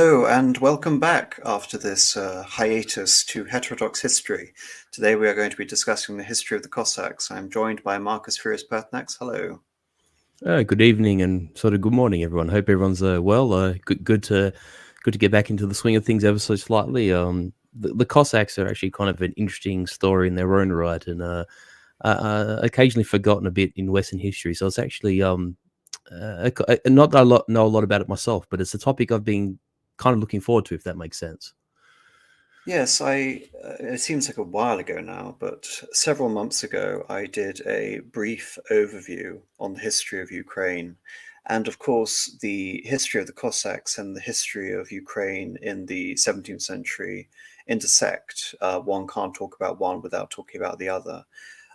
Hello and welcome back after this hiatus to heterodox history. Today we are going to be discussing the history of the Cossacks. I'm joined by Marcus Furious Pertinax. Hello. Good evening and sort of good morning, everyone. Hope everyone's well. Good to get back into the swing of things ever so slightly. The Cossacks are actually kind of an interesting story in their own right, and occasionally forgotten a bit in Western history. So it's actually not that I know a lot about it myself, but it's a topic I've been kind of looking forward to, if that makes sense. Yes, it seems like a while ago now, but several months ago I did a brief overview on the history of Ukraine. And of course, the history of the Cossacks and the history of Ukraine in the 17th century intersect. One can't talk about one without talking about the other.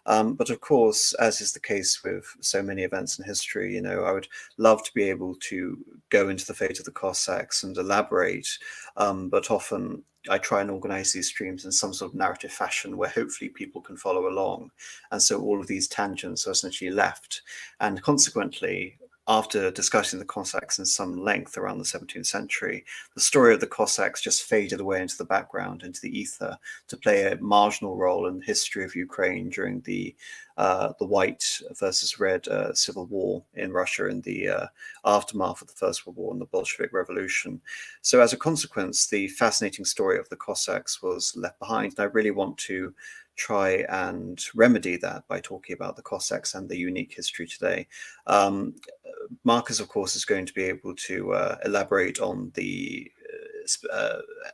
But of course, as is the case with so many events in history, I would love to be able to go into the fate of the Cossacks and elaborate, but often I try and organize these streams in some sort of narrative fashion where hopefully people can follow along. And so all of these tangents are essentially left. And consequently, after discussing the Cossacks in some length around the 17th century, the story of the Cossacks just faded away into the background, into the ether, to play a marginal role in the history of Ukraine during the white versus red civil war in Russia in the aftermath of the First World War and the Bolshevik Revolution. So as a consequence, the fascinating story of the Cossacks was left behind. And I really want to try and remedy that by talking about the Cossacks and the unique history today. Marcus, of course, is going to be able to elaborate on the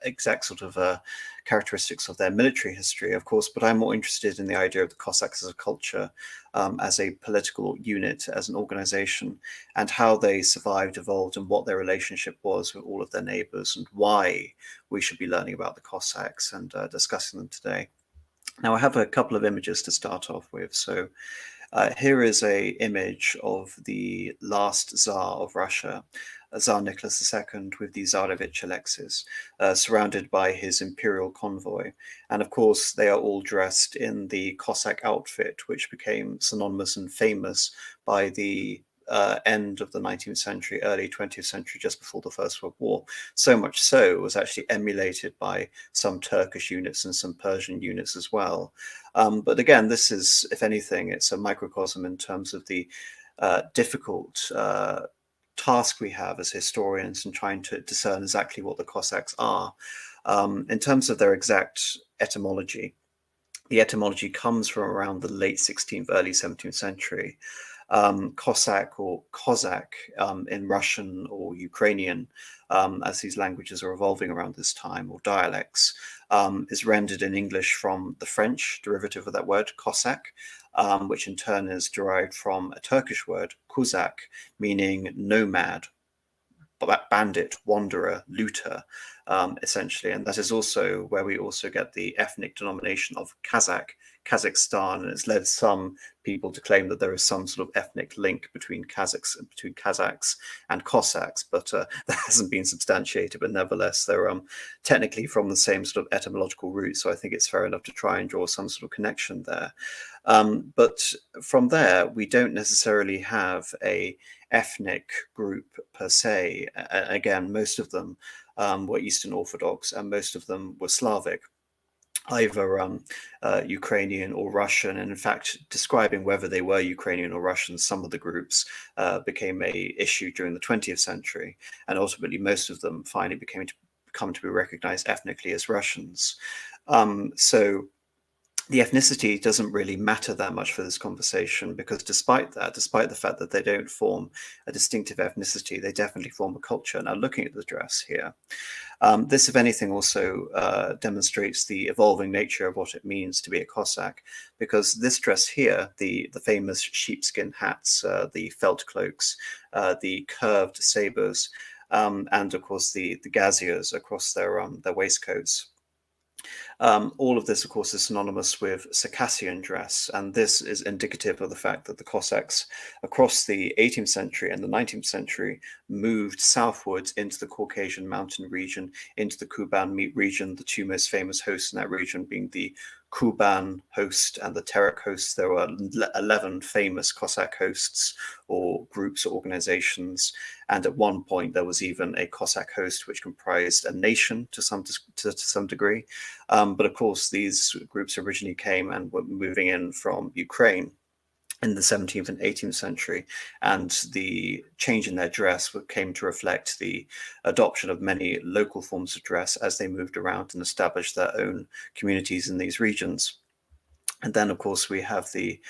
exact sort of characteristics of their military history, of course, but I'm more interested in the idea of the Cossacks as a culture, as a political unit, as an organization, and how they survived, evolved, and what their relationship was with all of their neighbors, and why we should be learning about the Cossacks and discussing them today. Now, I have a couple of images to start off with. So here is a image of the last Tsar of Russia, Tsar Nicholas II, with the Tsarevich Alexis, surrounded by his imperial convoy. And of course, they are all dressed in the Cossack outfit, which became synonymous and famous by the end of the 19th century, early 20th century, just before the First World War. So much so, it was actually emulated by some Turkish units and some Persian units as well. But again, this is, if anything, it's a microcosm in terms of the difficult task we have as historians in trying to discern exactly what the Cossacks are. In terms of their exact etymology, the etymology comes from around the late 16th, early 17th century. Cossack or Cossack in Russian or Ukrainian, as these languages are evolving around this time, or dialects, is rendered in English from the French derivative of that word, Cossack, which in turn is derived from a Turkish word, Kuzak, meaning nomad, bandit, wanderer, looter, essentially. And that is also where we also get the ethnic denomination of Kazakh, Kazakhstan, and it's led some people to claim that there is some sort of ethnic link between Kazakhs and Cossacks, but that hasn't been substantiated. But nevertheless, they're technically from the same sort of etymological root, so I think it's fair enough to try and draw some sort of connection there. But from there, we don't necessarily have a ethnic group per se. Again, most of them were Eastern Orthodox, and most of them were Slavic, either Ukrainian or Russian. And in fact, describing whether they were Ukrainian or Russian, some of the groups became a issue during the 20th century, and ultimately most of them finally come to be recognized ethnically as Russians. So the ethnicity doesn't really matter that much for this conversation, because despite the fact that they don't form a distinctive ethnicity, they definitely form a culture. Now, looking at the dress here, this, if anything, also demonstrates the evolving nature of what it means to be a Cossack, because this dress here, the famous sheepskin hats, the felt cloaks, the curved sabers, and of course the gaziers across their waistcoats, All of this, of course, is synonymous with Circassian dress, and this is indicative of the fact that the Cossacks across the 18th century and the 19th century moved southwards into the Caucasian mountain region, into the Kuban region, the two most famous hosts in that region being the Kuban host and the Terek host. There were 11 famous Cossack hosts or groups or organizations. And at one point, there was even a Cossack host which comprised a nation to some degree. But of course, these groups originally came and were moving in from Ukraine in the 17th and 18th century, and the change in their dress came to reflect the adoption of many local forms of dress as they moved around and established their own communities in these regions. And then, of course, we have the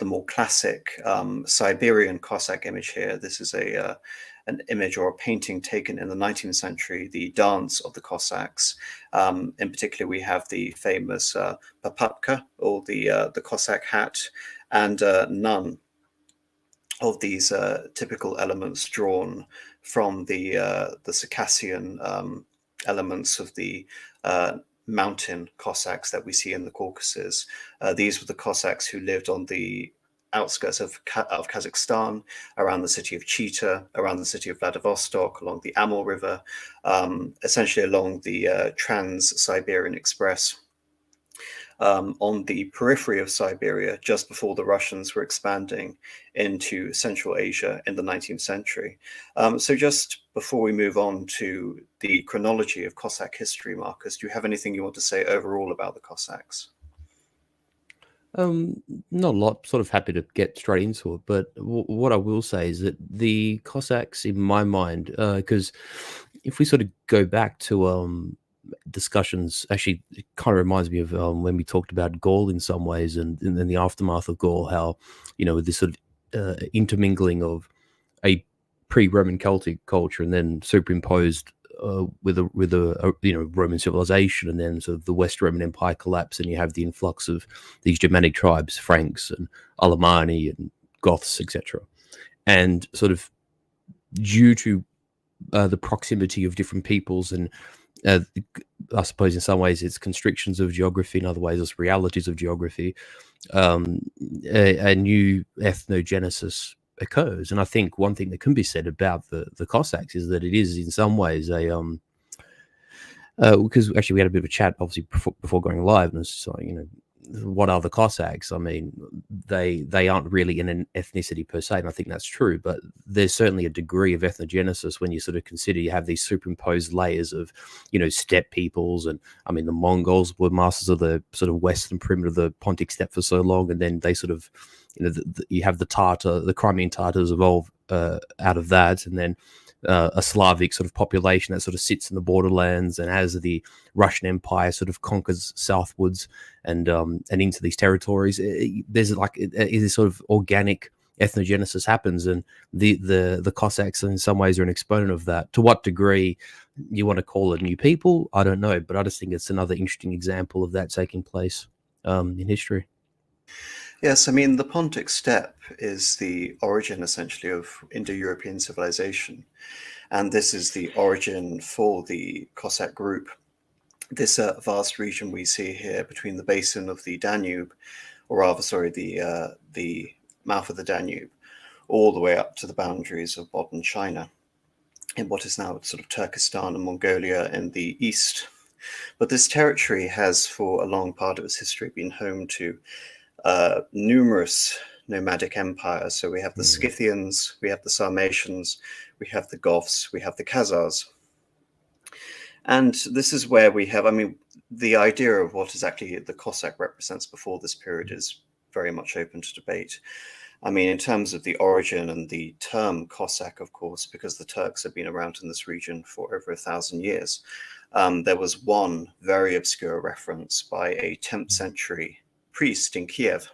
more classic Siberian Cossack image here. This is an image or a painting taken in the 19th century, the dance of the Cossacks. In particular, we have the famous papapka, or the Cossack hat, and none of these typical elements drawn from the Circassian elements of the mountain Cossacks that we see in the Caucasus. These were the Cossacks who lived on the outskirts of Kazakhstan, around the city of Chita, around the city of Vladivostok, along the Amur River, essentially along the Trans-Siberian Express. On the periphery of Siberia, just before the Russians were expanding into Central Asia in the 19th century. So just before we move on to the chronology of Cossack history, Marcus, do you have anything you want to say overall about the Cossacks? Not a lot. Sort of happy to get straight into it, but what I will say is that the Cossacks, in my mind, because if we sort of go back to discussions, actually, it kind of reminds me of when we talked about Gaul in some ways, and in the aftermath of Gaul, how with this sort of intermingling of a pre-Roman Celtic culture and then superimposed with a Roman civilization, and then sort of the West Roman Empire collapse, and you have the influx of these Germanic tribes, Franks and Alemanni and Goths, etc. And sort of due to the proximity of different peoples, and I suppose in some ways it's constrictions of geography, in other ways it's realities of geography, a new ethnogenesis occurs. And I think one thing that can be said about the Cossacks is that it is in some ways a because actually we had a bit of a chat obviously before going live, and it's like, what are the Cossacks? I mean, they aren't really an ethnicity per se, and I think that's true, but there's certainly a degree of ethnogenesis when you sort of consider you have these superimposed layers of, steppe peoples. And I mean, the Mongols were masters of the sort of western perimeter of the Pontic steppe for so long, and then they sort of, you have the Crimean Tatars evolve out of that, and then a Slavic sort of population that sort of sits in the borderlands, and as the Russian Empire sort of conquers southwards and into these territories, there's like this sort of organic ethnogenesis happens, and the Cossacks in some ways are an exponent of that. To what degree you want to call it new people, I don't know, but I just think it's another interesting example of that taking place in history. Yes, I mean, the Pontic steppe is the origin essentially of Indo-European civilization. And this is the origin for the Cossack group. This vast region we see here between the basin of the Danube, or rather, sorry, the mouth of the Danube, all the way up to the boundaries of modern China, in what is now sort of Turkestan and Mongolia in the east. But this territory has, for a long part of its history, been home to numerous nomadic empires. So we have the Scythians, we have the Sarmatians, we have the Goths, we have the Khazars. And this is where we have, I mean, the idea of what exactly the Cossack represents before this period is very much open to debate. I mean, in terms of the origin and the term Cossack, of course, because the Turks have been around in this region for over 1,000 years, there was one very obscure reference by a 10th century priest in Kiev,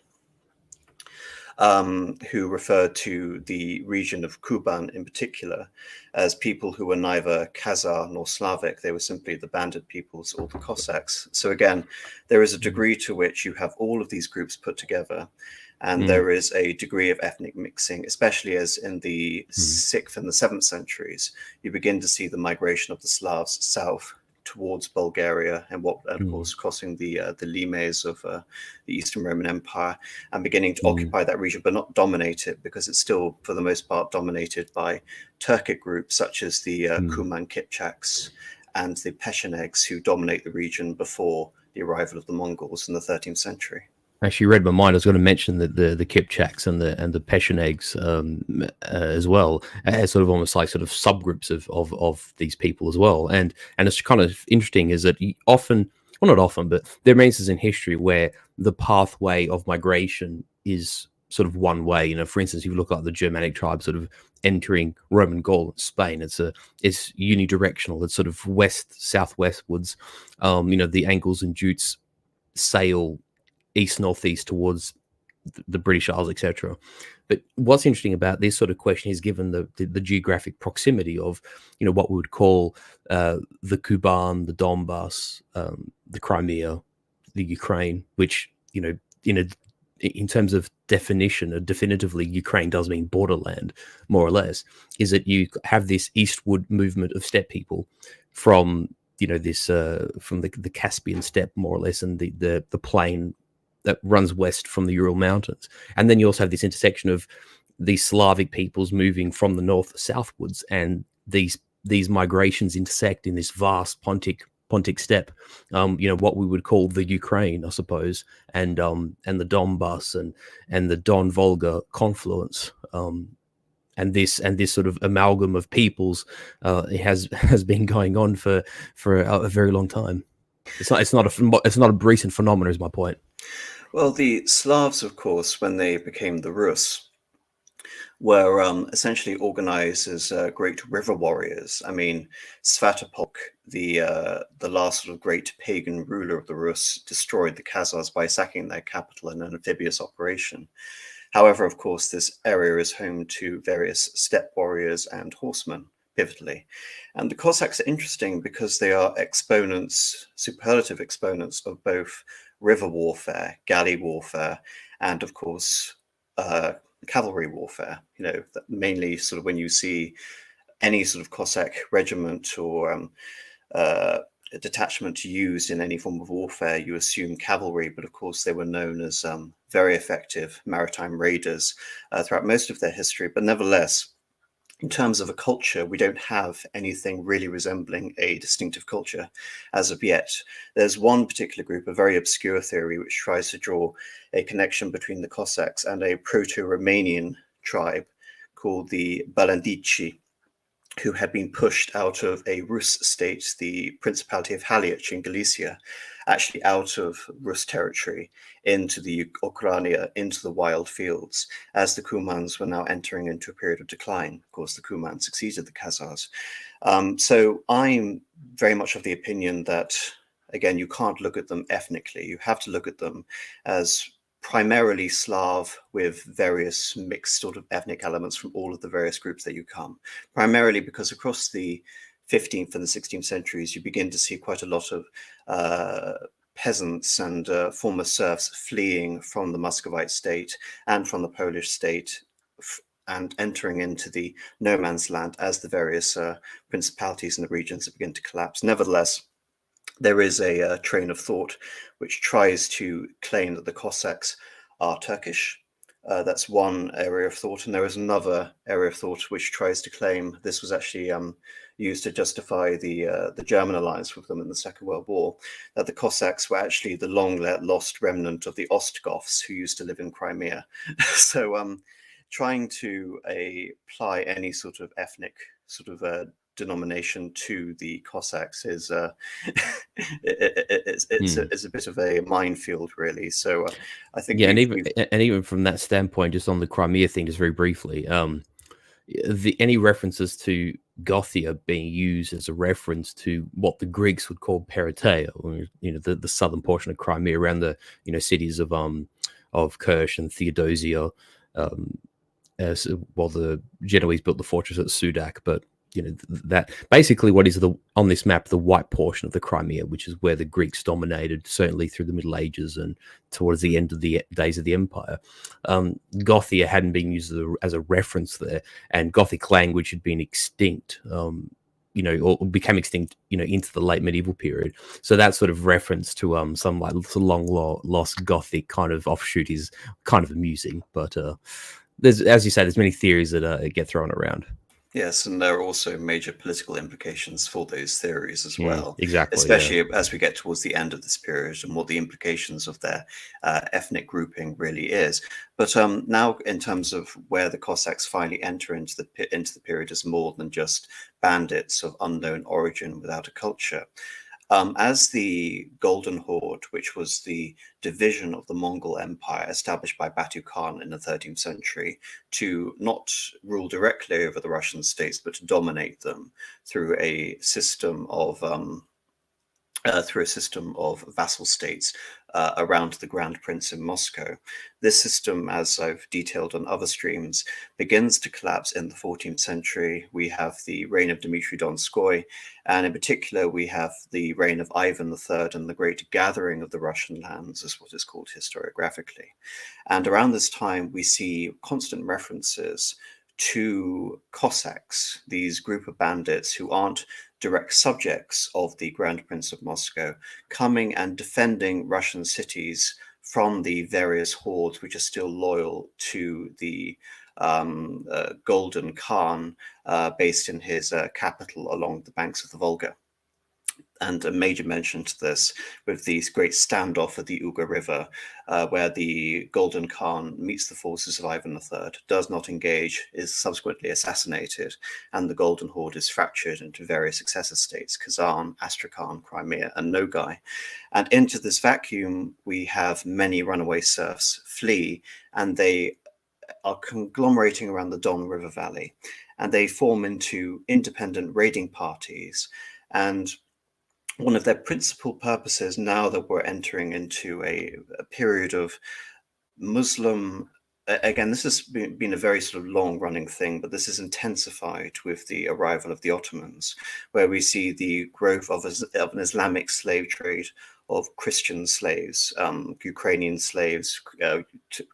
who referred to the region of Kuban in particular as people who were neither Khazar nor Slavic. They were simply the bandit peoples or the Cossacks. So again, there is a degree to which you have all of these groups put together, and there is a degree of ethnic mixing, especially as in the 6th and the 7th centuries, you begin to see the migration of the Slavs south towards Bulgaria, and of Mm, course crossing the limes of the Eastern Roman Empire, and beginning to mm, occupy that region, but not dominate it, because it's still, for the most part, dominated by Turkic groups such as the mm. Kuman Kipchaks and the Pechenegs, who dominate the region before the arrival of the Mongols in the 13th century. Actually, read my mind. I was going to mention that the Kipchaks and the Pechenegs as well, as sort of almost like sort of subgroups of these people as well. And it's kind of interesting is that often, well, not often, but there are instances in history where the pathway of migration is sort of one way. You know, for instance, if you look at the Germanic tribes sort of entering Roman Gaul, Spain, it's unidirectional. It's sort of west southwestwards. You know, the Angles and Jutes sail east northeast towards the British Isles, etc. But what's interesting about this sort of question is given the geographic proximity of, you know, what we would call the Kuban, the Donbass, the Crimea, the Ukraine, which, you know, in terms of definition, definitively Ukraine does mean borderland, more or less, is that you have this eastward movement of steppe people from, you know, this from the Caspian steppe, more or less, and the plain that runs west from the Ural Mountains. And then you also have this intersection of these Slavic peoples moving from the north southwards, and these migrations intersect in this vast Pontic steppe, you know, what we would call the Ukraine, I suppose, and the Donbass and the Don Volga confluence. And this sort of amalgam of peoples, it has been going on for a very long time. It's not a recent phenomenon, is my point. Well, the Slavs, of course, when they became the Rus, were essentially organized as great river warriors. I mean, Svatopolk, the last sort of great pagan ruler of the Rus, destroyed the Khazars by sacking their capital in an amphibious operation. However, of course, this area is home to various steppe warriors and horsemen, pivotally. And the Cossacks are interesting because they are exponents, superlative exponents of both river warfare, galley warfare, and of course, cavalry warfare. You know, mainly sort of when you see any sort of Cossack regiment or a detachment used in any form of warfare, you assume cavalry, but of course they were known as very effective maritime raiders throughout most of their history. But nevertheless, in terms of a culture, we don't have anything really resembling a distinctive culture as of yet. There's one particular group, a very obscure theory, which tries to draw a connection between the Cossacks and a Proto-Romanian tribe called the Balandici, who had been pushed out of a Rus state, the Principality of Haliach in Galicia, actually out of Rus territory into the Ukraina, into the wild fields, as the Kumans were now entering into a period of decline. Of course, the Kumans succeeded the Khazars. So I'm very much of the opinion that, again, you can't look at them ethnically. You have to look at them as primarily Slav with various mixed sort of ethnic elements from all of the various groups that you come, primarily because across the 15th and the 16th centuries, you begin to see quite a lot of peasants and former serfs fleeing from the Muscovite state and from the Polish state and entering into the no man's land as the various principalities and the regions begin to collapse. Nevertheless, there is a train of thought which tries to claim that the Cossacks are Turkish. That's one area of thought, and there is another area of thought which tries to claim this was actually used to justify the German alliance with them in the Second World War, that the Cossacks were actually the long lost remnant of the Ostgoths who used to live in Crimea. So trying to apply any sort of ethnic sort of denomination to the Cossacks is it's a bit of a minefield, really. So I think Yeah, we've and even from that standpoint, just on the Crimea thing, just very briefly, any references to Gothia being used as a reference to what the Greeks would call Peritea, or, you know, the southern portion of Crimea around the, you know, cities of Kerch and Theodosia, as while the Genoese built the fortress at Sudak. But you know, that basically what is on this map the white portion of the Crimea, which is where the Greeks dominated, certainly through the Middle Ages and towards the end of the days of the Empire. Gothia hadn't been used as a reference there, and Gothic language had been extinct. or became extinct, into the late medieval period. So that sort of reference to some like long lost Gothic kind of offshoot is kind of amusing. But there's, as you say, there's many theories that get thrown around. Yes, and there are also major political implications for those theories as well, Exactly, yeah. especially as we get towards the end of this period and what the implications of their ethnic grouping really is. But now, in terms of where the Cossacks finally enter into the period as more than just bandits of unknown origin without a culture. As the Golden Horde, which was the division of the Mongol Empire established by Batu Khan in the 13th century to not rule directly over the Russian states, but to dominate them through a system of vassal states around the Grand Prince in Moscow. This system, as I've detailed on other streams, begins to collapse in the 14th century. We have the reign of Dmitry Donskoy, and in particular, we have the reign of Ivan III and the Great Gathering of the Russian lands, as what is called historiographically. And around this time, we see constant references to Cossacks, these group of bandits who aren't direct subjects of the Grand Prince of Moscow, coming and defending Russian cities from the various hordes which are still loyal to the Golden Khan, based in his capital along the banks of the Volga. And a major mention to this with the great standoff at the Uga River, where the Golden Khan meets the forces of Ivan III, does not engage, is subsequently assassinated, and the Golden Horde is fractured into various successor states, Kazan, Astrakhan, Crimea, and Nogai. And into this vacuum, we have many runaway serfs flee, and they are conglomerating around the Don River Valley, and they form into independent raiding parties. And one of their principal purposes, now that we're entering into a period of Muslim, again, this has been a very sort of long running thing, but this is intensified with the arrival of the Ottomans, where we see the growth of an Islamic slave trade, of Christian slaves, Ukrainian slaves,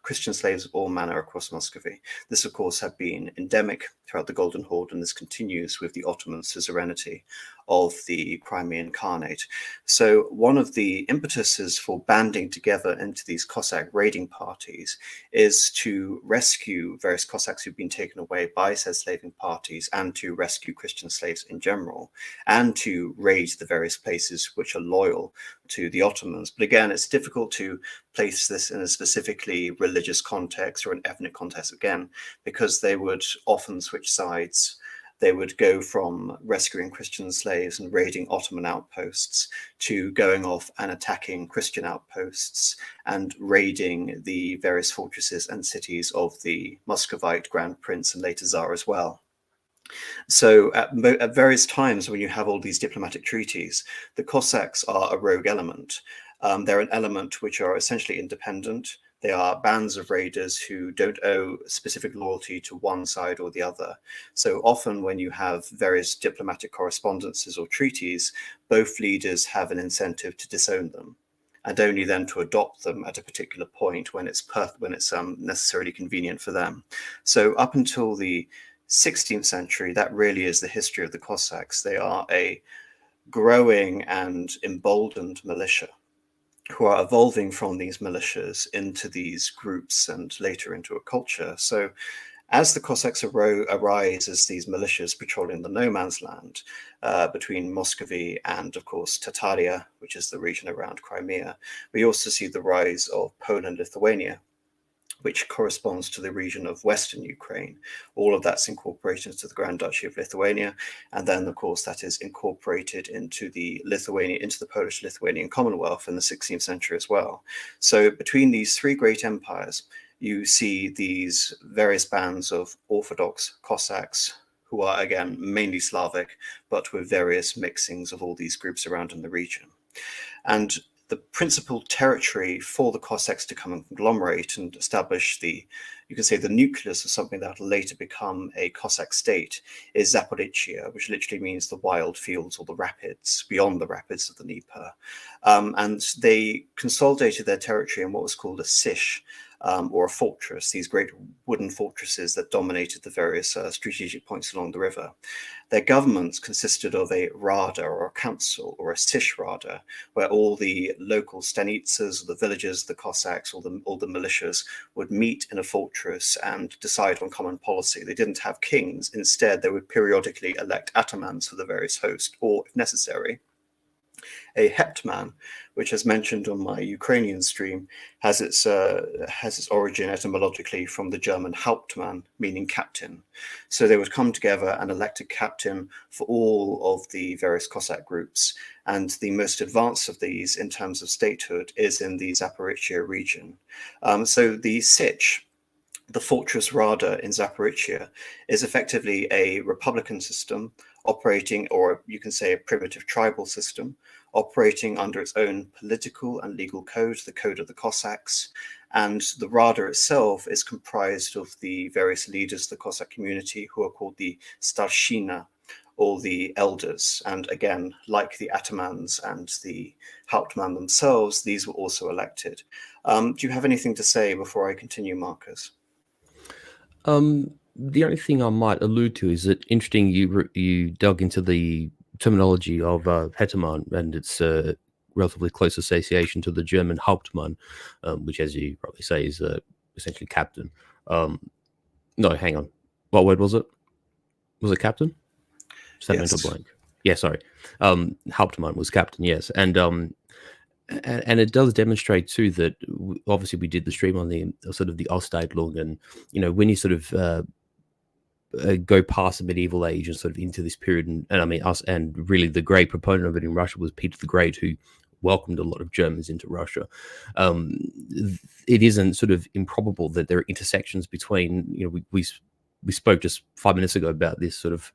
Christian slaves of all manner across Muscovy. This, of course, had been endemic throughout the Golden Horde, and this continues with the Ottoman suzerainty of the Crimean Khanate. So one of the impetuses for banding together into these Cossack raiding parties is to rescue various Cossacks who've been taken away by said slaving parties, and to rescue Christian slaves in general, and to raid the various places which are loyal to the Ottomans. But again, it's difficult to place this in a specifically religious context or an ethnic context again, because they would often switch sides. They would go from rescuing Christian slaves and raiding Ottoman outposts to going off and attacking Christian outposts and raiding the various fortresses and cities of the Muscovite Grand Prince and later Tsar as well. So at various times when you have all these diplomatic treaties, the Cossacks are a rogue element. They're an element which are essentially independent. They are bands of raiders who don't owe specific loyalty to one side or the other. So often when you have various diplomatic correspondences or treaties, both leaders have an incentive to disown them, and only then to adopt them at a particular point when it's necessarily convenient for them. So up until the 16th century, that really is the history of the Cossacks. They are a growing and emboldened militia who are evolving from these militias into these groups and later into a culture. So as the Cossacks arise as these militias patrolling the no man's land between Muscovy and, of course, Tataria, which is the region around Crimea, we also see the rise of Poland-Lithuania, which corresponds to the region of Western Ukraine. All of that's incorporated into the Grand Duchy of Lithuania. And then, of course, that is incorporated into the Polish-Lithuanian Commonwealth in the 16th century as well. So between these three great empires, you see these various bands of Orthodox Cossacks, who are, again, mainly Slavic, but with various mixings of all these groups around in the region. And the principal territory for the Cossacks to come and conglomerate and establish you can say, the nucleus of something that will later become a Cossack state is Zaporizhia, which literally means the wild fields or the rapids, beyond the rapids of the Dnieper. And they consolidated their territory in what was called a Sich, or a fortress, these great wooden fortresses that dominated the various strategic points along the river. Their governments consisted of a rada or a council or a Sich rada, where all the local stanitsas, the villages, the Cossacks, all the militias would meet in a fortress and decide on common policy. They didn't have kings. Instead, they would periodically elect atamans for the various hosts, or, if necessary, a hetman, which, as mentioned on my Ukrainian stream, has its origin etymologically from the German Hauptmann, meaning captain. So they would come together and elect a captain for all of the various Cossack groups. And the most advanced of these in terms of statehood is in the Zaporizhia region. So the Sich, the Fortress Rada in Zaporizhia, is effectively a republican system operating, or you can say a primitive tribal system, operating under its own political and legal code, the Code of the Cossacks. And the Rada itself is comprised of the various leaders of the Cossack community, who are called the Starshina, or the elders. And again, like the atamans and the Hauptmann themselves, these were also elected. Do you have anything to say before I continue, Marcus? The only thing I might allude to is that interesting you dug into the terminology of hetman and its relatively close association to the German Hauptmann, which, as you probably say, is essentially captain. No, hang on. What word was it? Was it captain? Just had mental blank. Yeah, sorry. Hauptmann was captain, yes. And it does demonstrate too that obviously we did the stream on the sort of the Ostadlung, and when you sort of go past the medieval age and sort of into this period, and I mean us, and really the great proponent of it in Russia was Peter the Great, who welcomed a lot of Germans into Russia. It isn't sort of improbable that there are intersections between, we spoke just 5 minutes ago about this sort of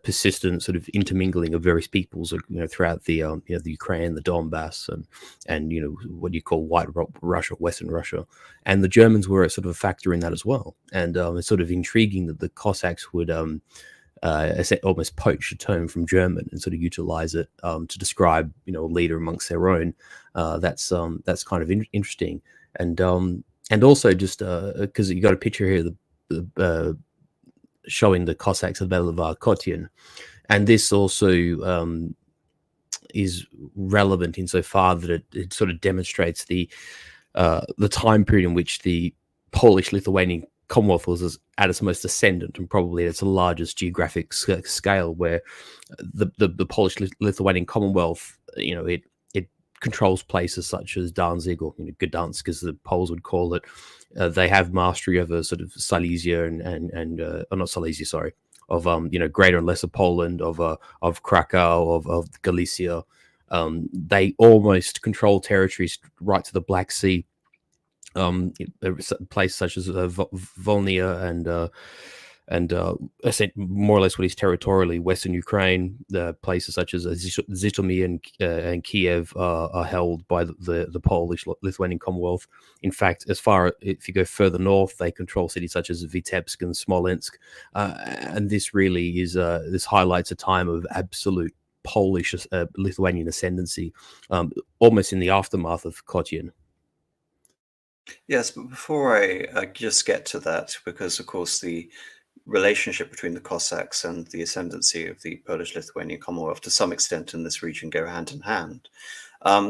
persistent sort of intermingling of various peoples, throughout the the Ukraine, the Donbass, and what you call White Russia, Western Russia, and the Germans were a sort of a factor in that as well. And it's sort of intriguing that the Cossacks would almost poach a term from German and sort of utilize it to describe a leader amongst their own. That's kind of interesting, and also just because you got a picture here, the showing the Cossacks at the Battle of Kotin. And this also is relevant insofar that it sort of demonstrates the time period in which the Polish-Lithuanian Commonwealth was at its most ascendant and probably at its largest geographic scale, where the Polish-Lithuanian Commonwealth, it controls places such as Danzig, or Gdansk, as the Poles would call it. They have mastery over sort of Silesia and not Silesia, sorry, of Greater and Lesser Poland, of Krakow, of Galicia. They almost control territories right to the Black Sea. Places such as Volnia and more or less what is territorially Western Ukraine. Places such as Zhytomyr and Kiev are held by the Polish-Lithuanian Commonwealth. In fact, if you go further north, they control cities such as Vitebsk and Smolensk. And this really is this highlights a time of absolute Polish-Lithuanian ascendancy, almost in the aftermath of Kotin. Yes, but before I just get to that, because of course the relationship between the Cossacks and the ascendancy of the Polish-Lithuanian Commonwealth to some extent in this region go hand in hand.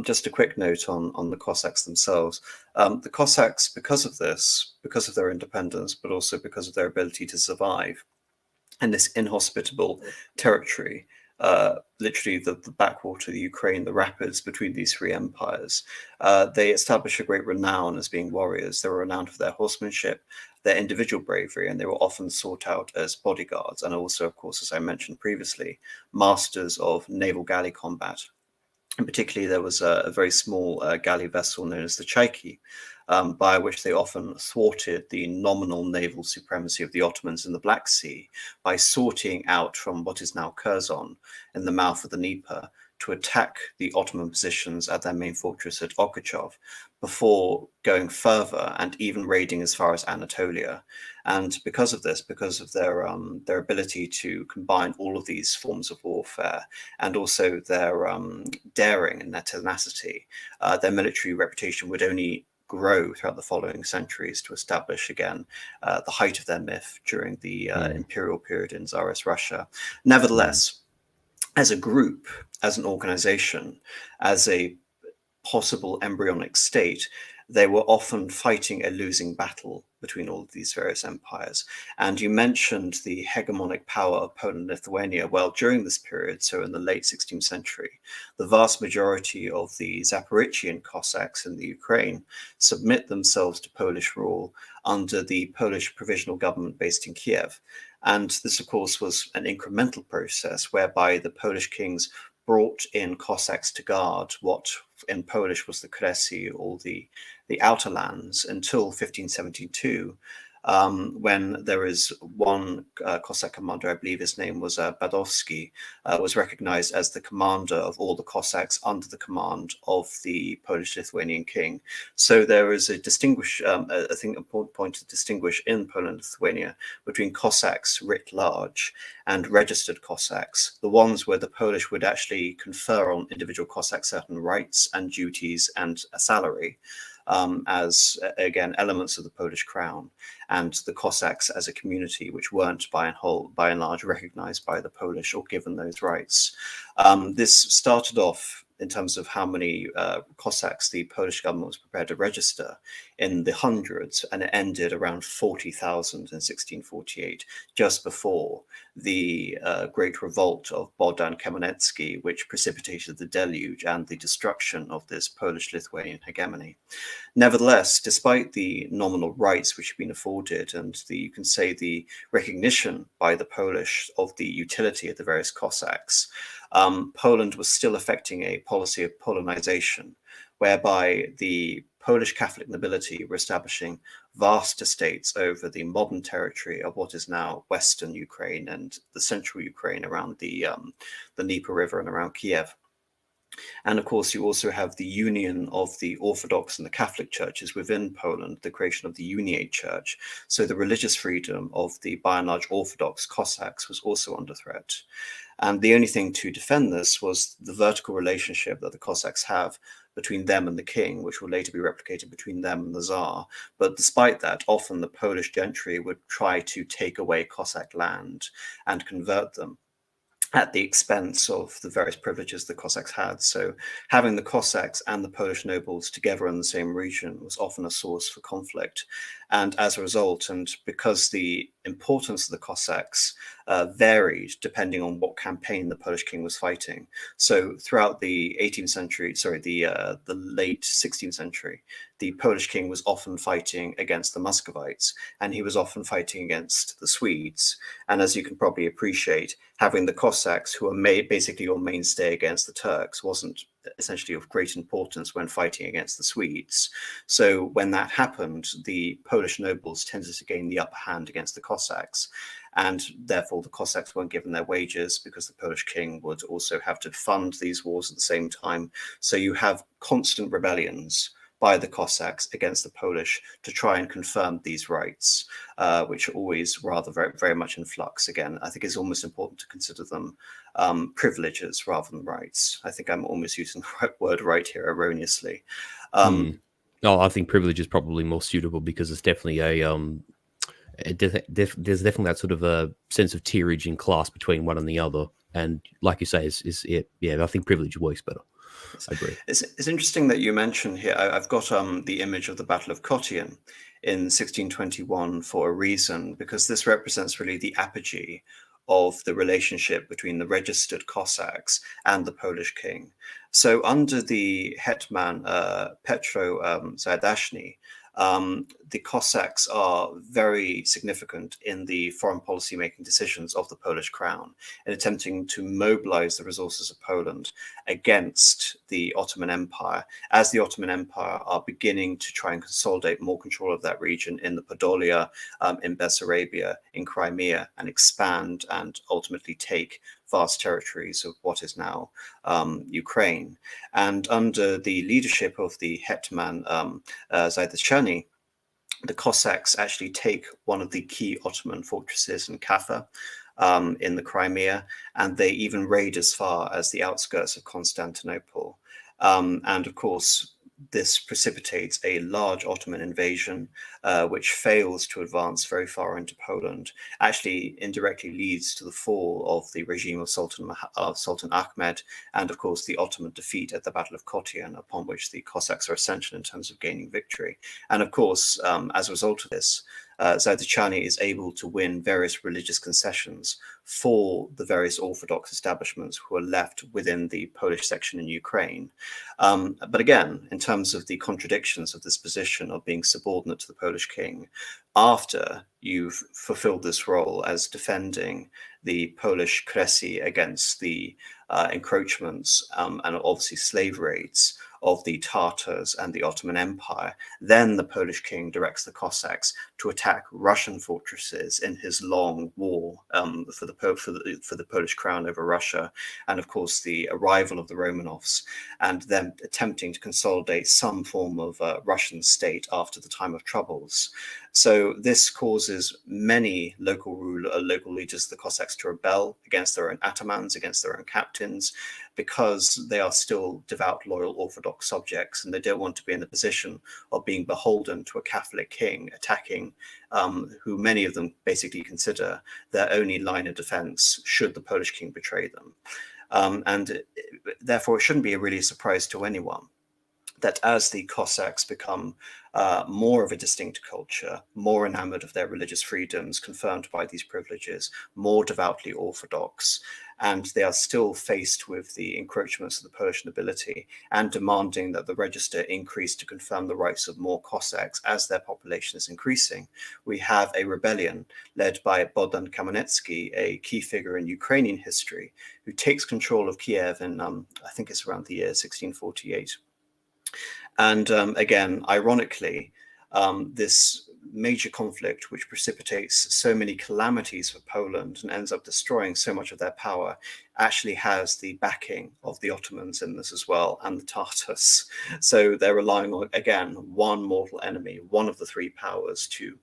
Just a quick note on the Cossacks themselves. The Cossacks, because of this, because of their independence, but also because of their ability to survive in this inhospitable territory, literally the backwater of the Ukraine, the rapids between these three empires, they established a great renown as being warriors. They were renowned for their horsemanship, their individual bravery, and they were often sought out as bodyguards, and also, of course, as I mentioned previously, masters of naval galley combat. And particularly, there was a very small galley vessel known as the Chaiki, by which they often thwarted the nominal naval supremacy of the Ottomans in the Black Sea by sorting out from what is now Curzon in the mouth of the Dnieper to attack the Ottoman positions at their main fortress at Okachov before going further and even raiding as far as Anatolia. And because of this, because of their ability to combine all of these forms of warfare and also their daring and their tenacity, their military reputation would only grow throughout the following centuries to establish again the height of their myth during the imperial period in Tsarist Russia. Nevertheless, as a group, as an organization, as a possible embryonic state, they were often fighting a losing battle between all of these various empires. And you mentioned the hegemonic power of Poland and Lithuania. Well, during this period, so in the late 16th century, the vast majority of the Zaporizhian Cossacks in the Ukraine submit themselves to Polish rule under the Polish provisional government based in Kiev. And this, of course, was an incremental process whereby the Polish kings brought in Cossacks to guard what in Polish was the Kresy, or the outer lands, until 1572, when there is one Cossack commander, I believe his name was Badowski, was recognized as the commander of all the Cossacks under the command of the Polish-Lithuanian king. So there is a I think, important point to distinguish in Poland and Lithuania between Cossacks writ large and registered Cossacks, the ones where the Polish would actually confer on individual Cossacks certain rights and duties and a salary, as, again, elements of the Polish crown, and the Cossacks as a community which weren't by and large recognized by the Polish or given those rights. This started off in terms of how many Cossacks the Polish government was prepared to register in the hundreds, and it ended around 40,000 in 1648, just before the great revolt of Bogdan Khmelnytsky, which precipitated the deluge and the destruction of this Polish-Lithuanian hegemony. Nevertheless, despite the nominal rights which have been afforded and you can say the recognition by the Polish of the utility of the various Cossacks, Poland was still affecting a policy of Polonization, whereby the Polish Catholic nobility were establishing vast estates over the modern territory of what is now Western Ukraine and the central Ukraine around the Dnieper River and around Kiev. And of course, you also have the union of the Orthodox and the Catholic churches within Poland, the creation of the Uniate Church. So the religious freedom of the by and large Orthodox Cossacks was also under threat. And the only thing to defend this was the vertical relationship that the Cossacks have between them and the king, which will later be replicated between them and the Tsar. But despite that, often the Polish gentry would try to take away Cossack land and convert them at the expense of the various privileges the Cossacks had. So having the Cossacks and the Polish nobles together in the same region was often a source for conflict. And as a result, and because the importance of the Cossacks varied depending on what campaign the Polish king was fighting. So throughout the 18th century, the late 16th century, the Polish king was often fighting against the Muscovites, and he was often fighting against the Swedes. And as you can probably appreciate, having the Cossacks, who are basically your mainstay against the Turks, wasn't essentially of great importance when fighting against the Swedes. So when that happened, the Polish nobles tended to gain the upper hand against the Cossacks, and therefore the Cossacks weren't given their wages because the Polish king would also have to fund these wars at the same time. So you have constant rebellions by the Cossacks against the Polish to try and confirm these rights, which are always rather very much in flux. Again, I think it's almost important to consider them privileges rather than rights. I think I'm almost using the right word right here erroneously. No, I think privilege is probably more suitable because it's definitely there's definitely that sort of a sense of tierage in class between one and the other. And like you say, I think privilege works better. I agree. It's interesting that you mentioned here. I've got the image of the Battle of Kotyń in 1621 for a reason, because this represents really the apogee of the relationship between the registered Cossacks and the Polish king. So under the hetman Petro Zadashny, the Cossacks are very significant in the foreign policy making decisions of the Polish crown in attempting to mobilize the resources of Poland against the Ottoman Empire, as the Ottoman Empire are beginning to try and consolidate more control of that region in the Podolia, in Bessarabia, in Crimea, and expand and ultimately take vast territories of what is now Ukraine. And under the leadership of the hetman Zaporizhian, the Cossacks actually take one of the key Ottoman fortresses in Kaffa in the Crimea, and they even raid as far as the outskirts of Constantinople. And of course, this precipitates a large Ottoman invasion, which fails to advance very far into Poland, actually indirectly leads to the fall of the regime of Sultan Ahmed, and of course the Ottoman defeat at the Battle of Kotion, upon which the Cossacks are essential in terms of gaining victory. And of course, as a result of this, Zaporizhian is able to win various religious concessions for the various Orthodox establishments who are left within the Polish section in Ukraine. But again, in terms of the contradictions of this position of being subordinate to the Polish king, after you've fulfilled this role as defending the Polish Kresy against the encroachments and obviously slave raids of the Tatars and the Ottoman Empire, then the Polish king directs the Cossacks to attack Russian fortresses in his long war for the Polish crown over Russia, and of course the arrival of the Romanovs, and them attempting to consolidate some form of Russian state after the time of troubles. So this causes many local leaders of the Cossacks to rebel against their own atamans, against their own captains, because they are still devout, loyal Orthodox subjects, and they don't want to be in the position of being beholden to a Catholic king attacking who many of them basically consider their only line of defense should the Polish king betray them. And therefore, it shouldn't be really a surprise to anyone that as the Cossacks become more of a distinct culture, more enamored of their religious freedoms confirmed by these privileges, more devoutly Orthodox, and they are still faced with the encroachments of the Polish nobility and demanding that the register increase to confirm the rights of more Cossacks as their population is increasing, we have a rebellion led by Bogdan Khmelnytsky, a key figure in Ukrainian history, who takes control of Kiev in, I think it's around the year 1648. And again, ironically, this major conflict, which precipitates so many calamities for Poland and ends up destroying so much of their power, actually has the backing of the Ottomans in this as well, and the Tartars. So they're relying on, again, one mortal enemy, one of the three powers, to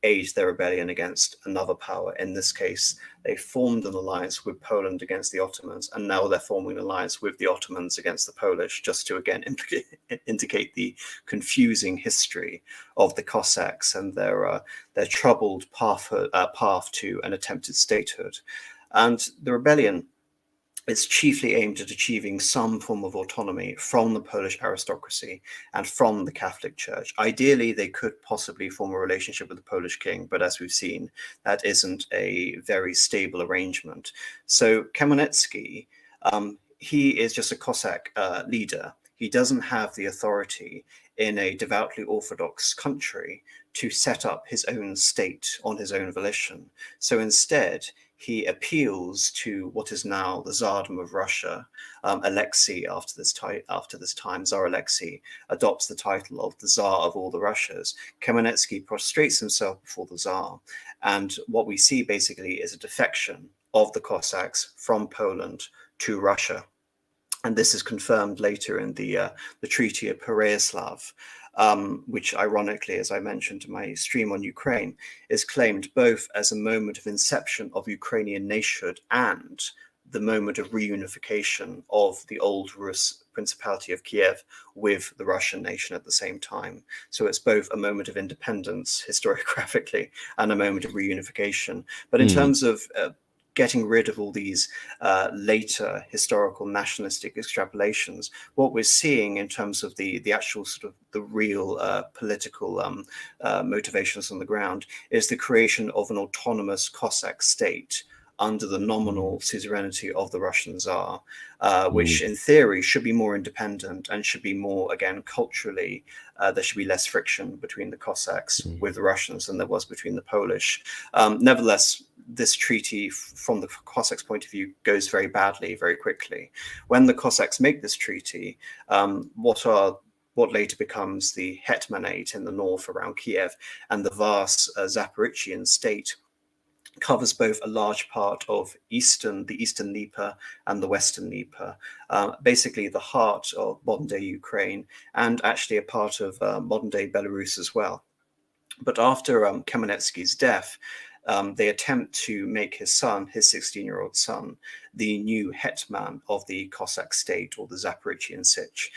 aid their rebellion against another power. In this case, they formed an alliance with Poland against the Ottomans, and now they're forming an alliance with the Ottomans against the Polish, just to again indicate the confusing history of the Cossacks and their troubled path to an attempted statehood. And the rebellion is chiefly aimed at achieving some form of autonomy from the Polish aristocracy and from the Catholic Church. Ideally, they could possibly form a relationship with the Polish king, but as we've seen, that isn't a very stable arrangement. So Khmelnytsky, he is just a Cossack leader. He doesn't have the authority in a devoutly Orthodox country to set up his own state on his own volition. So instead, he appeals to what is now the Tsardom of Russia. Alexei, after this time, Tsar Alexei adopts the title of the Tsar of all the Russias. Khmelnytsky prostrates himself before the Tsar, and what we see basically is a defection of the Cossacks from Poland to Russia. And this is confirmed later in the Treaty of Pereyaslav, which ironically, as I mentioned in my stream on Ukraine, is claimed both as a moment of inception of Ukrainian nationhood and the moment of reunification of the old Rus Principality of Kiev with the Russian nation at the same time. So it's both a moment of independence historiographically and a moment of reunification. But in terms of getting rid of all these later historical nationalistic extrapolations, what we're seeing in terms of the actual sort of the real political motivations on the ground is the creation of an autonomous Cossack state under the nominal suzerainty of the Russian Tsar, which in theory should be more independent and should be more, again, culturally, there should be less friction between the Cossacks with the Russians than there was between the Polish. Nevertheless, this treaty, from the Cossacks' point of view, goes very badly, very quickly. When the Cossacks make this treaty, what later becomes the Hetmanate in the north around Kiev and the vast Zaporizhian state covers both a large part of the eastern Dnieper and the western Dnieper, basically the heart of modern-day Ukraine and actually a part of modern-day Belarus as well. But after Khmelnytsky's death, they attempt to make his son, his 16-year-old son, the new hetman of the Cossack state, or the Zaporizhian Sich.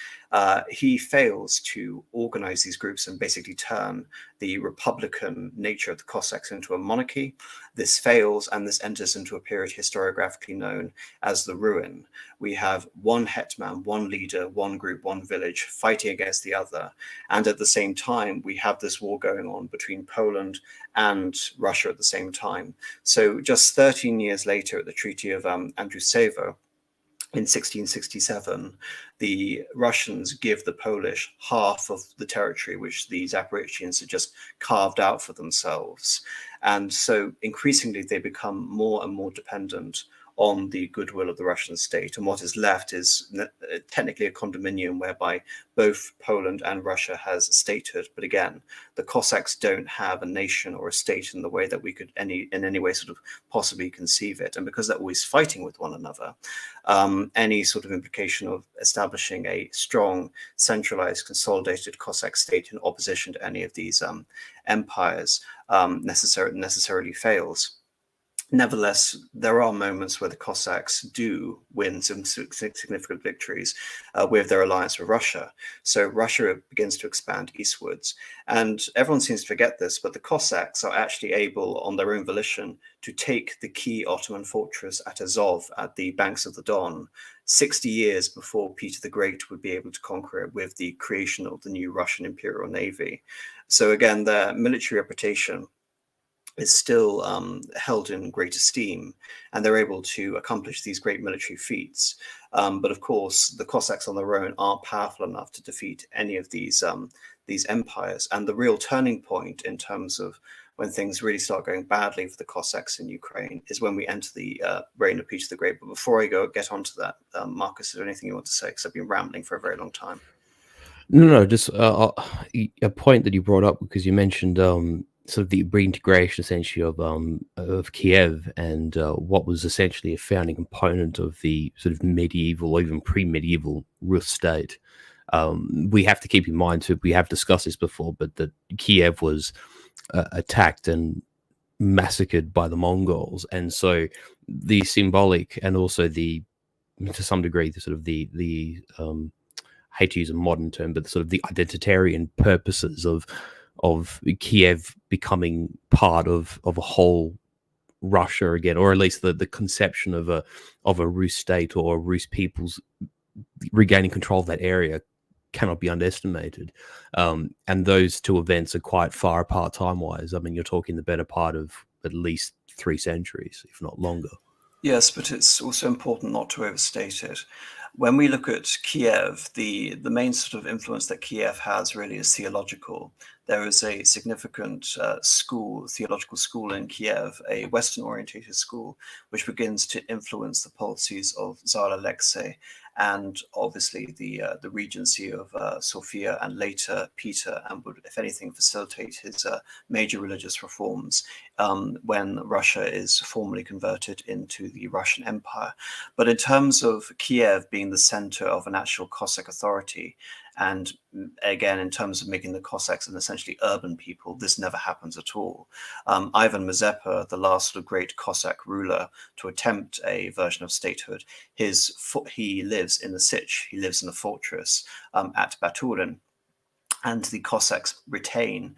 He fails to organize these groups and basically turn the republican nature of the Cossacks into a monarchy. This fails, and this enters into a period historiographically known as the Ruin. We have one hetman, one leader, one group, one village fighting against the other. And at the same time, we have this war going on between Poland and Russia at the same time. So just 13 years later, at the Treaty of Andrusovo, in 1667, the Russians give the Polish half of the territory which the Zaporizhians had just carved out for themselves. And so increasingly they become more and more dependent on the goodwill of the Russian state. And what is left is technically a condominium whereby both Poland and Russia has statehood. But again, the Cossacks don't have a nation or a state in the way that we could in any way sort of possibly conceive it. And because they're always fighting with one another, any sort of implication of establishing a strong, centralized, consolidated Cossack state in opposition to any of these empires necessarily fails. Nevertheless, there are moments where the Cossacks do win some significant victories with their alliance with Russia. So Russia begins to expand eastwards. And everyone seems to forget this, but the Cossacks are actually able, on their own volition, to take the key Ottoman fortress at Azov at the banks of the Don, 60 years before Peter the Great would be able to conquer it with the creation of the new Russian Imperial Navy. So again, their military reputation is still held in great esteem, and they're able to accomplish these great military feats. But of course, the Cossacks on their own aren't powerful enough to defeat any of these empires. And the real turning point in terms of when things really start going badly for the Cossacks in Ukraine is when we enter the reign of Peter the Great. But before I get onto that, Marcus, is there anything you want to say? Because I've been rambling for a very long time. No, just a point that you brought up, because you mentioned sort of the reintegration essentially of Kiev and what was essentially a founding component of the sort of medieval or even pre-medieval Rus state. We have to keep in mind too, we have discussed this before, but that Kiev was attacked and massacred by the Mongols, and so the symbolic and also the, to some degree, the sort of the hate to use a modern term, but the sort of the identitarian purposes of Kiev becoming part of a whole Russia again, or at least the conception of a Rus state or Rus peoples regaining control of that area cannot be underestimated. And those two events are quite far apart time-wise. I mean, you're talking the better part of at least 3 centuries, if not longer. Yes, but it's also important not to overstate it. When we look at Kiev, the main sort of influence that Kiev has really is theological. There is a significant theological school in Kiev, a Western-orientated school, which begins to influence the policies of Tsar Alexei and obviously the regency of Sophia and later Peter, and would, if anything, facilitate his major religious reforms when Russia is formally converted into the Russian Empire. But in terms of Kiev being the center of an actual Cossack authority, and again, in terms of making the Cossacks an essentially urban people, this never happens at all. Ivan Mazepa, the last sort of great Cossack ruler to attempt a version of statehood, he lives in the Sich, he lives in a fortress at Baturin. And the Cossacks retain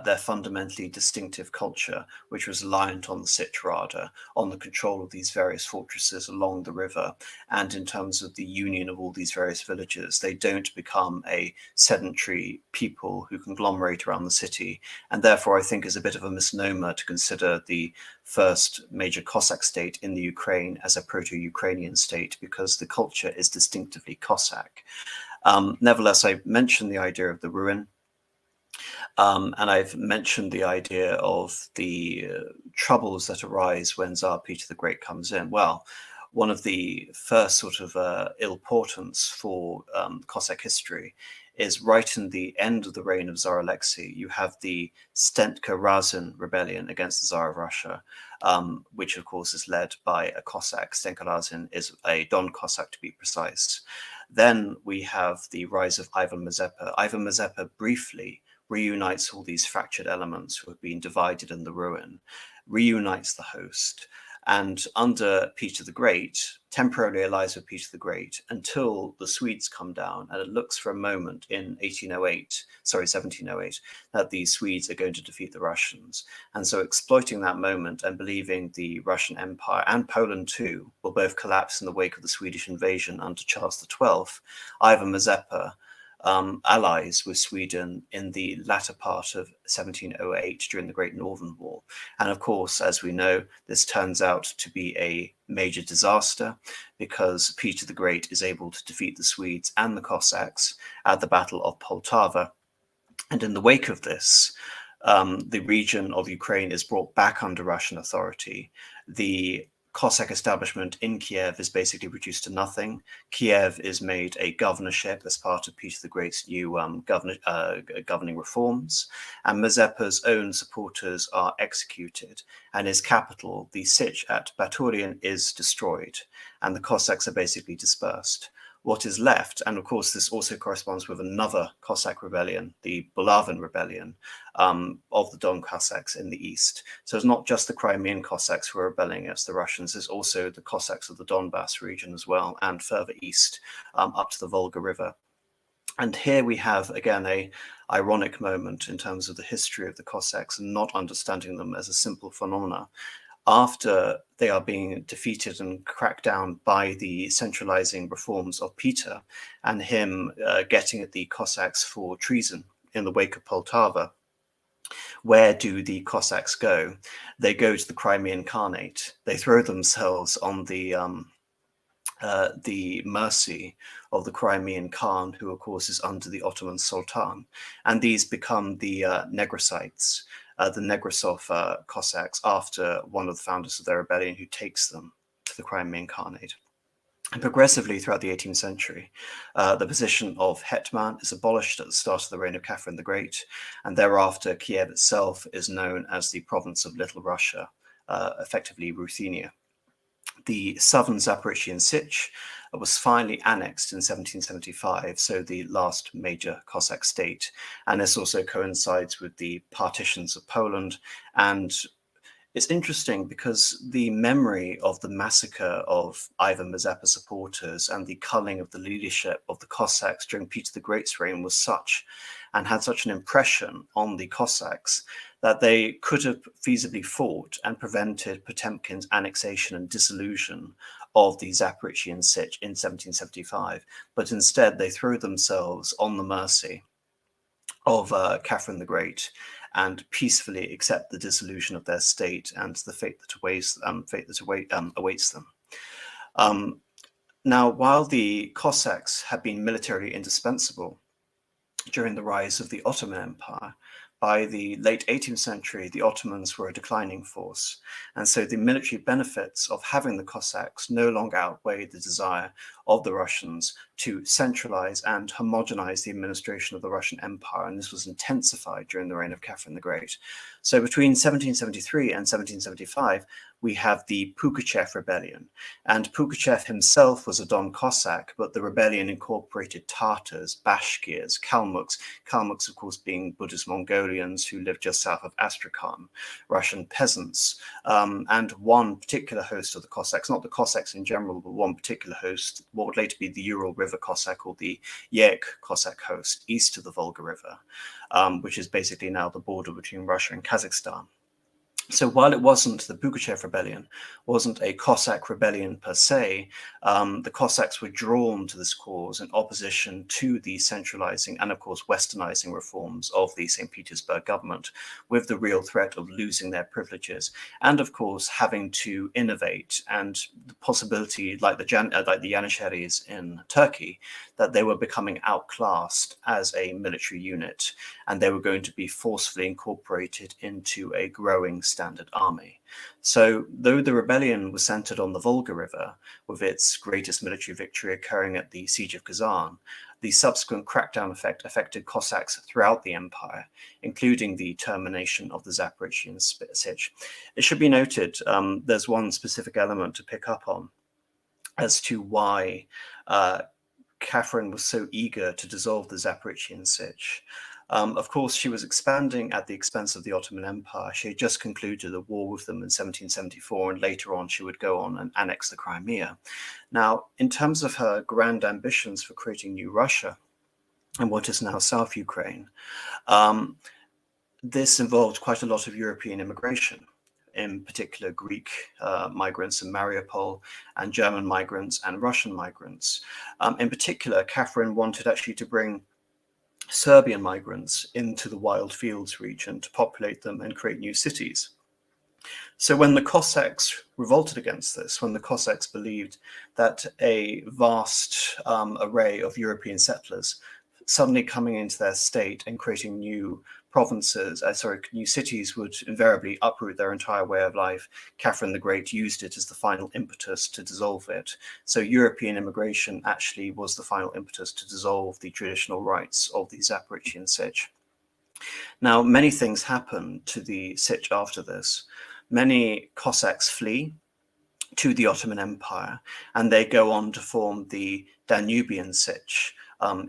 their fundamentally distinctive culture, which was reliant on the Sich Rada, on the control of these various fortresses along the river, and in terms of the union of all these various villages. They don't become a sedentary people who conglomerate around the city, and therefore I think is a bit of a misnomer to consider the first major Cossack state in the Ukraine as a proto-Ukrainian state, because the culture is distinctively Cossack. Nevertheless, I mentioned the idea of the ruin, and I've mentioned the idea of the troubles that arise when Tsar Peter the Great comes in. Well, one of the first sort of ill portents for Cossack history is right in the end of the reign of Tsar Alexei. You have the Stenka-Razin rebellion against the Tsar of Russia, which of course is led by a Cossack. Stenka-Razin is a Don Cossack, to be precise. Then we have the rise of Ivan Mazepa. Ivan Mazepa briefly reunites all these fractured elements who have been divided in the ruin, reunites the host, and under Peter the Great, temporarily allies with Peter the Great until the Swedes come down, and it looks for a moment in 1708, that the Swedes are going to defeat the Russians. And so exploiting that moment and believing the Russian Empire and Poland too will both collapse in the wake of the Swedish invasion under Charles XII, Ivan Mazepa allies with Sweden in the latter part of 1708 during the Great Northern War. And of course, as we know, this turns out to be a major disaster because Peter the Great is able to defeat the Swedes and the Cossacks at the Battle of Poltava. And in the wake of this, the region of Ukraine is brought back under Russian authority. The Cossack establishment in Kiev is basically reduced to nothing. Kiev is made a governorship as part of Peter the Great's new governing reforms, and Mazepa's own supporters are executed, and his capital, the Sich at Baturian, is destroyed, and the Cossacks are basically dispersed. What is left, and of course this also corresponds with another Cossack rebellion, the Bulavin rebellion of the Don Cossacks in the east. So it's not just the Crimean Cossacks who are rebelling against the Russians, it's also the Cossacks of the Donbass region as well, and further east up to the Volga River. And here we have, again, a ironic moment in terms of the history of the Cossacks and not understanding them as a simple phenomena. After they are being defeated and cracked down by the centralizing reforms of Peter and him getting at the Cossacks for treason in the wake of Poltava, where do the Cossacks go? They go to the Crimean Khanate. They throw themselves on the mercy of the Crimean Khan, who of course is under the Ottoman Sultan. And these become the Negrosites, the Negrasov Cossacks, after one of the founders of their rebellion who takes them to the Crimean Khanate. And progressively throughout the 18th century, the position of Hetman is abolished at the start of the reign of Catherine the Great, and thereafter Kiev itself is known as the province of Little Russia, effectively Ruthenia. The southern Zaporizhian Sich was finally annexed in 1775, so the last major Cossack state. And this also coincides with the partitions of Poland. And it's interesting because the memory of the massacre of Ivan Mazepa supporters and the culling of the leadership of the Cossacks during Peter the Great's reign was such, and had such an impression on the Cossacks, that they could have feasibly fought and prevented Potemkin's annexation and dissolution of the Zaporizhian Sich in 1775. But instead, they threw themselves on the mercy of Catherine the Great and peacefully accept the dissolution of their state and the fate that awaits them. Now, while the Cossacks had been militarily indispensable during the rise of the Ottoman Empire, by the late 18th century, the Ottomans were a declining force. And so the military benefits of having the Cossacks no longer outweighed the desire of the Russians to centralize and homogenize the administration of the Russian Empire. And this was intensified during the reign of Catherine the Great. So between 1773 and 1775, we have the Pugachev rebellion. And Pugachev himself was a Don Cossack, but the rebellion incorporated Tatars, Bashkirs, Kalmuks, of course, being Buddhist Mongolians who lived just south of Astrakhan, Russian peasants, and one particular host of the Cossacks, not the Cossacks in general, but one particular host, what would later be the Ural River Cossack, or the Yek Cossack host, east of the Volga River, which is basically now the border between Russia and Kazakhstan. So while it wasn't, the Pugachev rebellion wasn't a Cossack rebellion per se, the Cossacks were drawn to this cause in opposition to the centralizing and, of course, westernizing reforms of the St. Petersburg government, with the real threat of losing their privileges and, of course, having to innovate, and the possibility, like the Janissaries in Turkey, that they were becoming outclassed as a military unit, and they were going to be forcefully incorporated into a growing standard army. So though the rebellion was centered on the Volga River, with its greatest military victory occurring at the Siege of Kazan, the subsequent crackdown effect affected Cossacks throughout the empire, including the termination of the Zaporizhian Sich. It should be noted, there's one specific element to pick up on as to why Catherine was so eager to dissolve the Zaporizhian Sich. Of course, she was expanding at the expense of the Ottoman Empire. She had just concluded a war with them in 1774, and later on she would go on and annex the Crimea. Now, in terms of her grand ambitions for creating New Russia and what is now South Ukraine, this involved quite a lot of European immigration, in particular Greek migrants in Mariupol, and German migrants and Russian migrants. In particular, Catherine wanted actually to bring Serbian migrants into the wild fields region to populate them and create new cities. So when the Cossacks revolted against this, when the Cossacks believed that a vast array of European settlers suddenly coming into their state and creating new new cities would invariably uproot their entire way of life, Catherine the Great used it as the final impetus to dissolve it. So European immigration actually was the final impetus to dissolve the traditional rights of the Zaporizhian Sich. Now, many things happen to the Sich after this. Many Cossacks flee to the Ottoman Empire, and they go on to form the Danubian Sich,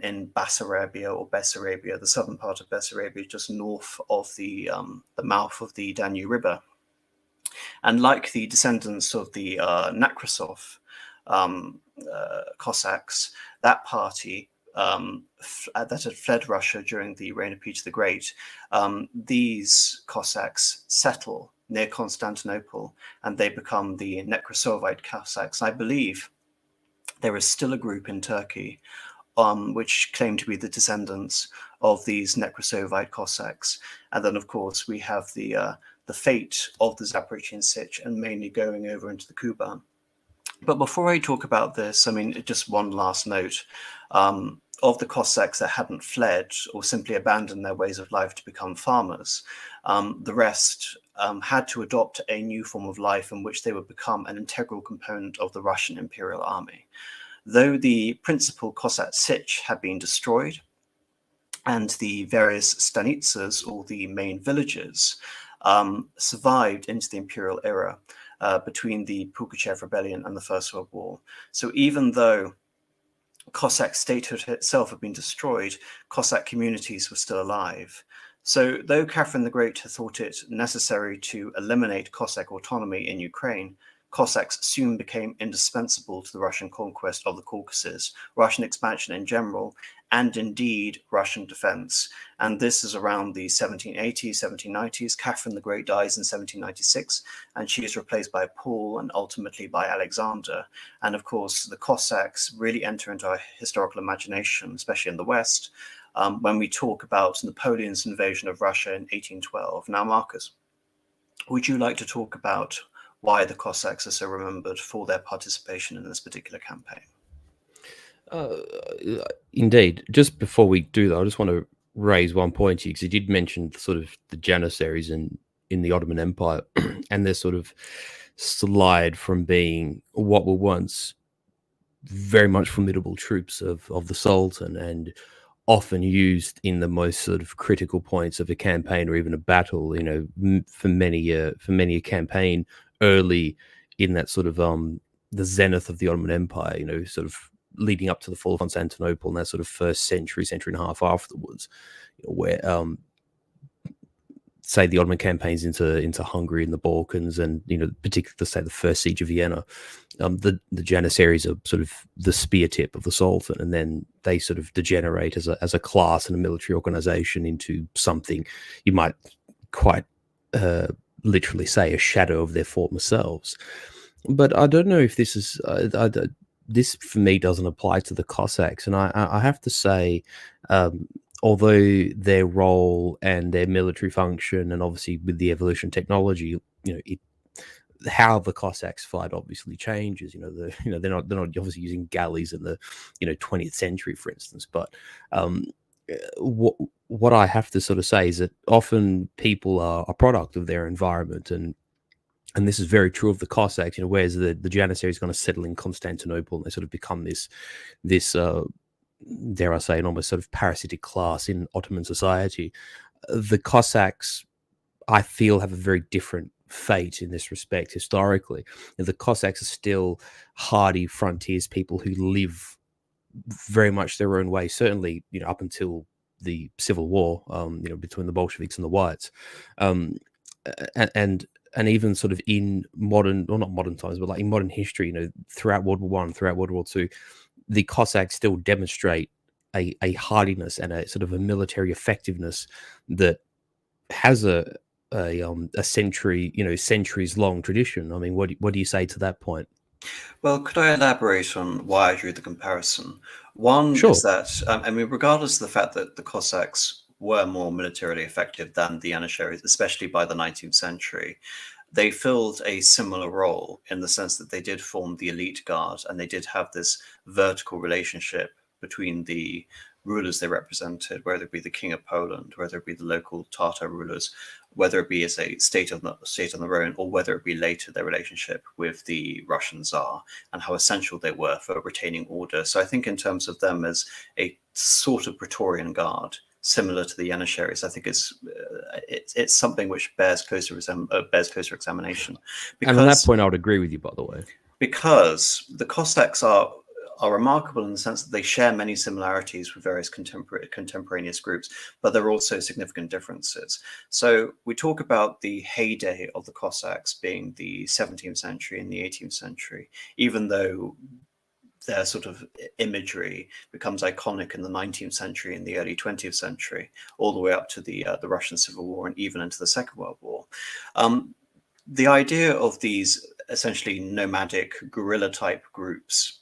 in Bessarabia or Bessarabia, the southern part of Bessarabia, just north of the mouth of the Danube River. And like the descendants of the Nekrasov Cossacks, that party that had fled Russia during the reign of Peter the Great, these Cossacks settle near Constantinople, and they become the Nekrasovite Cossacks. I believe there is still a group in Turkey which claim to be the descendants of these Nekrasovite Cossacks. And then, of course, we have the fate of the Zaporizhian Sich and mainly going over into the Kuban. But before I talk about this, I mean, just one last note. Of the Cossacks that hadn't fled or simply abandoned their ways of life to become farmers, the rest had to adopt a new form of life in which they would become an integral component of the Russian Imperial Army. Though the principal Cossack Sich had been destroyed and the various stanitsas, or the main villages, survived into the imperial era between the Pugachev Rebellion and the First World War. So even though Cossack statehood itself had been destroyed, Cossack communities were still alive. So though Catherine the Great had thought it necessary to eliminate Cossack autonomy in Ukraine, Cossacks soon became indispensable to the Russian conquest of the Caucasus, Russian expansion in general, and indeed Russian defense. And this is around the 1780s, 1790s. Catherine the Great dies in 1796, and she is replaced by Paul and ultimately by Alexander. And of course, the Cossacks really enter into our historical imagination, especially in the West, when we talk about Napoleon's invasion of Russia in 1812. Now, Marcus, would you like to talk about why the Cossacks are so remembered for their participation in this particular campaign? Indeed. Just before we do that, I just want to raise one point here, because you did mention sort of the Janissaries in the Ottoman Empire and their sort of slide from being what were once very much formidable troops of the Sultan, and often used in the most sort of critical points of a campaign or even a battle, for many a campaign early in that sort of the zenith of the Ottoman Empire, sort of leading up to the fall of Constantinople and that sort of first century and a half afterwards, where say the Ottoman campaigns into Hungary and the Balkans, and particularly say the first siege of Vienna, the Janissaries are sort of the spear tip of the Sultan, and then they sort of degenerate as a class and a military organization into something you might quite literally say a shadow of their former selves. But I don't know if this is this for me doesn't apply to the Cossacks, and I have to say, although their role and their military function, and obviously with the evolution of technology, how the Cossacks fight obviously changes. They're not obviously using galleys in the 20th century, for instance. But what I have to sort of say is that often people are a product of their environment, and this is very true of the Cossacks. Whereas the Janissary is going to settle in Constantinople, and they sort of become this dare I say, an almost sort of parasitic class in Ottoman society. The Cossacks, I feel, have a very different fate in this respect historically. The Cossacks are still hardy frontiers people who live very much their own way, certainly up until the civil war, between the Bolsheviks and the Whites, um, and even sort of in modern, or not modern times, but like in modern history, throughout World War One, throughout World War Two, the Cossacks still demonstrate a hardiness and a sort of a military effectiveness that has a century, centuries long tradition. I mean, what do you say to that point? Well, could I elaborate on why I drew the comparison? One is Sure. that, I mean, regardless of the fact that the Cossacks were more militarily effective than the Janissaries, especially by the 19th century, they filled a similar role in the sense that they did form the elite guard and they did have this vertical relationship between the rulers they represented, whether it be the King of Poland, whether it be the local Tatar rulers, whether it be as a state on their own, or whether it be later their relationship with the Russian Tsar, and how essential they were for retaining order. So I think in terms of them as a sort of Praetorian Guard, similar to the Janissaries, I think it's something which bears closer examination, And on that because point, I would agree with you, by the way. the Cossacks are remarkable in the sense that they share many similarities with various contemporaneous groups, but there are also significant differences. So we talk about the heyday of the Cossacks being the 17th century and the 18th century, even though their sort of imagery becomes iconic in the 19th century and the early 20th century, all the way up to the Russian Civil War and even into the Second World War. The idea of these essentially nomadic guerrilla type groups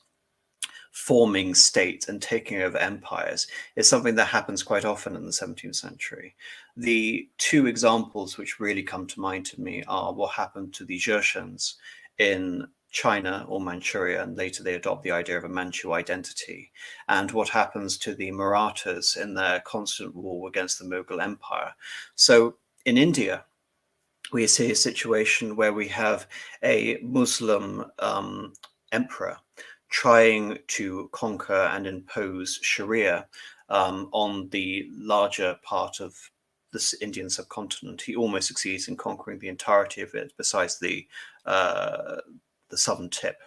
forming states and taking over empires is something that happens quite often in the 17th century. The two examples which really come to mind to me are what happened to the Jurchens in China or Manchuria, and later they adopt the idea of a Manchu identity, and what happens to the Marathas in their constant war against the Mughal Empire. So in India, we see a situation where we have a Muslim emperor trying to conquer and impose Sharia on the larger part of the Indian subcontinent. He almost succeeds in conquering the entirety of it, besides the southern tip.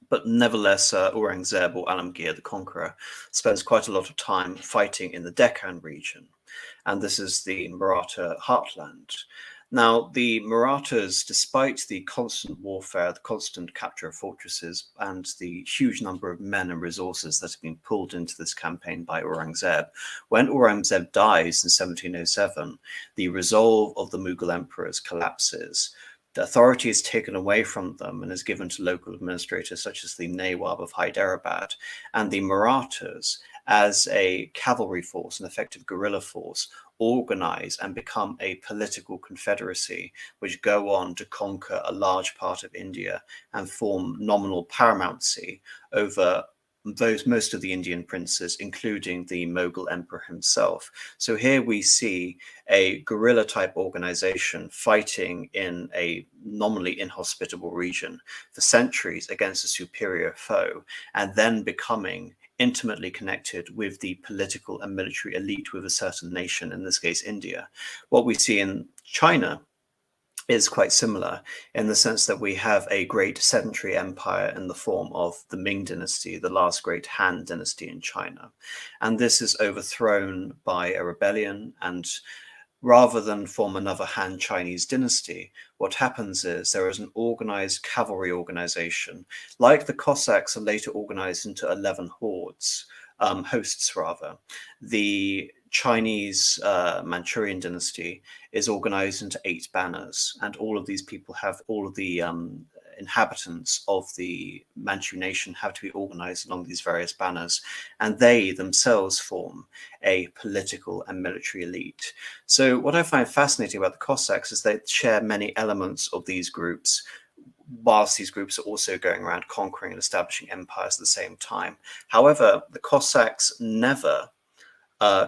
But nevertheless, Aurangzeb, or Alamgir the Conqueror, spends quite a lot of time fighting in the Deccan region. And this is the Maratha heartland. Now, the Marathas, despite the constant warfare, the constant capture of fortresses, and the huge number of men and resources that have been pulled into this campaign by Aurangzeb, when Aurangzeb dies in 1707, the resolve of the Mughal emperors collapses. The authority is taken away from them and is given to local administrators such as the Nawab of Hyderabad, and the Marathas, as a cavalry force, an effective guerrilla force, organize and become a political confederacy, which go on to conquer a large part of India and form nominal paramountcy over most of the Indian princes, including the Mughal emperor himself. So here we see a guerrilla type organization fighting in a nominally inhospitable region for centuries against a superior foe, and then becoming intimately connected with the political and military elite with a certain nation, in this case India. What we see in China is quite similar, in the sense that we have a great sedentary empire in the form of the Ming dynasty, the last great Han dynasty in China. And this is overthrown by a rebellion, and rather than form another Han Chinese dynasty, what happens is there is an organized cavalry organization. Like the Cossacks are later organized into 11 hordes, hosts rather. The Chinese Manchurian dynasty is organized into 8 banners, and all of these people have all of the inhabitants of the Manchu nation have to be organized along these various banners, and they themselves form a political and military elite. So what I find fascinating about the Cossacks is they share many elements of these groups, whilst these groups are also going around conquering and establishing empires at the same time. However, the Cossacks never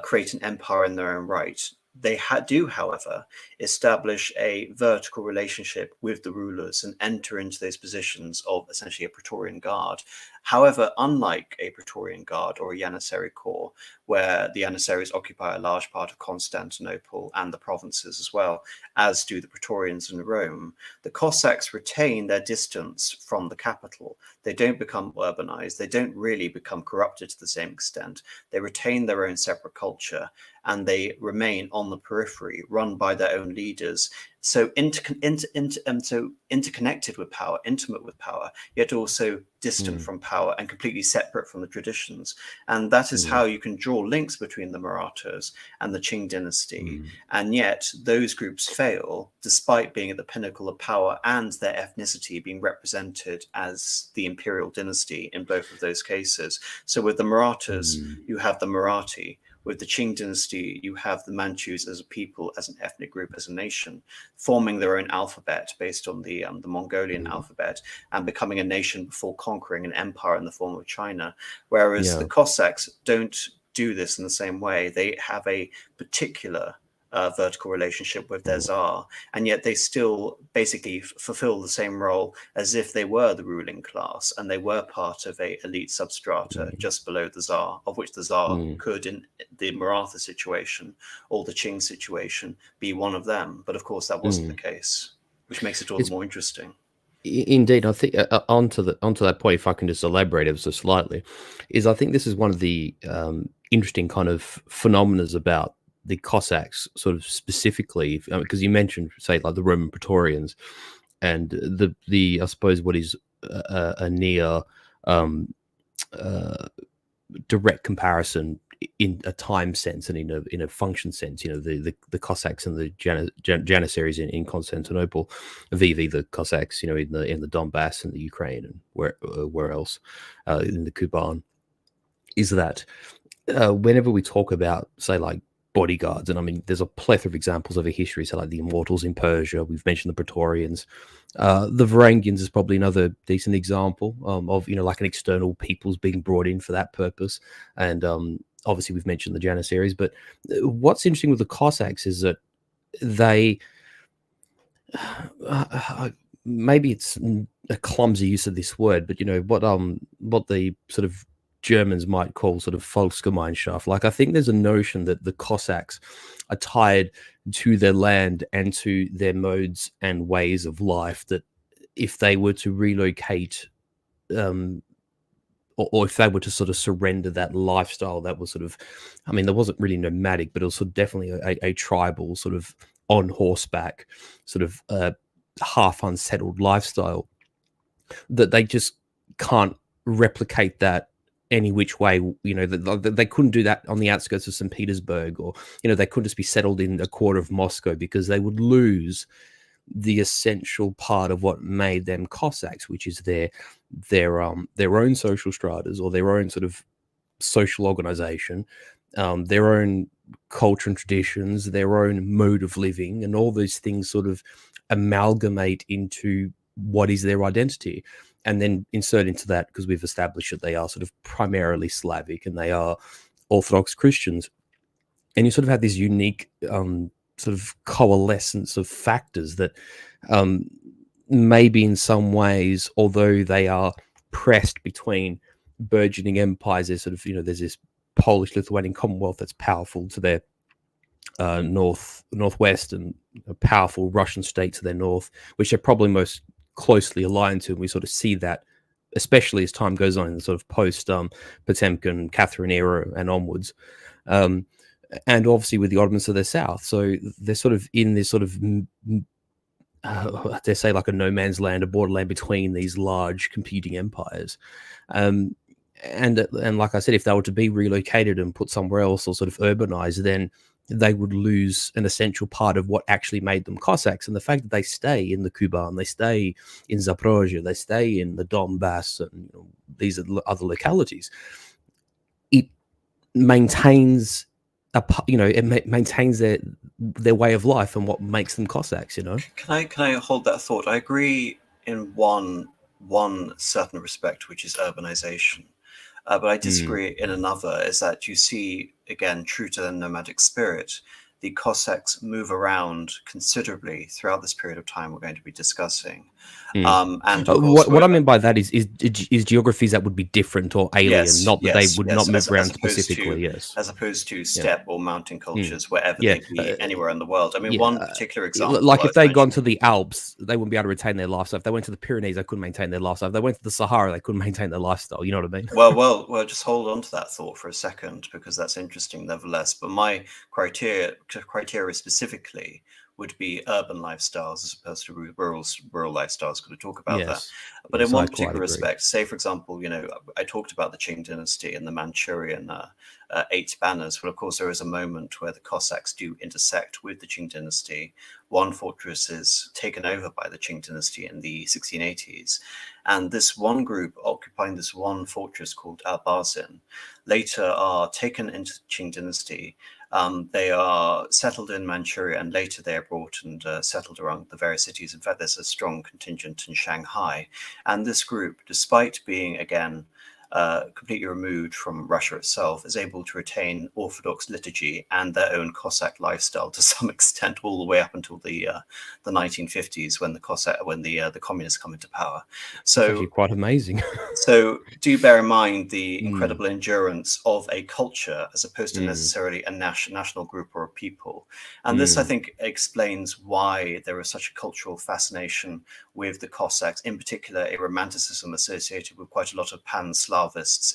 create an empire in their own right. They do, however, establish a vertical relationship with the rulers and enter into those positions of essentially a Praetorian Guard. However, unlike a Praetorian Guard or a Janissary Corps, where the Janissaries occupy a large part of Constantinople and the provinces as well, as do the Praetorians in Rome, the Cossacks retain their distance from the capital. They don't become urbanized. They don't really become corrupted to the same extent. They retain their own separate culture, and they remain on the periphery, run by their own leaders, so interconnected with power, intimate with power, yet also distant from power and completely separate from the traditions. And that is how you can draw links between the Marathas and the Qing dynasty. And yet those groups fail, despite being at the pinnacle of power and their ethnicity being represented as the imperial dynasty in both of those cases. So with the Marathas, you have the Marathi. With the Qing dynasty, you have the Manchus as a people, as an ethnic group, as a nation, forming their own alphabet based on the Mongolian alphabet, and becoming a nation before conquering an empire in the form of China. Whereas the Cossacks don't do this in the same way. They have a particular vertical relationship with their Tsar, and yet they still basically fulfill the same role as if they were the ruling class and they were part of a elite substrata just below the Tsar, of which the Tsar could, in the Maratha situation or the Qing situation, be one of them. But of course that wasn't the case, which makes it all the more interesting. Indeed, I think onto that point, if I can just elaborate ever so slightly, is I think this is one of the interesting kind of phenomena about the Cossacks, sort of specifically, because you mentioned, say, like the Roman Praetorians, and the I suppose what is a near direct comparison in a time sense and in a function sense. The Cossacks and the Janissaries in Constantinople, vivi the Cossacks, in the Donbass and the Ukraine and where else in the Kuban, is that whenever we talk about, say, like bodyguards, and I mean, there's a plethora of examples over history, so like the Immortals in Persia, we've mentioned the Praetorians, the Varangians is probably another decent example of like an external peoples being brought in for that purpose, and obviously we've mentioned the Janissaries. But what's interesting with the Cossacks is that they maybe it's a clumsy use of this word, but what the sort of Germans might call sort of Volksgemeinschaft. Like, I think there's a notion that the Cossacks are tied to their land and to their modes and ways of life, that if they were to relocate, or if they were to sort of surrender that lifestyle that was sort of, I mean, there wasn't really nomadic, but it was sort of definitely a tribal sort of on horseback, sort of half unsettled lifestyle, that they just can't replicate that any which way. They couldn't do that on the outskirts of St. Petersburg, or they couldn't just be settled in a quarter of Moscow, because they would lose the essential part of what made them Cossacks, which is their own social stratas, or their own sort of social organization, their own culture and traditions, their own mode of living, and all those things sort of amalgamate into what is their identity. And then insert into that, because we've established that they are sort of primarily Slavic and they are Orthodox Christians. And you sort of have this unique sort of coalescence of factors that maybe in some ways, although they are pressed between burgeoning empires, there's sort of, there's this Polish-Lithuanian Commonwealth that's powerful to their northwest, and a powerful Russian state to their north, which they're probably most closely aligned to. And we sort of see that, especially as time goes on in the sort of post Potemkin, Catherine era and onwards, and obviously with the Ottomans to their south. So they're sort of in this sort of they say like a no man's land, a borderland between these large competing empires. And like I said, if they were to be relocated and put somewhere else, or sort of urbanized, then they would lose an essential part of what actually made them Cossacks. And the fact that they stay in the Kuban, they stay in Zaporizhia, they stay in the Donbass, and these other localities, it maintains it maintains their way of life and what makes them Cossacks. Can I hold that thought? I agree in one certain respect, which is urbanization. But I disagree in another, is that you see, again, true to the nomadic spirit, the Cossacks move around considerably throughout this period of time we're going to be discussing. And of course, What I mean by that is geographies that would be different or alien, yes, not that they yes, would yes, not move around specifically. Yes. as opposed to Yeah. steppe or mountain cultures, wherever Yeah. they be anywhere in the world. I mean, Yeah. one particular example Like I if was they'd gone to mentioning. the Alps, they wouldn't be able to retain their lifestyle. If they went to the Pyrenees, they couldn't maintain their lifestyle. If they went to the Sahara, they couldn't maintain their lifestyle. You know what I mean? Well. Just hold on to that thought for a second, because that's interesting, nevertheless. But my criteria specifically would be urban lifestyles as opposed to rural lifestyles. Going to talk about that, Yes. but in Yes, I one quite particular agree. respect, say for example, I talked about the Qing dynasty and the Manchurian eight banners. Well, of course, there is a moment where the Cossacks do intersect with the Qing dynasty. One fortress is taken over by the Qing dynasty in the 1680s, and this one group occupying this one fortress called Albazin later are taken into the Qing dynasty. They are settled in Manchuria, and later they are brought and settled around the various cities. In fact, there's a strong contingent in Shanghai. And this group, despite being, again, completely removed from Russia itself, is able to retain Orthodox liturgy and their own Cossack lifestyle to some extent, all the way up until the 1950s, when the communists come into power. It's actually So quite amazing. so do bear in mind the Mm, incredible endurance of a culture as opposed to mm, necessarily a national group or a people. And this, I mm, think, explains why there is such a cultural fascination with the Cossacks, in particular, a romanticism associated with quite a lot of pan-Slavists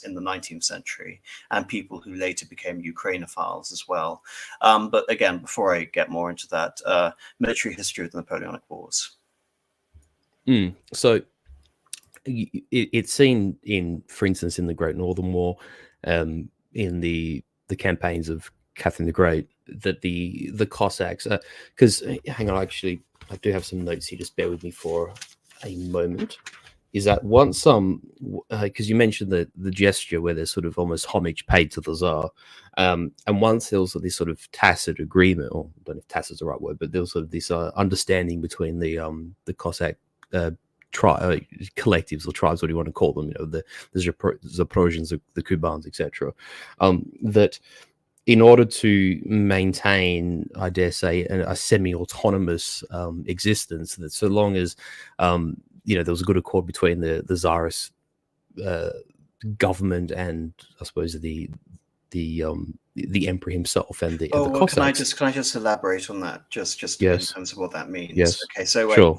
in the 19th century and people who later became Ukrainophiles as well. But again, before I get more into that, military history of the Napoleonic Wars. So it's seen in, for instance, in the Great Northern War, in the campaigns of Catherine the Great, that the Cossacks, because hang on, actually, I do have some notes here. Just bear with me for a moment. Is that once because you mentioned the gesture where there's sort of almost homage paid to the Tsar, and once there was this sort of tacit agreement, or I don't know if tacit is the right word, but there was sort of this understanding between the Cossack uh, collectives or tribes, what do you want to call them? The Zaporizhians, the Kubans, etc. That in order to maintain, I dare say, a semi-autonomous existence, that so long as there was a good accord between the Tsarist uh, government and, I suppose, the emperor himself and the Oh, well, Cossacks. can I just elaborate on that, just in Yes, terms of what that means? yes, Okay, sure.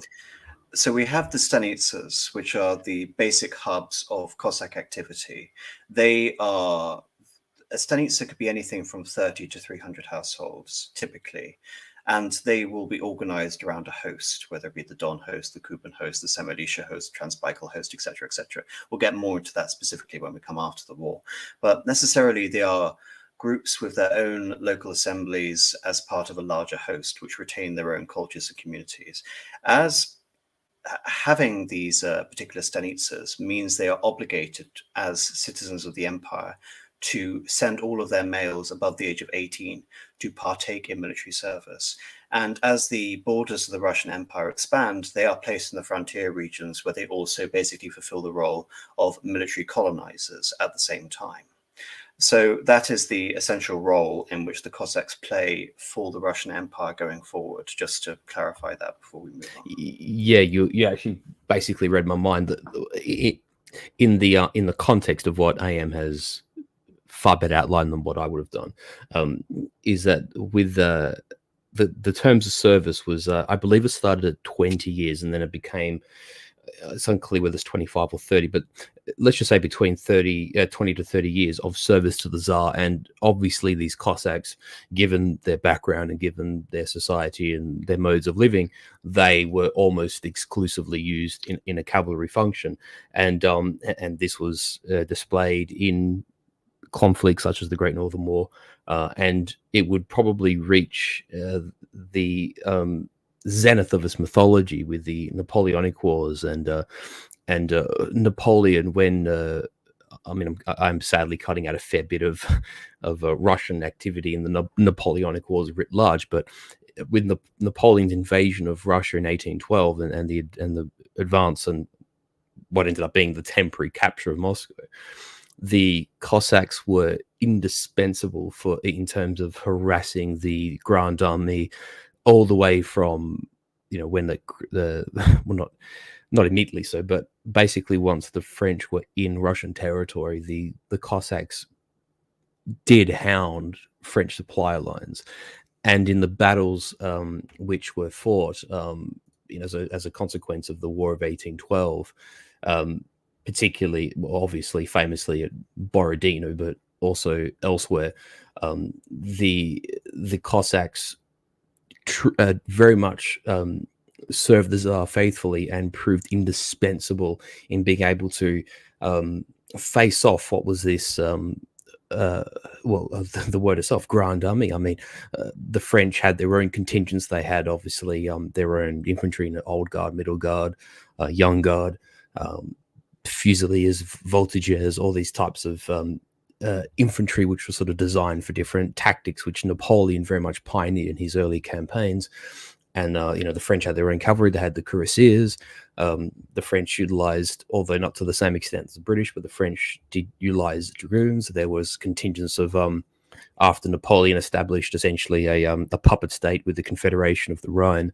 so we have the stanitsas, which are the basic hubs of Cossack activity. They are A stanitsa could be anything from 30 to 300 households, typically, and they will be organized around a host, whether it be the Don host, the Kuban host, the Semilitia host, Transbaikal host, etc., etc. We'll get more into that specifically when we come after the war. But necessarily, they are groups with their own local assemblies as part of a larger host, which retain their own cultures and communities. As Having these particular stanitsas means they are obligated as citizens of the empire to send all of their males above the age of 18 to partake in military service. And as the borders of the Russian Empire expand, they are placed in the frontier regions where they also basically fulfill the role of military colonizers at the same time. So that is the essential role in which the Cossacks play for the Russian Empire going forward, just to clarify that before we move on. Yeah, you actually basically read my mind. That in the context of what AM has far better outlined than what I would have done, is that with the terms of service was, I believe it started at 20 years and then it became, it's unclear whether it's 25 or 30, but let's just say between 20 to 30 years of service to the Tsar. And obviously these Cossacks, given their background and given their society and their modes of living, they were almost exclusively used in a cavalry function. And this was displayed in conflicts such as the Great Northern War, and it would probably reach the zenith of its mythology with the Napoleonic Wars and Napoleon. When I mean, I'm sadly cutting out a fair bit of Russian activity in the Napoleonic Wars writ large, but with Napoleon's invasion of Russia in 1812 and the advance and what ended up being the temporary capture of Moscow, the Cossacks were indispensable in terms of harassing the Grand Army all the way from, when the well, not immediately so, but basically once the French were in Russian territory, the Cossacks did hound French supply lines. And in the battles which were fought, as a consequence of the War of 1812, particularly, obviously, famously at Borodino, but also elsewhere, the Cossacks very much served the Tsar faithfully and proved indispensable in being able to face off what was this the word itself, Grand Army. I mean, the French had their own contingents. They had obviously their own infantry in Old Guard, Middle Guard, Young Guard, Fusiliers, Voltigeurs, all these types of infantry, which was sort of designed for different tactics, which Napoleon very much pioneered in his early campaigns. And, the French had their own cavalry. They had the cuirassiers. The French utilized, although not to the same extent as the British, but the French did utilize dragoons. There was contingents of, after Napoleon established essentially a puppet state with the Confederation of the Rhine,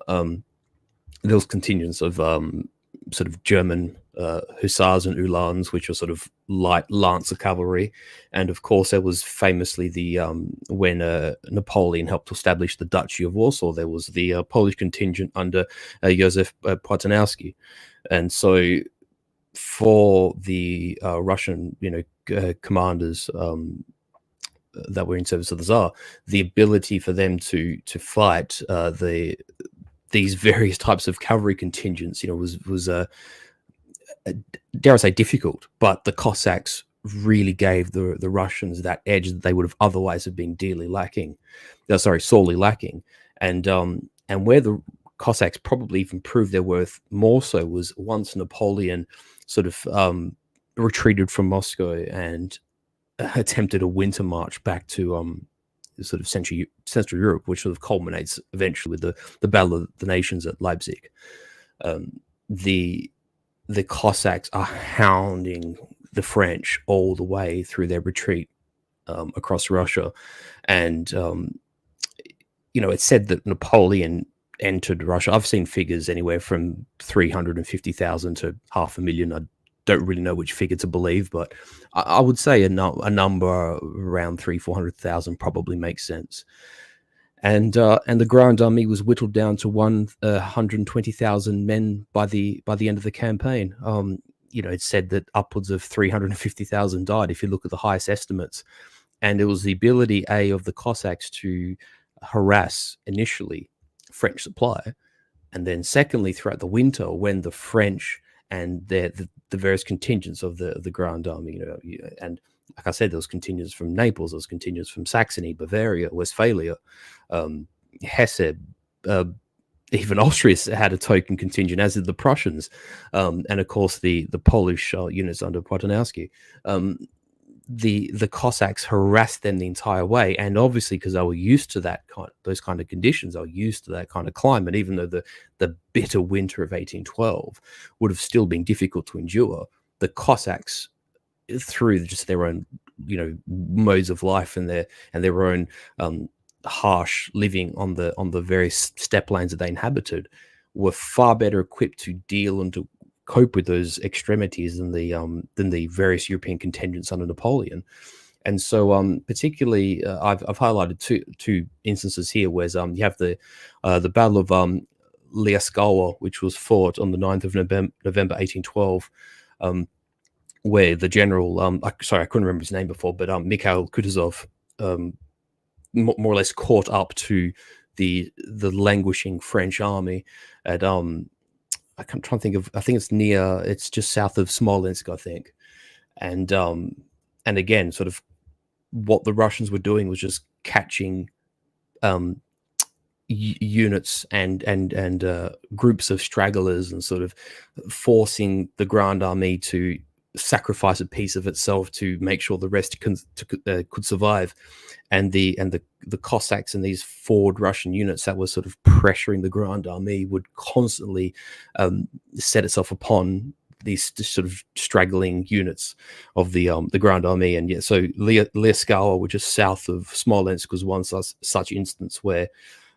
there was contingents of sort of German hussars and uhlans, which were sort of light lancer cavalry. And of course, there was famously the when Napoleon helped to establish the Duchy of Warsaw, there was the Polish contingent under Józef Płacinowski. And so for the Russian, commanders that were in service of the Tsar, the ability for them to fight these various types of cavalry contingents, was dare I say, difficult. But the Cossacks really gave the Russians that edge that they would have otherwise have been sorely lacking. And where the Cossacks probably even proved their worth more so was once Napoleon sort of retreated from Moscow and attempted a winter march back to sort of Central Europe, which sort of culminates eventually with the Battle of the Nations at Leipzig. The Cossacks are hounding the French all the way through their retreat across Russia. And, it's said that Napoleon entered Russia. I've seen figures anywhere from 350,000 to 500,000. I don't really know which figure to believe, but I would say a number around 300,000-400,000 probably makes sense. And the Grand Army was whittled down to 120,000 men by the end of the campaign. It's said that upwards of 350,000 died if you look at the highest estimates. And it was the ability of the Cossacks to harass initially French supply, and then secondly throughout the winter when the French and the various contingents of the Grand Army, and like I said, there was contingents from Naples, there was contingents from Saxony, Bavaria, Westphalia, Hesse, even Austria had a token contingent, as did the Prussians, and of course the Polish units under Płacinowski. The Cossacks harassed them the entire way, and obviously because they were used to those kind of conditions, they were used to that kind of climate. Even though the bitter winter of 1812 would have still been difficult to endure, the Cossacks, through just their own modes of life and their own harsh living on the various steppe lands that they inhabited, were far better equipped to deal and to cope with those extremities than the various European contingents under Napoleon. And so Particularly I've highlighted two instances here where you have the Battle of Liaskowa, which was fought on the 9th of November 1812, where the general I couldn't remember his name before, but Mikhail Kutuzov more or less caught up to the languishing French army at I'm trying to think of, I think it's just south of Smolensk, I think. And again, sort of what the Russians were doing was just catching units and groups of stragglers and sort of forcing the Grand Army to sacrifice a piece of itself to make sure the rest could survive. And the Cossacks and these forward Russian units that were sort of pressuring the Grand Army would constantly set itself upon these sort of straggling units of the Grand Army. And yeah, so Lieskauer, which is south of Smolensk, was one such instance where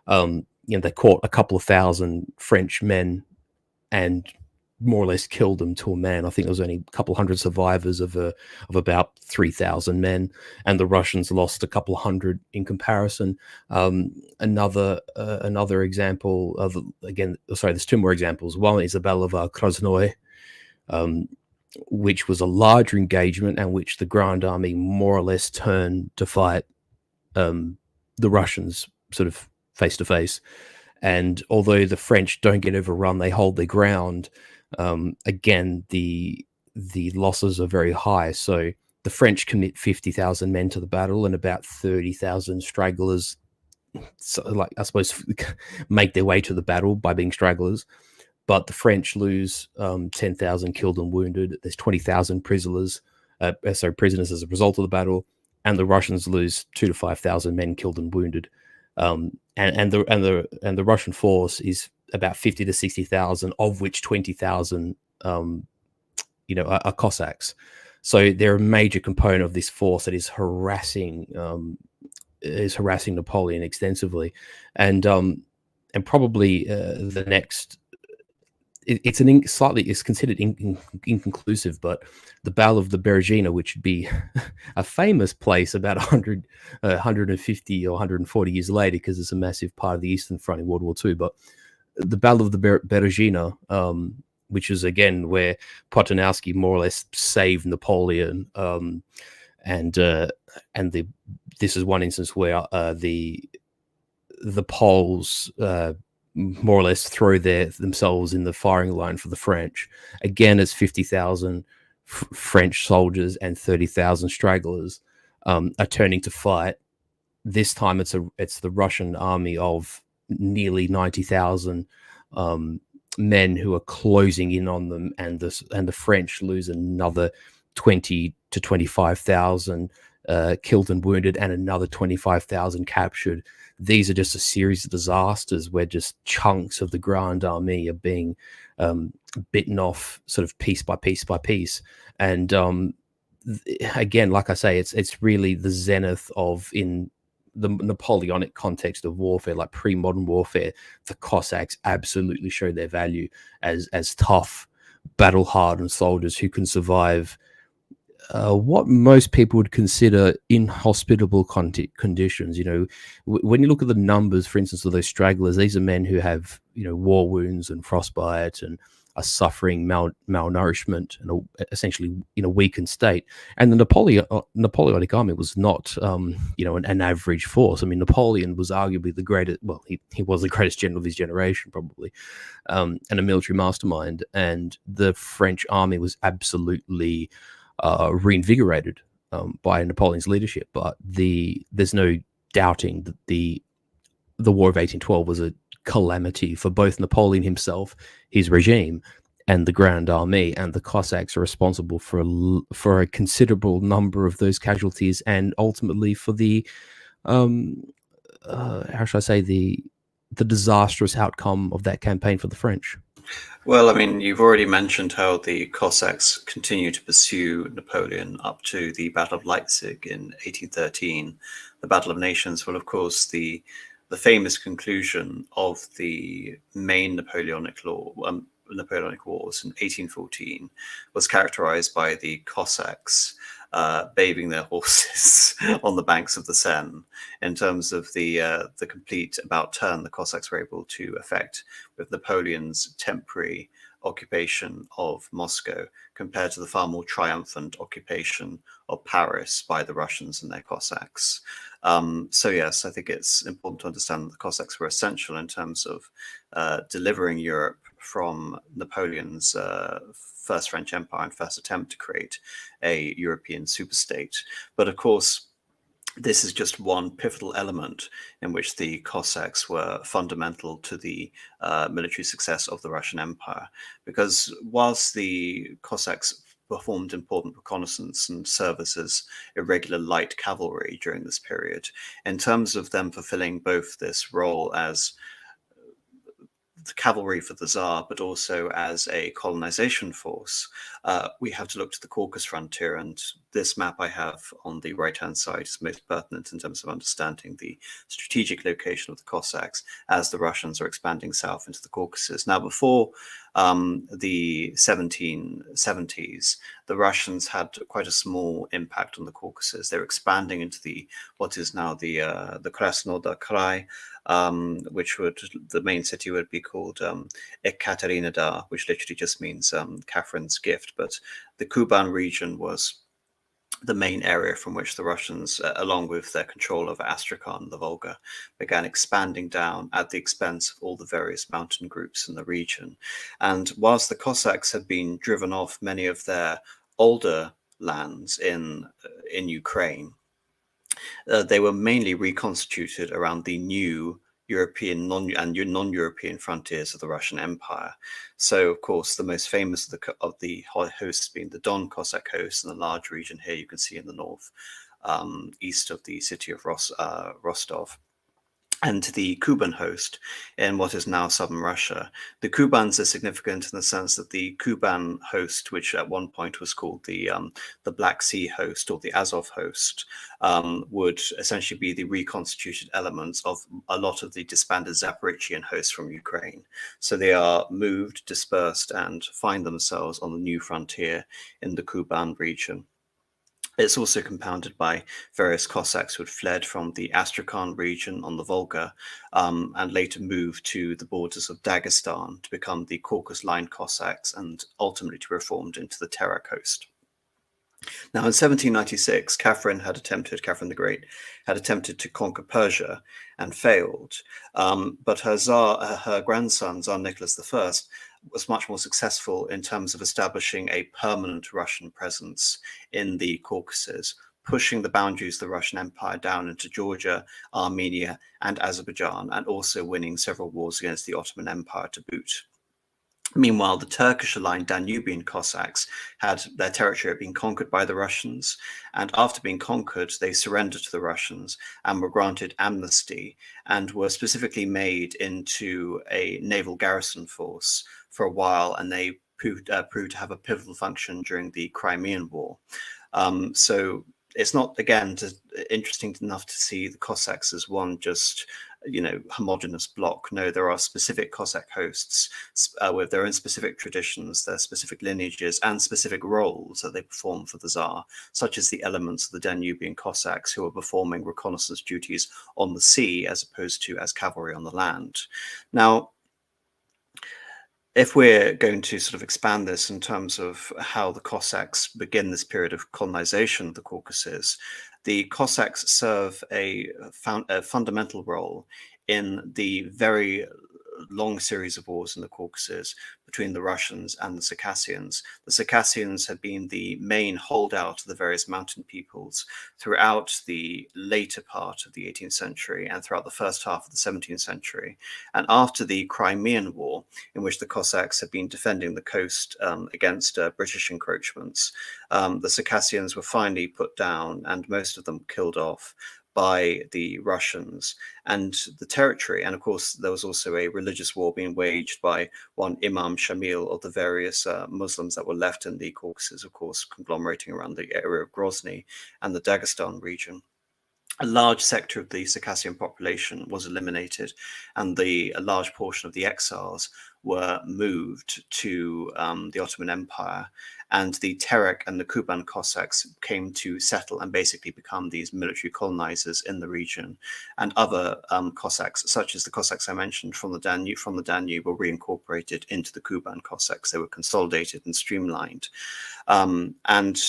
they caught a couple of thousand French men and more or less killed them to a man. I think there was only a couple hundred survivors of about 3,000 men, and the Russians lost a couple of hundred in comparison. Another example of, again, sorry, there's two more examples. One is the Battle of Krasnoye, which was a larger engagement and which the Grand Army more or less turned to fight the Russians sort of face to face. And although the French don't get overrun, they hold their ground. Again, the losses are very high. So the French commit 50,000 men to the battle, and about 30,000 stragglers, I suppose, make their way to the battle by being stragglers. But the French lose 10,000 killed and wounded. There's 20,000 prisoners as a result of the battle, and the Russians lose 2,000 to 5,000 men killed and wounded. And the Russian force is about 50 to 60,000, of which 20,000 are Cossacks. So they're a major component of this force that is harassing Napoleon extensively, and probably the next. It's considered inconclusive, but the Battle of the Berezina, which would be a famous place about 150 or 140 years later, because it's a massive part of the Eastern Front in World War II. But the Battle of the Berezina, which is again where Potonowski more or less saved Napoleon, this is one instance where the Poles more or less throw themselves in the firing line for the French. Again, it's 50,000 French soldiers and 30,000 stragglers are turning to fight. This time it's the Russian army of nearly 90,000 men who are closing in on them, and the French lose another 20 to 25,000 killed and wounded, and another 25,000 captured. These are just a series of disasters where just chunks of the Grand Army are being bitten off, sort of piece by piece by piece. And again, like I say, it's really the zenith of, in the Napoleonic context of warfare, like pre-modern warfare, the Cossacks absolutely show their value as tough, battle-hardened soldiers who can survive what most people would consider inhospitable conditions. When you look at the numbers, for instance, of those stragglers, these are men who have, war wounds and frostbite and are suffering malnourishment and essentially in a weakened state. And the Napoleonic army was not, an average force. I mean, Napoleon was arguably the greatest. Well, he was the greatest general of his generation, probably, and a military mastermind. And the French army was absolutely reinvigorated by Napoleon's leadership. But there's no doubting that the War of 1812 was a calamity for both Napoleon himself, his regime, and the Grand Army. And the Cossacks are responsible for a considerable number of those casualties, and ultimately for the how should I say, the disastrous outcome of that campaign for the French. Well, I mean, you've already mentioned how the Cossacks continue to pursue Napoleon up to the Battle of Leipzig in 1813, the Battle of Nations. Well, of course, the famous conclusion of the main Napoleonic Wars in 1814 was characterized by the Cossacks bathing their horses on the banks of the Seine. In terms of the complete about turn the Cossacks were able to effect with Napoleon's temporary occupation of Moscow, compared to the far more triumphant occupation of Paris by the Russians and their Cossacks. So yes, I think it's important to understand that the Cossacks were essential in terms of delivering Europe from Napoleon's First French Empire and first attempt to create a European superstate. But of course, this is just one pivotal element in which the Cossacks were fundamental to the military success of the Russian Empire. Because whilst the Cossacks performed important reconnaissance and served as irregular light cavalry during this period, in terms of them fulfilling both this role as the cavalry for the Tsar, but also as a colonization force, we have to look to the Caucasus frontier. And this map I have on the right-hand side is most pertinent in terms of understanding the strategic location of the Cossacks as the Russians are expanding south into the Caucasus. Now, before the 1770s, the Russians had quite a small impact on the Caucasus. They were expanding into what is now the Krasnodar Krai, which the main city would be called Ekaterinodar, which literally just means Catherine's gift. But the Kuban region was the main area from which the Russians, along with their control over Astrakhan and the Volga, began expanding down at the expense of all the various mountain groups in the region. And whilst the Cossacks had been driven off many of their older lands in Ukraine, they were mainly reconstituted around the new European non-European frontiers of the Russian Empire. So, of course, the most famous of the hosts being the Don Cossack host, and the large region here you can see in the north, east of the city of Rostov, and the Kuban host in what is now southern Russia. The Kubans are significant in the sense that the Kuban host, which at one point was called the Black Sea host or the Azov host, would essentially be the reconstituted elements of a lot of the disbanded Zaporizhian hosts from Ukraine. So they are moved, dispersed, and find themselves on the new frontier in the Kuban region. It's also compounded by various Cossacks who had fled from the Astrakhan region on the Volga and later moved to the borders of Dagestan to become the Caucasus Line Cossacks and ultimately to be reformed into the Terek host. Now, in 1796, Catherine the Great had attempted to conquer Persia and failed, but her grandson, Tsar Nicholas I, was much more successful in terms of establishing a permanent Russian presence in the Caucasus, pushing the boundaries of the Russian Empire down into Georgia, Armenia, and Azerbaijan, and also winning several wars against the Ottoman Empire to boot. Meanwhile, the Turkish-aligned Danubian Cossacks had their territory been conquered by the Russians, and after being conquered, they surrendered to the Russians and were granted amnesty and were specifically made into a naval garrison force for a while, and they proved to have a pivotal function during the Crimean War. So it's not, again, interesting enough to see the Cossacks as one just homogenous block. No, there are specific Cossack hosts with their own specific traditions, their specific lineages, and specific roles that they perform for the Tsar, such as the elements of the Danubian Cossacks who are performing reconnaissance duties on the sea as opposed to as cavalry on the land. Now, if we're going to sort of expand this in terms of how the Cossacks begin this period of colonization of the Caucasus, the Cossacks serve a fundamental role in the very long series of wars in the Caucasus between the Russians and the Circassians. The Circassians had been the main holdout of the various mountain peoples throughout the later part of the 18th century and throughout the first half of the 17th century. And after the Crimean War, in which the Cossacks had been defending the coast against British encroachments, the Circassians were finally put down and most of them killed off by the Russians and the territory. And of course, there was also a religious war being waged by one Imam Shamil of the various Muslims that were left in the Caucasus, of course, conglomerating around the area of Grozny and the Dagestan region. A large sector of the Circassian population was eliminated, and a large portion of the exiles were moved to the Ottoman Empire, and the Terek and the Kuban Cossacks came to settle and basically become these military colonizers in the region. And other Cossacks, such as the Cossacks I mentioned from the Danube, were reincorporated into the Kuban Cossacks. They were consolidated and streamlined. And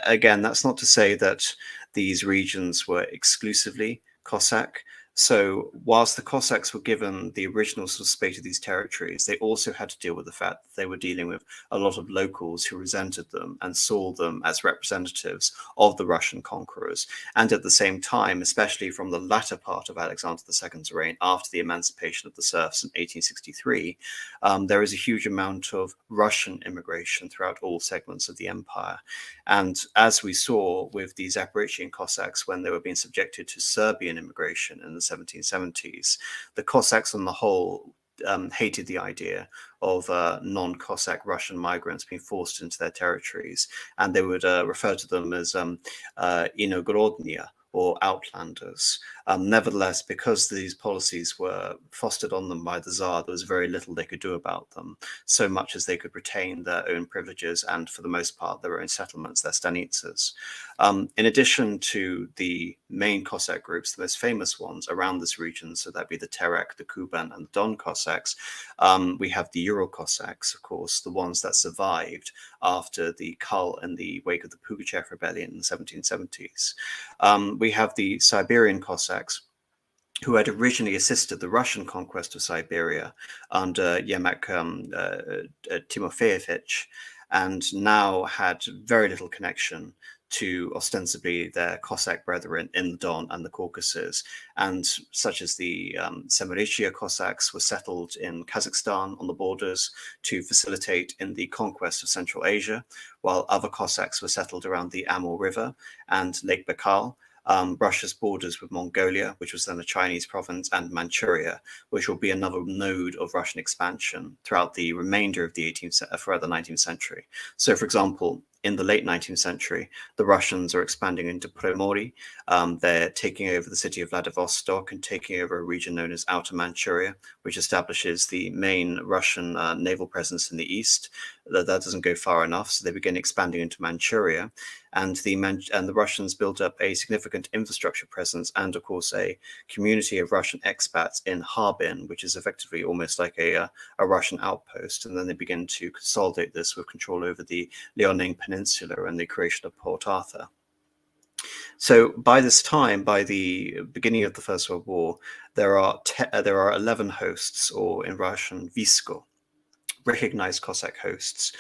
again, that's not to say that these regions were exclusively Cossack. So whilst the Cossacks were given the original sort of space of these territories, they also had to deal with the fact that they were dealing with a lot of locals who resented them and saw them as representatives of the Russian conquerors. And at the same time, especially from the latter part of Alexander II's reign after the emancipation of the serfs in 1863, there is a huge amount of Russian immigration throughout all segments of the empire. And as we saw with the Zaporizhian Cossacks when they were being subjected to Serbian immigration in the 1770s, the Cossacks on the whole hated the idea of non-Cossack Russian migrants being forced into their territories, and they would refer to them as inogrodnia, or outlanders. Nevertheless, because these policies were fostered on them by the Tsar, there was very little they could do about them, so much as they could retain their own privileges and, for the most part, their own settlements, their stanitsas. In addition to the main Cossack groups, the most famous ones around this region, so that'd be the Terek, the Kuban, and the Don Cossacks, we have the Ural Cossacks, of course, the ones that survived after the Kul in the wake of the Pugachev rebellion in the 1770s. We have the Siberian Cossacks, who had originally assisted the Russian conquest of Siberia under Yemak Timofeyevich, and now had very little connection to ostensibly their Cossack brethren in the Don and the Caucasus, and such as the Zaporizhian Cossacks were settled in Kazakhstan on the borders to facilitate in the conquest of Central Asia, while other Cossacks were settled around the Amur River and Lake Baikal, Russia's borders with Mongolia, which was then a Chinese province, and Manchuria, which will be another node of Russian expansion throughout the remainder of the throughout the 19th century. So, for example, in the late 19th century, the Russians are expanding into Primorye. They're taking over the city of Vladivostok and taking over a region known as Outer Manchuria, which establishes the main Russian naval presence in the east. That doesn't go far enough, so they begin expanding into Manchuria. And the Russians built up a significant infrastructure presence and, of course, a community of Russian expats in Harbin, which is effectively almost like a Russian outpost. And then they begin to consolidate this with control over the Liaoning Peninsula and the creation of Port Arthur. So by this time, by the beginning of the First World War, there are 11 hosts, or in Russian, visko, recognized Cossack hosts,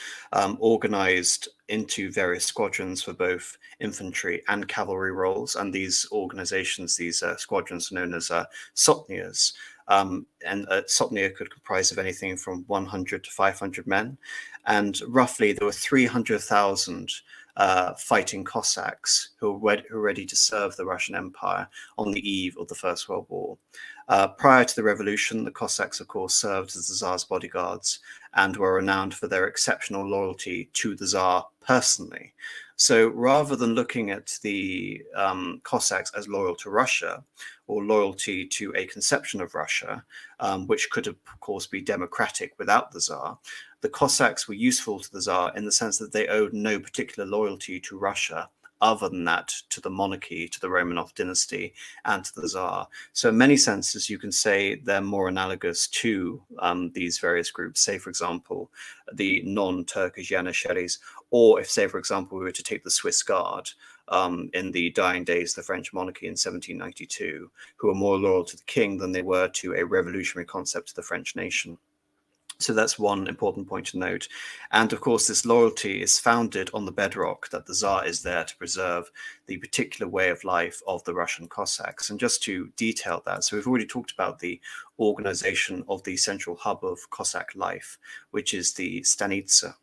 organized into various squadrons for both infantry and cavalry roles. And these organizations, these squadrons, are known as sotnias. And a sotnia could comprise of anything from 100 to 500 men. And roughly there were 300,000 fighting Cossacks who were ready to serve the Russian Empire on the eve of the First World War. Prior to the revolution, the Cossacks, of course, served as the Tsar's bodyguards and were renowned for their exceptional loyalty to the Tsar personally. So rather than looking at the Cossacks as loyal to Russia or loyalty to a conception of Russia, which could, of course, be democratic without the Tsar, the Cossacks were useful to the Tsar in the sense that they owed no particular loyalty to Russia other than that to the monarchy, to the Romanov dynasty, and to the Tsar. So in many senses, you can say they're more analogous to these various groups, say, for example, the non-Turkish Janissaries, or if, say, for example, we were to take the Swiss Guard in the dying days of the French monarchy in 1792, who were more loyal to the king than they were to a revolutionary concept of the French nation. So that's one important point to note. And of course, this loyalty is founded on the bedrock that the Tsar is there to preserve the particular way of life of the Russian Cossacks. And just to detail that, so we've already talked about the organization of the central hub of Cossack life, which is the stanitsa,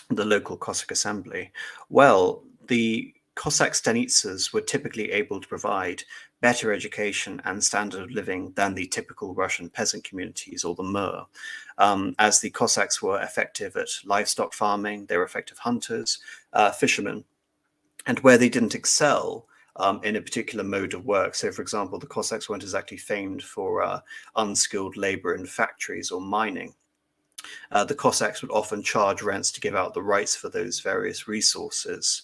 the local Cossack assembly. Well, the Cossack stanitsas were typically able to provide better education and standard of living than the typical Russian peasant communities or the Mir. As the Cossacks were effective at livestock farming, they were effective hunters, fishermen, and where they didn't excel in a particular mode of work. So, for example, the Cossacks weren't exactly famed for unskilled labor in factories or mining. The Cossacks would often charge rents to give out the rights for those various resources.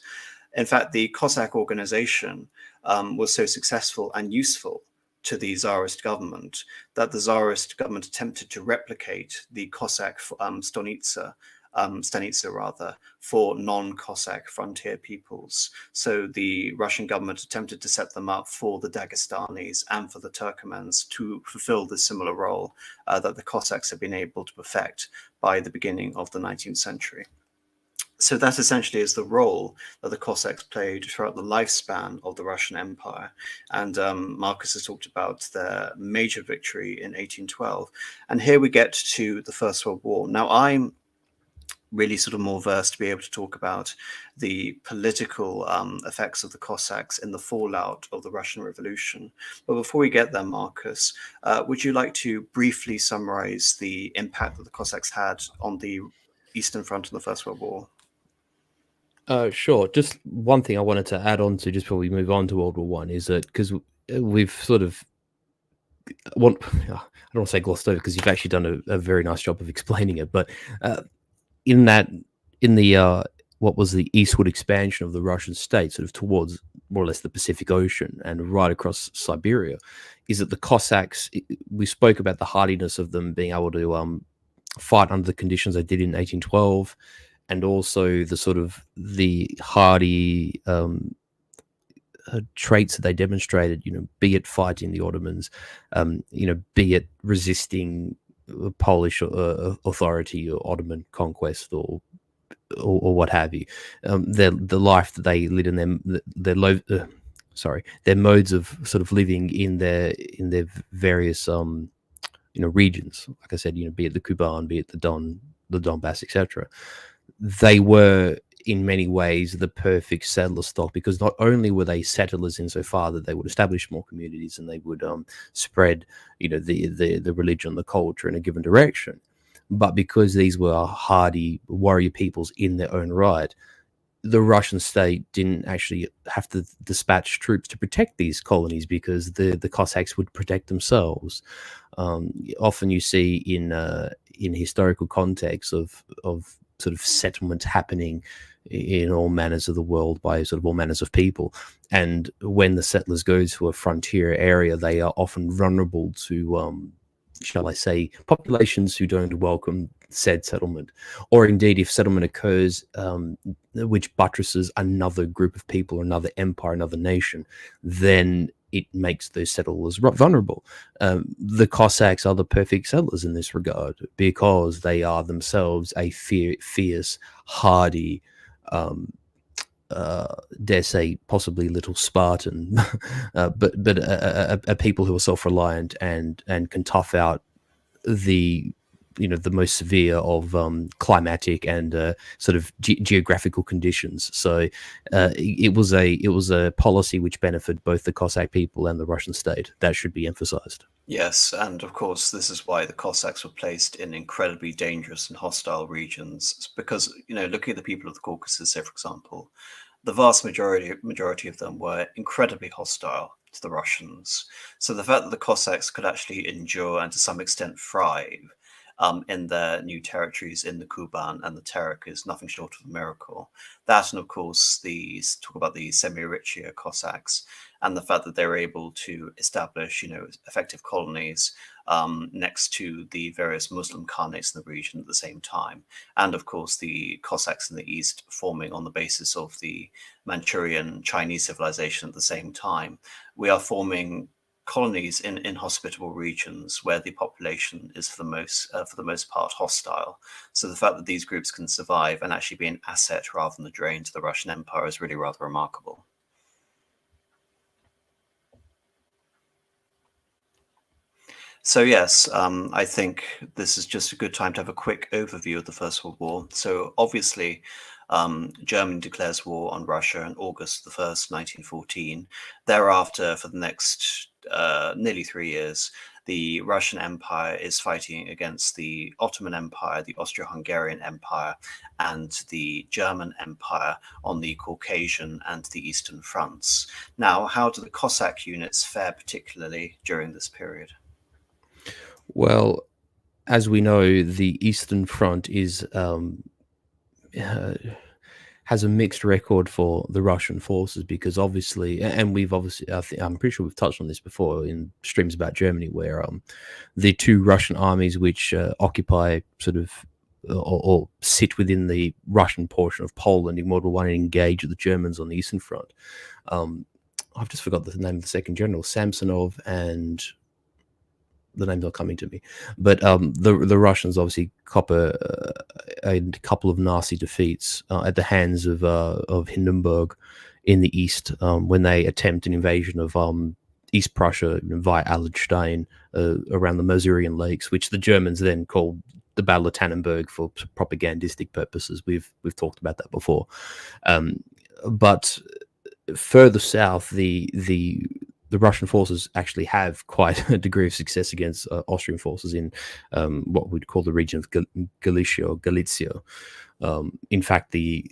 In fact, the Cossack organization was so successful and useful to the Tsarist government that the Tsarist government attempted to replicate the Cossack stanitsa for non-Cossack frontier peoples. So the Russian government attempted to set them up for the Dagestanis and for the Turkomans to fulfill the similar role that the Cossacks had been able to perfect by the beginning of the 19th century. So that essentially is the role that the Cossacks played throughout the lifespan of the Russian Empire. And Marcus has talked about their major victory in 1812. And here we get to the First World War. Now, I'm really sort of more versed to be able to talk about the political effects of the Cossacks in the fallout of the Russian Revolution. But before we get there, Marcus, would you like to briefly summarize the impact that the Cossacks had on the Eastern Front in the First World War? Sure. Just one thing I wanted to add on to just before we move on to World War One is that because we've sort of I don't want to say glossed over because you've actually done a very nice job of explaining it, but in that in the what was the eastward expansion of the Russian state, sort of towards more or less the Pacific Ocean and right across Siberia, is that the Cossacks. We spoke about the hardiness of them being able to fight under the conditions they did in 1812, and also the sort of the hardy traits that they demonstrated, be it fighting the Ottomans, be it resisting Polish authority or Ottoman conquest or what have you. The life that they led in their modes of sort of living in their various regions. Like I said, be it the Kuban, be it the Donbass, etc. They were in many ways the perfect settler stock, because not only were they settlers insofar that they would establish more communities and they would spread the religion, the culture in a given direction, but because these were hardy warrior peoples in their own right, the Russian state didn't actually have to dispatch troops to protect these colonies, because the Cossacks would protect themselves. Often you see in historical contexts of sort of settlement happening in all manners of the world by sort of all manners of people. And when the settlers go to a frontier area, they are often vulnerable to, shall I say, populations who don't welcome said settlement. Or indeed, if settlement occurs which buttresses another group of people, or another empire, another nation, then it makes those settlers vulnerable. The Cossacks are the perfect settlers in this regard, because they are themselves a fierce, hardy, dare say, possibly little Spartan, but a people who are self-reliant and can tough out the most severe of climatic and sort of geographical conditions. So it was a policy which benefited both the Cossack people and the Russian state. That should be emphasized. Yes, and of course, this is why the Cossacks were placed in incredibly dangerous and hostile regions. Because, looking at the people of the Caucasus, say, for example, the vast majority of them were incredibly hostile to the Russians. So the fact that the Cossacks could actually endure and to some extent thrive in their new territories in the Kuban and the Terek is nothing short of a miracle. That, and of course, talk about the Semirichia Cossacks and the fact that they were able to establish, effective colonies next to the various Muslim khanates in the region at the same time. And of course, the Cossacks in the east forming on the basis of the Manchurian Chinese civilization at the same time. We are forming colonies in inhospitable regions where the population is for the most part hostile. So the fact that these groups can survive and actually be an asset rather than a drain to the Russian Empire is really rather remarkable. So yes, I think this is just a good time to have a quick overview of the First World War. So obviously, Germany declares war on Russia on August the 1st, 1914. Thereafter, for the next nearly 3 years, the Russian Empire is fighting against the Ottoman Empire, the Austro-Hungarian Empire, and the German Empire on the Caucasian and the Eastern fronts. Now, how do the Cossack units fare particularly during this period? Well, as we know, the Eastern Front has a mixed record for the Russian forces, because obviously, and we've obviously, I'm pretty sure we've touched on this before in streams about Germany, where the two Russian armies which occupy sort of or sit within the Russian portion of Poland in World War One and engage the Germans on the Eastern Front. I've just forgot the name of the second general, Samsonov, and the name's not coming to me, but the Russians obviously cop a couple of nasty defeats at the hands of Hindenburg in the east when they attempt an invasion of East Prussia via Allenstein around the Masurian Lakes, which the Germans then called the Battle of Tannenberg for propagandistic purposes. We've talked about that before, but further south, the Russian forces actually have quite a degree of success against Austrian forces in what we'd call the region of Galicia or Galicia. In fact, the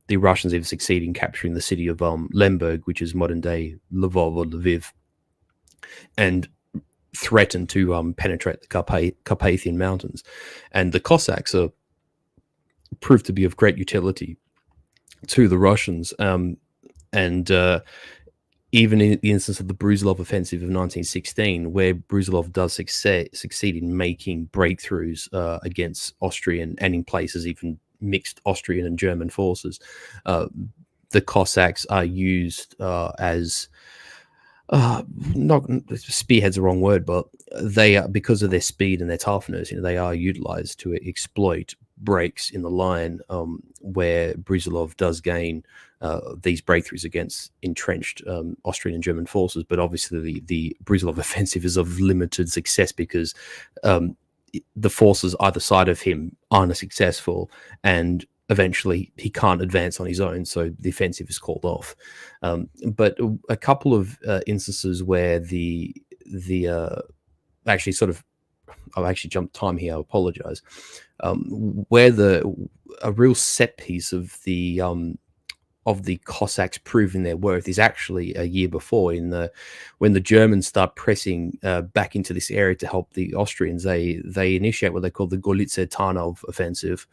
Russians even succeed in capturing the city of Lemberg, which is modern day Lvov or Lviv, and threaten to penetrate the Carpathian Mountains. And the Cossacks are proved to be of great utility to the Russians. And even in the instance of the Brusilov offensive of 1916, where Brusilov does succeed in making breakthroughs against Austrian and in places even mixed Austrian and German forces, the Cossacks are used as not spearhead's the wrong word, but they are, because of their speed and their toughness, they are utilized to exploit breaks in the line where Brusilov does gain these breakthroughs against entrenched Austrian and German forces. But obviously the Brusilov offensive is of limited success because the forces either side of him aren't successful, and eventually he can't advance on his own, so the offensive is called off. But a couple of instances where the actually sort of, I've actually jumped time here, I apologize, where a real set piece of the Cossacks proving their worth is actually a year before, when the Germans start pressing back into this area to help the Austrians. They initiate what they call the Golice Tarnov offensive,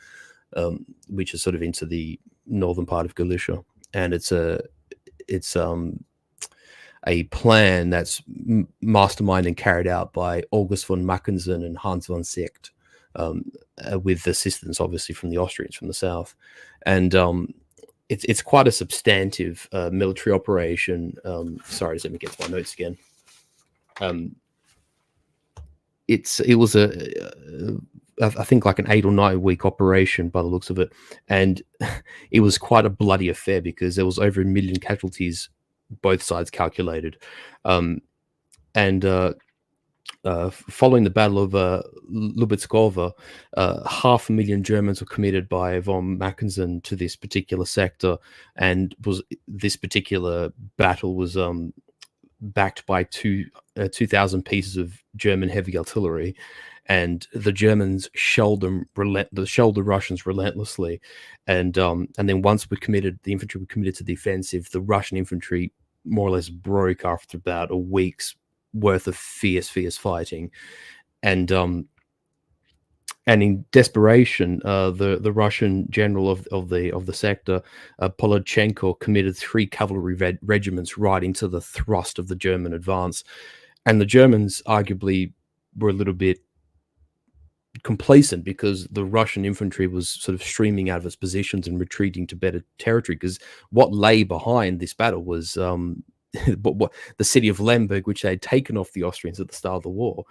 which is sort of into the northern part of Galicia, and it's a plan that's masterminded and carried out by August von Mackensen and Hans von Seeckt, with assistance obviously from the Austrians from the south. And it's quite a substantive military operation. Sorry, just let me get to my notes again. It was I think like an 8 or 9 week operation by the looks of it, and it was quite a bloody affair because there was over 1 million casualties, both sides calculated. And following the Battle of Lubetskova, 500,000 Germans were committed by von Mackensen to this particular sector, and this particular battle was backed by 2,000 pieces of German heavy artillery, and the Germans shelled the Russians relentlessly, and then once the infantry were committed to the offensive, the Russian infantry more or less broke after about a week's worth of fierce fighting, and in desperation, the Russian general of the sector, Polochenko, committed 3 cavalry regiments right into the thrust of the German advance, and the Germans arguably were a little bit complacent because the Russian infantry was sort of streaming out of its positions and retreating to better territory, because what lay behind this battle was what the city of Lemberg, which they had taken off the Austrians at the start of the war.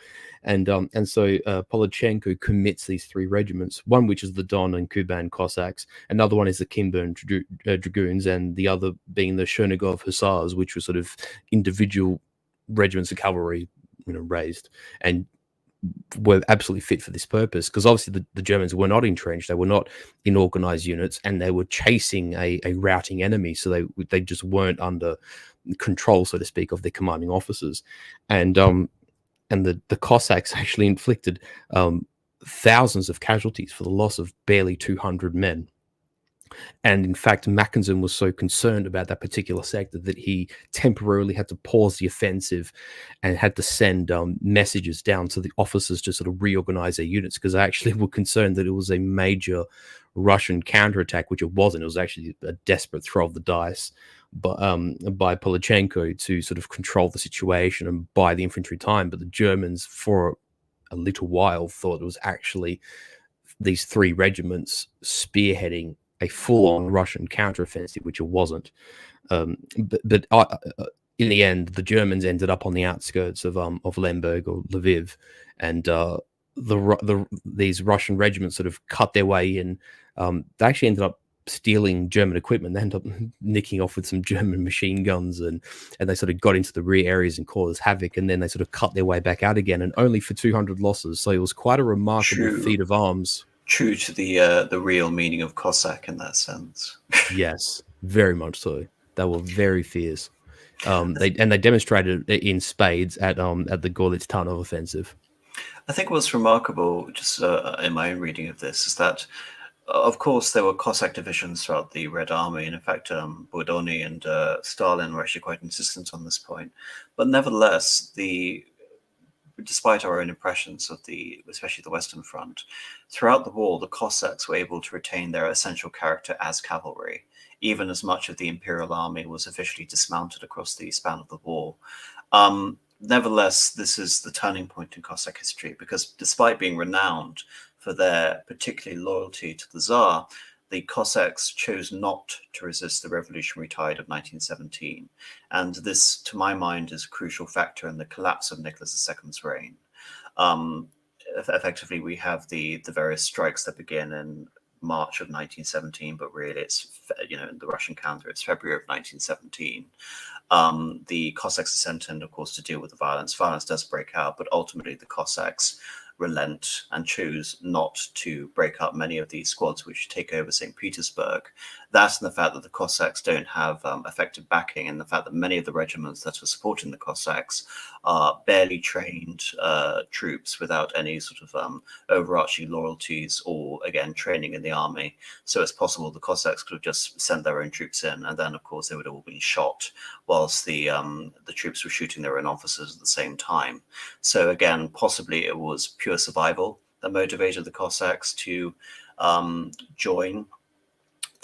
And so Polochenko commits these 3 regiments, one which is the Don and Kuban Cossacks, another one is the Kimburn Dragoons, and the other being the Chernigov Hussars, which were sort of individual regiments of cavalry, raised, and were absolutely fit for this purpose, because obviously the Germans were not entrenched, they were not in organized units, and they were chasing a routing enemy, so they just weren't under control, so to speak, of their commanding officers. And the Cossacks actually inflicted thousands of casualties for the loss of barely 200 men. And in fact, Mackensen was so concerned about that particular sector that he temporarily had to pause the offensive and had to send messages down to the officers to sort of reorganize their units, because they actually were concerned that it was a major Russian counterattack, which it wasn't. It was actually a desperate throw of the dice by Polochenko to sort of control the situation and buy the infantry time. But the Germans, for a little while, thought it was actually these 3 regiments spearheading a full-on Russian counteroffensive, which it wasn't. But in the end, the Germans ended up on the outskirts of Lemberg or Lviv, and these Russian regiments sort of cut their way in. They actually ended up stealing German equipment. They ended up nicking off with some German machine guns, and they sort of got into the rear areas and caused havoc, and then they sort of cut their way back out again, and only for 200 losses. So it was quite a remarkable feat of arms. True to the real meaning of Cossack in that sense. Yes, very much so. They were very fierce. They demonstrated it in spades at the Gorlitz Tunnel offensive. I think what's remarkable, just in my own reading of this, is that, of course, there were Cossack divisions throughout the Red Army, and in fact, Bodoni and Stalin were actually quite insistent on this point. But nevertheless, despite our own impressions of especially the Western Front, throughout the war, the Cossacks were able to retain their essential character as cavalry, even as much of the Imperial army was officially dismounted across the span of the war. Nevertheless, this is the turning point in Cossack history, because despite being renowned for their particular loyalty to the Tsar, the Cossacks chose not to resist the revolutionary tide of 1917. And this, to my mind, is a crucial factor in the collapse of Nicholas II's reign. Effectively, we have the various strikes that begin in March of 1917, but really it's, in the Russian calendar, it's February of 1917. The Cossacks are sent in, of course, to deal with the violence. Violence does break out, but ultimately the Cossacks relent and choose not to break up many of these squads which take over St. Petersburg. That's the fact that the Cossacks don't have effective backing, and the fact that many of the regiments that are supporting the Cossacks are barely trained troops without any sort of overarching loyalties or, again, training in the army. So it's possible the Cossacks could have just sent their own troops in, and then, of course, they would have all been shot whilst the troops were shooting their own officers at the same time. So again, possibly it was pure survival that motivated the Cossacks to join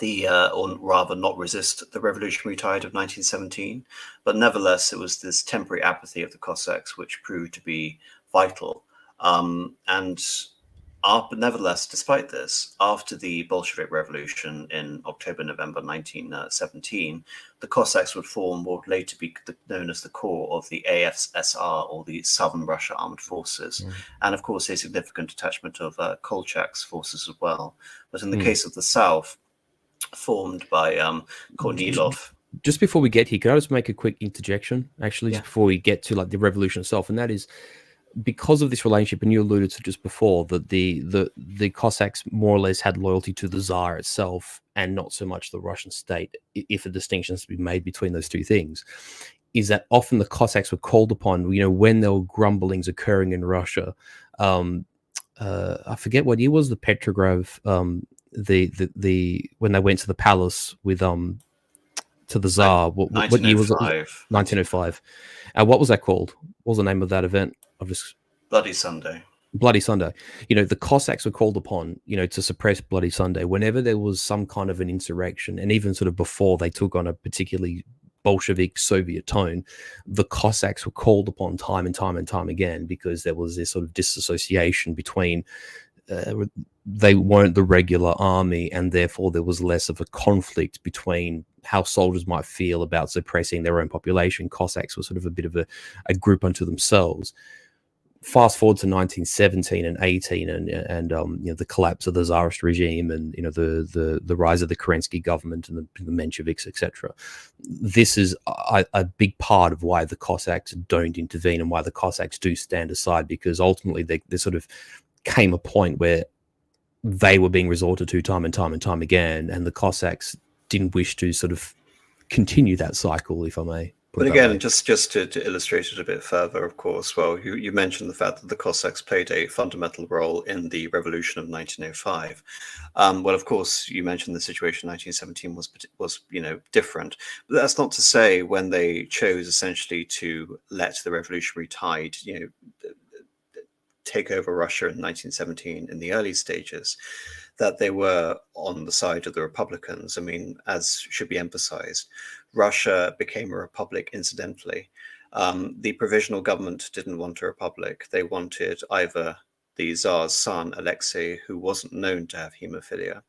or rather not resist the revolutionary tide of 1917. But nevertheless, it was this temporary apathy of the Cossacks which proved to be vital. But nevertheless, despite this, after the Bolshevik Revolution in October-November 1917, the Cossacks would form what would later be known as the core of the ASSR, or the Southern Russia Armed Forces, and of course a significant detachment of Kolchak's forces as well. But in the case of the South, formed by Kornilov. Just before we get here, can I just make a quick interjection, actually, just before we get to the revolution itself? And that is, because of this relationship, and you alluded to just before, that the Cossacks more or less had loyalty to the Tsar itself and not so much the Russian state, if a distinction is to be made between those two things, is that often the Cossacks were called upon, when there were grumblings occurring in Russia. I forget what year was the Petrograd, when they went to the palace with to the Tsar. What year was it? 1905. What was that called? What was the name of that event? Bloody Sunday. Bloody Sunday. The Cossacks were called upon, to suppress Bloody Sunday whenever there was some kind of an insurrection, and even sort of before they took on a particularly Bolshevik Soviet tone, the Cossacks were called upon time and time and time again, because there was this sort of disassociation between they weren't the regular army, and therefore there was less of a conflict between how soldiers might feel about suppressing their own population. Cossacks were sort of a bit of a group unto themselves. Fast forward to 1917 and 18, and the collapse of the Tsarist regime, and the rise of the Kerensky government and the Mensheviks, etc. This is a big part of why the Cossacks don't intervene, and why the Cossacks do stand aside, because ultimately there sort of came a point where they were being resorted to time and time and time again, and the Cossacks didn't wish to sort of continue that cycle, if I may. But again, just to illustrate it a bit further, of course, well, you mentioned the fact that the Cossacks played a fundamental role in the revolution of 1905. Well, of course, you mentioned the situation in 1917 was different. But that's not to say when they chose essentially to let the revolutionary tide, take over Russia in 1917 in the early stages, that they were on the side of the Republicans. I mean, as should be emphasized, Russia became a republic incidentally. The provisional government didn't want a republic. They wanted either the Tsar's son, Alexei, who wasn't known to have hemophilia,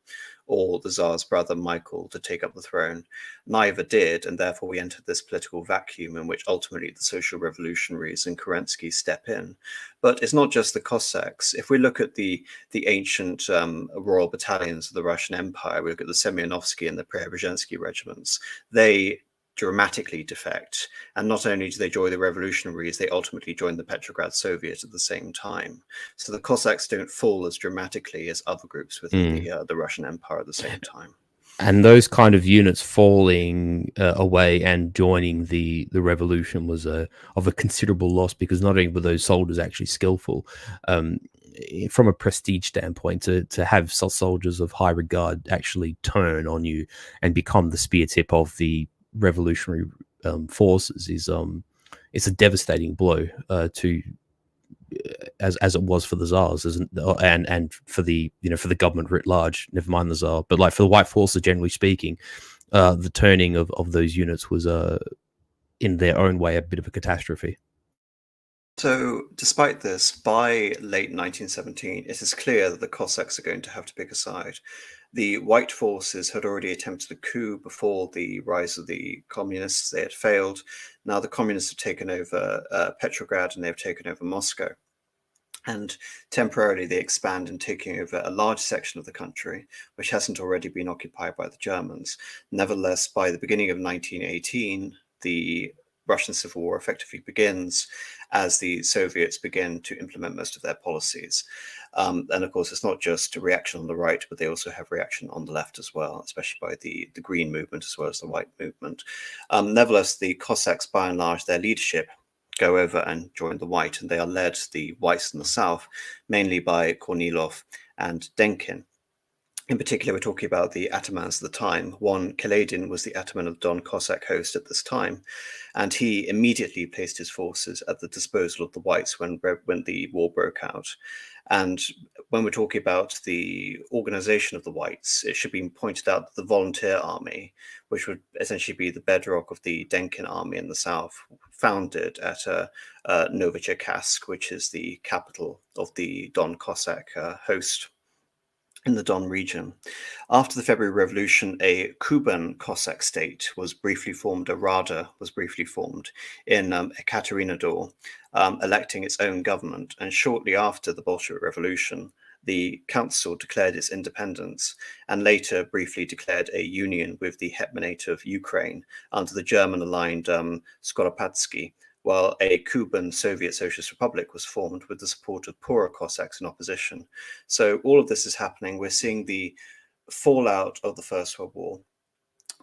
or the Tsar's brother Michael to take up the throne. Neither did, and therefore we entered this political vacuum in which ultimately the social revolutionaries and Kerensky step in. But it's not just the Cossacks. If we look at the ancient royal battalions of the Russian Empire, we look at the Semyonovsky and the Preobrazhensky regiments, they dramatically defect. And not only do they join the revolutionaries, they ultimately join the Petrograd Soviet at the same time. So the Cossacks don't fall as dramatically as other groups within the Russian Empire at the same time. And those kind of units falling away and joining the revolution was of a considerable loss, because not only were those soldiers actually skillful, from a prestige standpoint, to have soldiers of high regard actually turn on you and become the spear tip of the revolutionary forces is it's a devastating blow to as it was for the Tsars, and for the for the government writ large. Never mind the Tsar, but like for the white forces, generally speaking, the turning of those units was in their own way a bit of a catastrophe. So, despite this, by late 1917, it is clear that the Cossacks are going to have to pick a side. The white forces had already attempted a coup before the rise of the communists. They had failed. Now the communists have taken over Petrograd, and they've taken over Moscow. And temporarily they expand in taking over a large section of the country, which hasn't already been occupied by the Germans. Nevertheless, by the beginning of 1918, the Russian Civil War effectively begins as the Soviets begin to implement most of their policies. And of course, it's not just a reaction on the right, but they also have reaction on the left as well, especially by the Green movement as well as the White movement. Nevertheless, the Cossacks, by and large, their leadership go over and join the White, and they are led, the Whites in the south, mainly by Kornilov and Denkin. In particular, we're talking about the atamans of the time. One, Kaledin, was the ataman of the Don Cossack host at this time, and he immediately placed his forces at the disposal of the Whites when the war broke out. And when we're talking about the organization of the Whites, it should be pointed out that the volunteer army, which would essentially be the bedrock of the Denkin army in the south, founded at Novicherkassk, which is the capital of the Don Cossack host in the Don region. After the February Revolution, a Kuban Cossack state was briefly formed, a Rada was briefly formed in Ekaterinodar, electing its own government. And shortly after the Bolshevik Revolution, the council declared its independence and later briefly declared a union with the Hetmanate of Ukraine under the German-aligned Skoropadsky, while a Kuban Soviet Socialist Republic was formed with the support of poorer Cossacks in opposition. So all of this is happening. We're seeing the fallout of the First World War,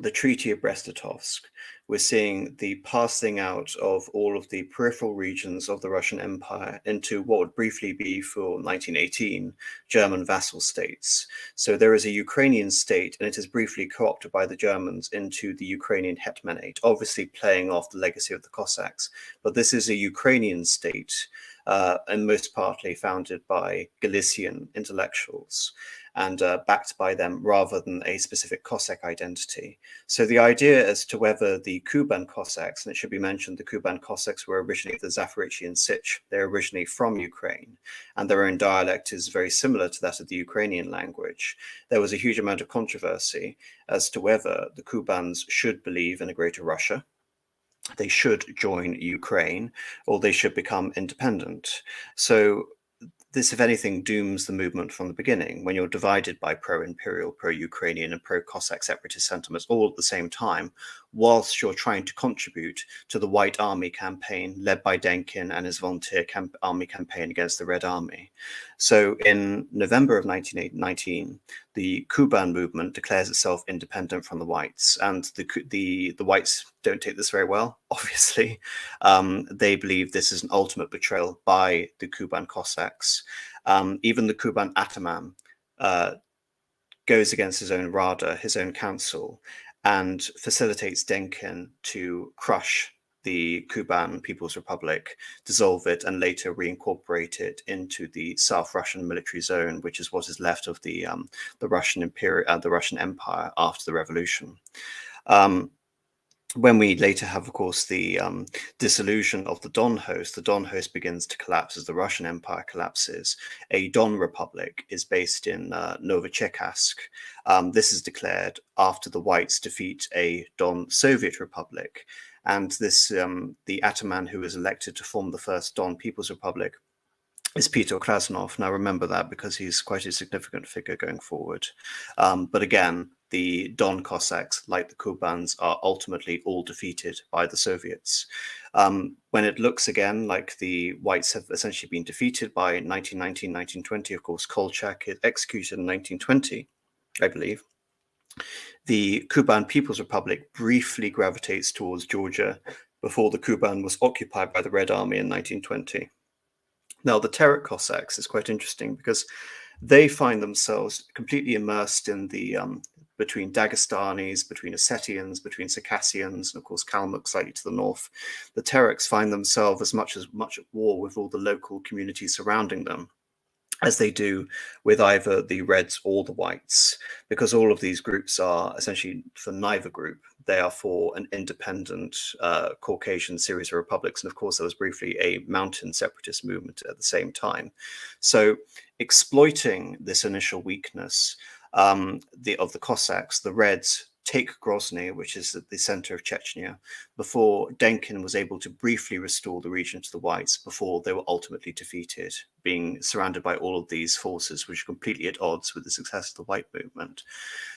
the Treaty of Brest-Litovsk. We're seeing the passing out of all of the peripheral regions of the Russian Empire into what would briefly be, for 1918, German vassal states. So there is a Ukrainian state, and it is briefly co-opted by the Germans into the Ukrainian Hetmanate, obviously playing off the legacy of the Cossacks. But this is a Ukrainian state, and most partly founded by Galician intellectuals, and backed by them rather than a specific Cossack identity. So the idea as to whether the Kuban Cossacks, and it should be mentioned the Kuban Cossacks were originally the Zaporizhian Sich, they're originally from Ukraine, and their own dialect is very similar to that of the Ukrainian language. There was a huge amount of controversy as to whether the Kubans should believe in a greater Russia, they should join Ukraine, or they should become independent. So this, if anything, dooms the movement from the beginning. When you're divided by pro-imperial, pro-Ukrainian, and pro-Cossack separatist sentiments all at the same time, whilst you're trying to contribute to the White Army campaign led by Denkin and his volunteer army campaign against the Red Army. So in November of 1919, the Kuban movement declares itself independent from the Whites, and the Whites don't take this very well, obviously. They believe this is an ultimate betrayal by the Kuban Cossacks. Even the Kuban Ataman goes against his own Rada, his own council, and facilitates Denkin to crush the Kuban People's Republic, dissolve it, and later reincorporate it into the South Russian military zone, which is what is left of the Russian Empire after the revolution. when we later have, of course, the dissolution of the Don host, the Don host begins to collapse as the Russian Empire collapses. A Don Republic is based in Novocherkassk. This is declared after the whites defeat a Don Soviet Republic. And this, the ataman who is elected to form the first Don People's Republic is Peter Krasnov. Now remember that because he's quite a significant figure going forward. But again, the Don Cossacks, like the Kubans, are ultimately all defeated by the Soviets. When it looks again like the whites have essentially been defeated by 1919, 1920, of course, Kolchak is executed in 1920, I believe. The Kuban People's Republic briefly gravitates towards Georgia before the Kuban was occupied by the Red Army in 1920. Now, the Terek Cossacks is quite interesting because they find themselves completely immersed in the between Dagestanis, between Ossetians, between Circassians, and of course Kalmuks slightly to the north. The Tereks find themselves as much at war with all the local communities surrounding them as they do with either the Reds or the Whites, because all of these groups are essentially for neither group. They are for an independent Caucasian series of republics. And of course, there was briefly a mountain separatist movement at the same time. So exploiting this initial weakness of the Cossacks, the Reds take Grozny, which is at the center of Chechnya, before Denkin was able to briefly restore the region to the whites before they were ultimately defeated, being surrounded by all of these forces, which are completely at odds with the success of the white movement.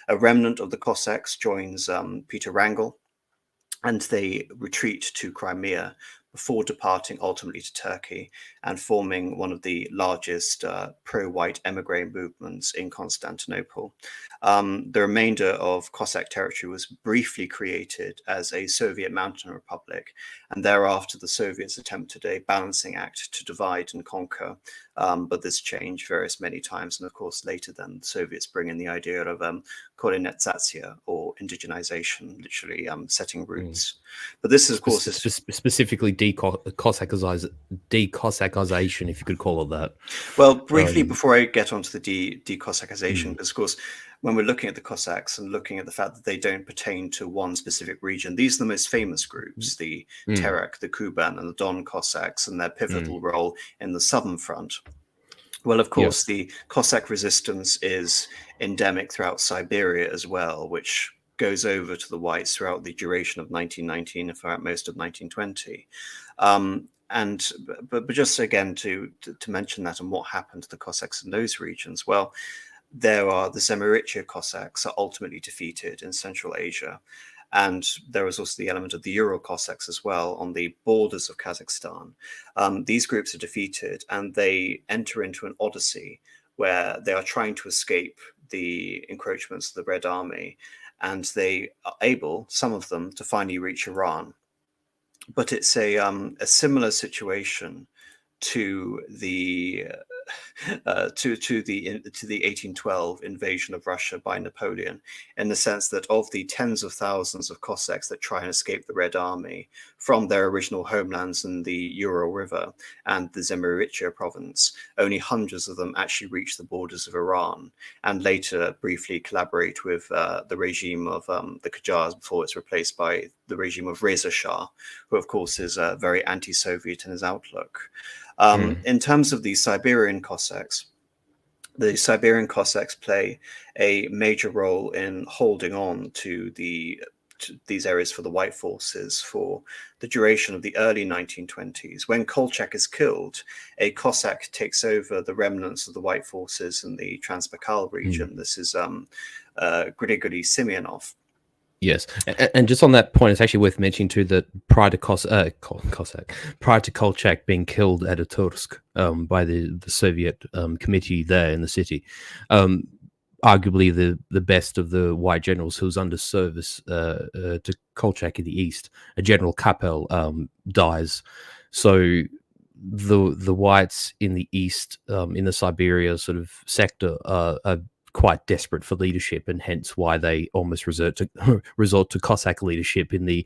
A remnant of the Cossacks joins Peter Wrangel, and they retreat to Crimea before departing ultimately to Turkey and forming one of the largest pro-white emigre movements in Constantinople. The remainder of Cossack territory was briefly created as a Soviet mountain republic, and thereafter the Soviets attempted a balancing act to divide and conquer, but this changed many times, and of course later then the Soviets bring in the idea of Colonization, or indigenization, literally setting roots. But this is, of course, specifically decossacization, if you could call it that. Well, briefly before I get onto the decossacization, because of course, when we're looking at the Cossacks and looking at the fact that they don't pertain to one specific region, these are the most famous groups: the Terek, the Kuban, and the Don Cossacks, and their pivotal role in the southern front. Well, of course, the Cossack resistance is endemic throughout Siberia as well, which goes over to the whites throughout the duration of 1919 and throughout most of 1920. But just again to mention that and what happened to the Cossacks in those regions, well, there are the Zaporizhian Cossacks are ultimately defeated in Central Asia. And there is also the element of the Ural Cossacks as well on the borders of Kazakhstan. These groups are defeated and they enter into an odyssey where they are trying to escape the encroachments of the Red Army. And they are able, some of them, to finally reach Iran. But it's a similar situation to the 1812 invasion of Russia by Napoleon, in the sense that of the tens of thousands of Cossacks that try and escape the Red Army from their original homelands in the Ural River and the Zaporizhia province, only hundreds of them actually reach the borders of Iran and later briefly collaborate with the regime of the Qajars before it's replaced by the regime of Reza Shah, who of course is very anti-Soviet in his outlook. In terms of the Siberian Cossacks play a major role in holding on to these areas for the white forces for the duration of the early 1920s. When Kolchak is killed, a Cossack takes over the remnants of the white forces in the Transbaikal region. This is Grigory Semyonov. Yes, and just on that point, it's actually worth mentioning too that prior to Kolchak being killed at Tursk by the Soviet committee there in the city, arguably the best of the white generals who was under service to Kolchak in the east, a General Kapel, dies. So the whites in the east, in the Siberia sort of sector, are quite desperate for leadership, and hence why they almost resort to Cossack leadership in the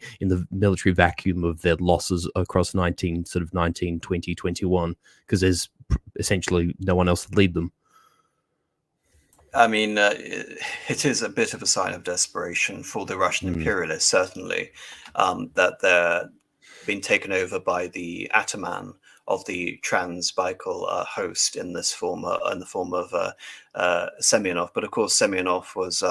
military vacuum of their losses across 19, 20, 21, because there's essentially no one else to lead them. I mean, it is a bit of a sign of desperation for the Russian Mm, imperialists, certainly, that they're being taken over by the ataman of the Trans-Baikal host in this form, in the form of Semyonov. But of course, Semyonov was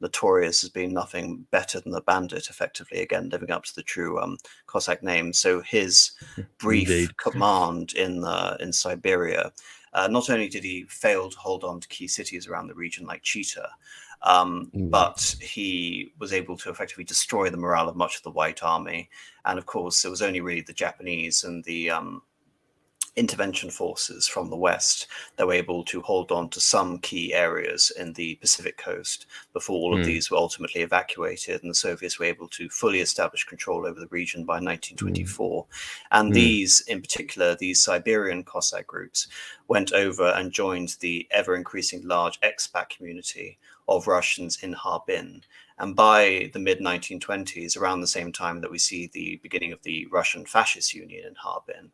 notorious as being nothing better than a bandit, effectively, again living up to the true Cossack name. So his brief indeed. command in Siberia. Not only did he fail to hold on to key cities around the region like Chita, Mm, but he was able to effectively destroy the morale of much of the White Army. And of course, it was only really the Japanese and the intervention forces from the West that were able to hold on to some key areas in the Pacific coast before all of mm, these were ultimately evacuated, and the Soviets were able to fully establish control over the region by mm, 1924. And mm, these, in particular, these Siberian Cossack groups, went over and joined the ever increasing large expat community of Russians in Harbin. And by the mid 1920s, around the same time that we see the beginning of the Russian Fascist Union in Harbin,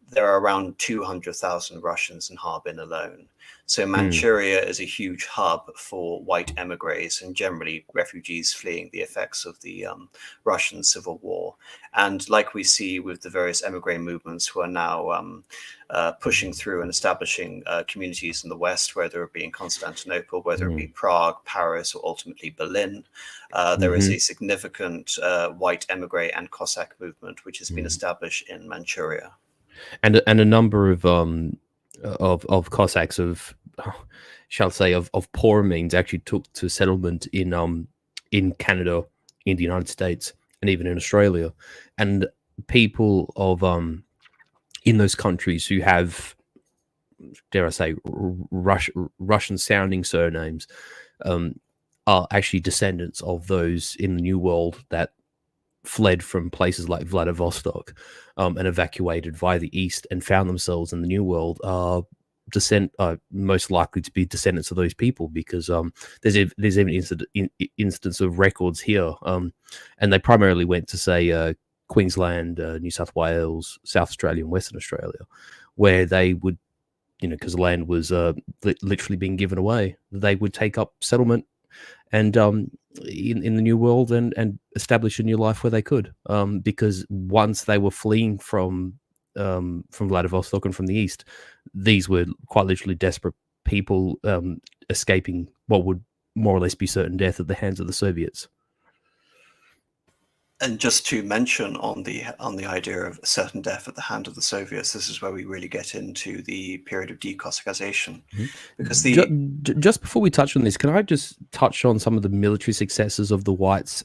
there are around 200,000 Russians in Harbin alone. So mm, Manchuria is a huge hub for white emigres and generally refugees fleeing the effects of the Russian Civil War. And like we see with the various emigre movements who are now pushing through and establishing communities in the West, whether it be in Constantinople, whether it be mm, Prague, Paris, or ultimately Berlin, there is a mhm, significant white emigre and Cossack movement which has been mm. established in Manchuria. And a number of Cossacks shall say of poor means actually took to settlement in Canada, in the United States, and even in Australia, and people of in those countries who have, dare I say, Russian sounding surnames, um, are actually descendants of those in the New World that fled from places like Vladivostok, and evacuated via the east and found themselves in the New World, are most likely to be descendants of those people, because there's even instance of records here, and they primarily went to, say, Queensland, New South Wales, South Australia, and Western Australia, where they would, because the land was literally being given away, they would take up settlement and in the New World, and establish a new life where they could, because once they were fleeing from Vladivostok and from the east, these were quite literally desperate people, escaping what would more or less be certain death at the hands of the Soviets. And just to mention on the idea of certain death at the hand of the Soviets, this is where we really get into the period of decossacization, Mhm. because the Just before we touch on this, can I just touch on some of the military successes of the whites,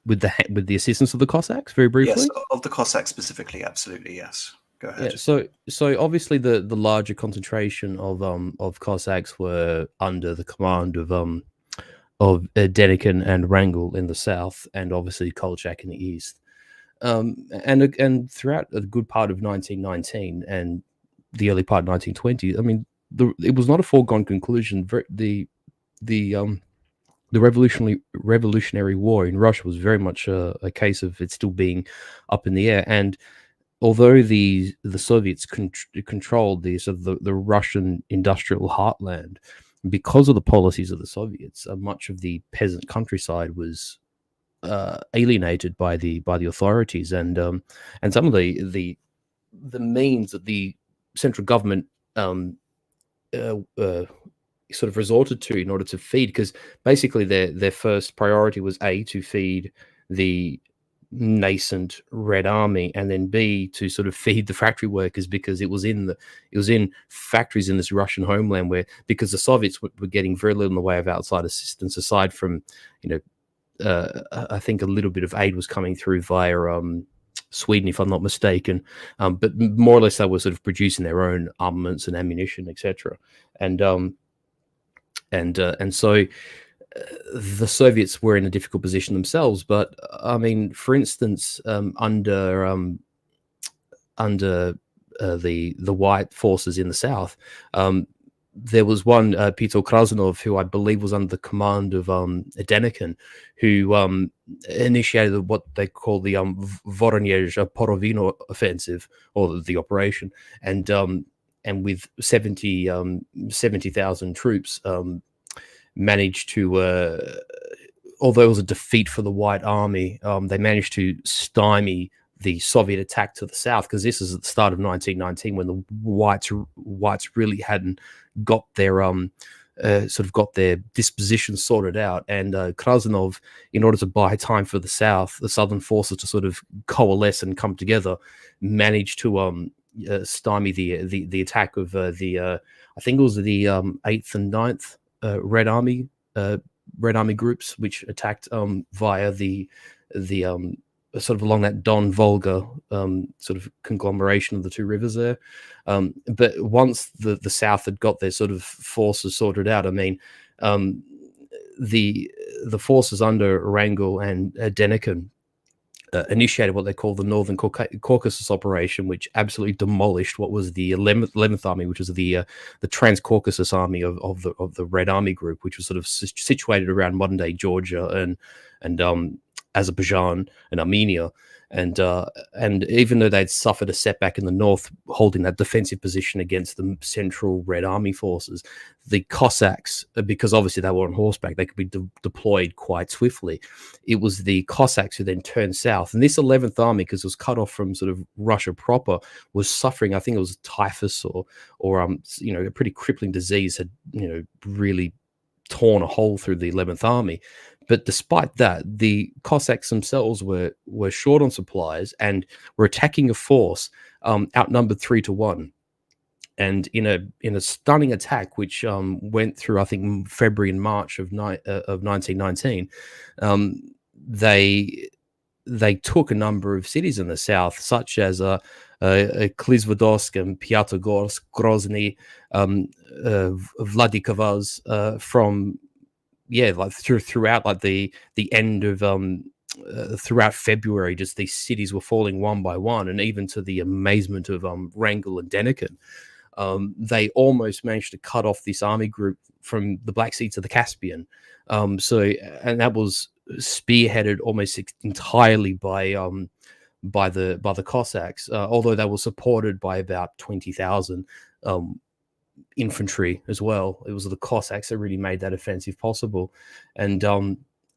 with the assistance of the Cossacks, very yes, briefly? of the Cossacks specifically, absolutely, yes. Go Yeah, ahead. so obviously the larger concentration of Cossacks were under the command of Denikin and Wrangel in the south, and obviously Kolchak in the east. And throughout a good part of 1919 and the early part of 1920, I mean, it was not a foregone conclusion. The the revolutionary war in Russia was very much a case of it still being up in the air. And although the Soviets controlled the sort of the Russian industrial heartland, because of the policies of the Soviets, much of the peasant countryside was alienated by the authorities, and some of the means that the central government um, uh, uh, sort of resorted to in order to feed, because basically their first priority was A, to feed the nascent Red Army, and then B, to sort of feed the factory workers, because it was in factories in this Russian homeland where, because the Soviets were getting very little in the way of outside assistance, aside from, you know I think a little bit of aid was coming through via Sweden, if I'm not mistaken, but more or less they were sort of producing their own armaments and ammunition, etc. And and so the Soviets were in a difficult position themselves. But I mean, for instance, under the white forces in the south, there was one, Peter Krasnov, who I believe was under the command of Denikin, who initiated what they call the Voronezh Porovino offensive, or the operation, and with 70,000 troops, managed to, although it was a defeat for the White Army, they managed to stymie the Soviet attack to the south, because this is at the start of 1919 when the whites really hadn't got their sort of got their disposition sorted out, and Krasnov, in order to buy time for the southern forces to sort of coalesce and come together, managed to stymie the attack of the I think it was the 8th and 9th Red Army groups, which attacked via the sort of along that Don Volga sort of conglomeration of the two rivers there. But once the South had got their sort of forces sorted out, I mean, the forces under Wrangel and Denikin initiated what they call the Northern Caucasus operation, which absolutely demolished what was the 11th Army, which was the Trans-Caucasus Army of the Red Army Group, which was sort of situated around modern-day Georgia and Azerbaijan and Armenia, and even though they'd suffered a setback in the north, holding that defensive position against the Central Red Army forces, the Cossacks, because obviously they were on horseback, they could be deployed quite swiftly. It was the Cossacks who then turned south, and this 11th Army, because it was cut off from sort of Russia proper, was suffering. I think it was typhus or a pretty crippling disease had really torn a hole through the 11th Army. But despite that, the Cossacks themselves were short on supplies and were attacking a force outnumbered 3-1. And in a stunning attack, which went through, I think, February and March of 1919, they took a number of cities in the south, such as Klizvodsk and Pyatigorsk, Grozny, Vladikavkaz, from throughout like the end of throughout February, just these cities were falling one by one, and even to the amazement of Wrangel and Denikin, they almost managed to cut off this army group from the Black Sea to the Caspian. And that was spearheaded almost entirely by the Cossacks, although they were supported by about 20,000 infantry as well. It was the Cossacks that really made that offensive possible, and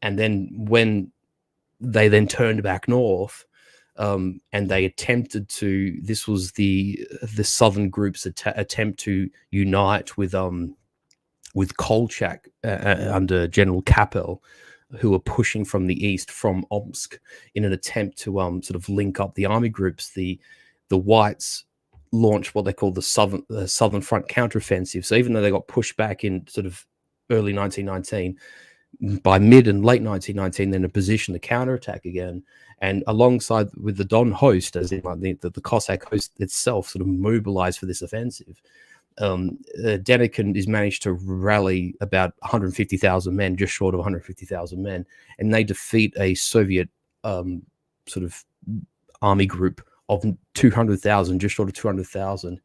then when they then turned back north, and they attempted to. This was the southern group's attempt to unite with Kolchak under General Kapel, who were pushing from the east from Omsk in an attempt to sort of link up the army groups. The whites launched what they called the Southern Front counteroffensive. So even though they got pushed back in sort of early 1919, by mid and late 1919, they're in a position to counterattack again. And alongside with the Don host, as in like the Cossack host itself, sort of mobilized for this offensive. Denikin is managed to rally about 150,000 men, just short of 150,000 men, and they defeat a Soviet sort of army group of 200,000, just short of 200,000.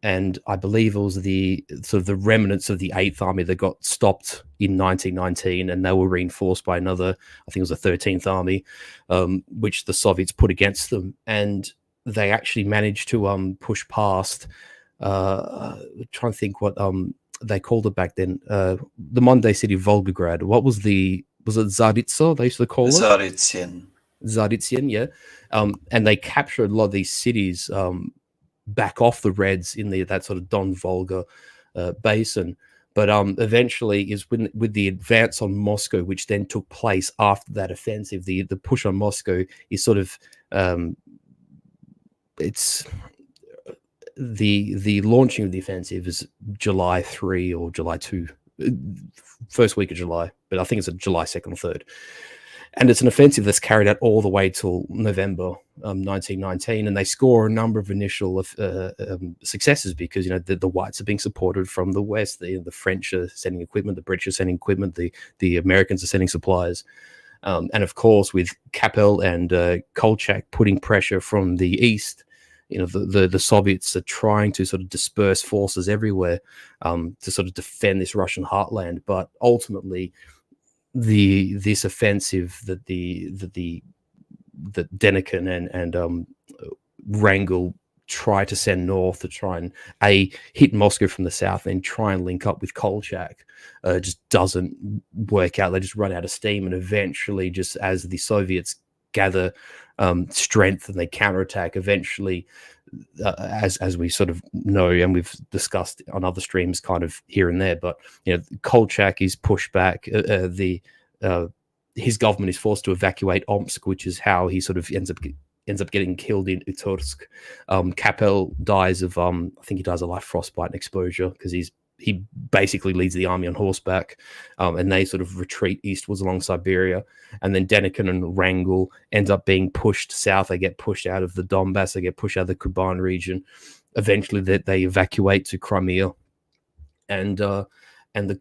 And I believe it was the sort of the remnants of the 8th Army that got stopped in 1919, and they were reinforced by another, I think it was the 13th Army, which the Soviets put against them. And they actually managed to push past, trying to think what they called it back then, the modern-day city of Volgograd. What was it Zaritsa they used to call it? Zaritsin, yeah. And they captured a lot of these cities back off the Reds in that sort of Don Volga basin. But eventually is with the advance on Moscow, which then took place after that offensive, the push on Moscow is sort of it's the launching of the offensive is July 3 or July 2, first week of July, but I think it's a July 2nd or 3rd. And it's an offensive that's carried out all the way till November 1919, and they score a number of initial successes because the whites are being supported from the west. The French are sending equipment, the British are sending equipment, the Americans are sending supplies, and of course with Kapel and Kolchak putting pressure from the east, the Soviets are trying to sort of disperse forces everywhere to sort of defend this Russian heartland, but ultimately this offensive that Denikin and Wrangel try to send north to try and hit Moscow from the south and try and link up with Kolchak just doesn't work out. They just run out of steam, and eventually, just as the Soviets gather strength and they counterattack, eventually, as we sort of know and we've discussed on other streams, kind of here and there, but Kolchak is pushed back. His government is forced to evacuate Omsk, which is how he sort of ends up getting killed in Utursk. Kapel dies of I think he dies of life frostbite and exposure, because he basically leads the army on horseback, and they sort of retreat eastwards along Siberia. And then Denikin and Wrangel ends up being pushed south. They get pushed out of the Donbass. They get pushed out of the Kuban region. Eventually, they evacuate to Crimea, and the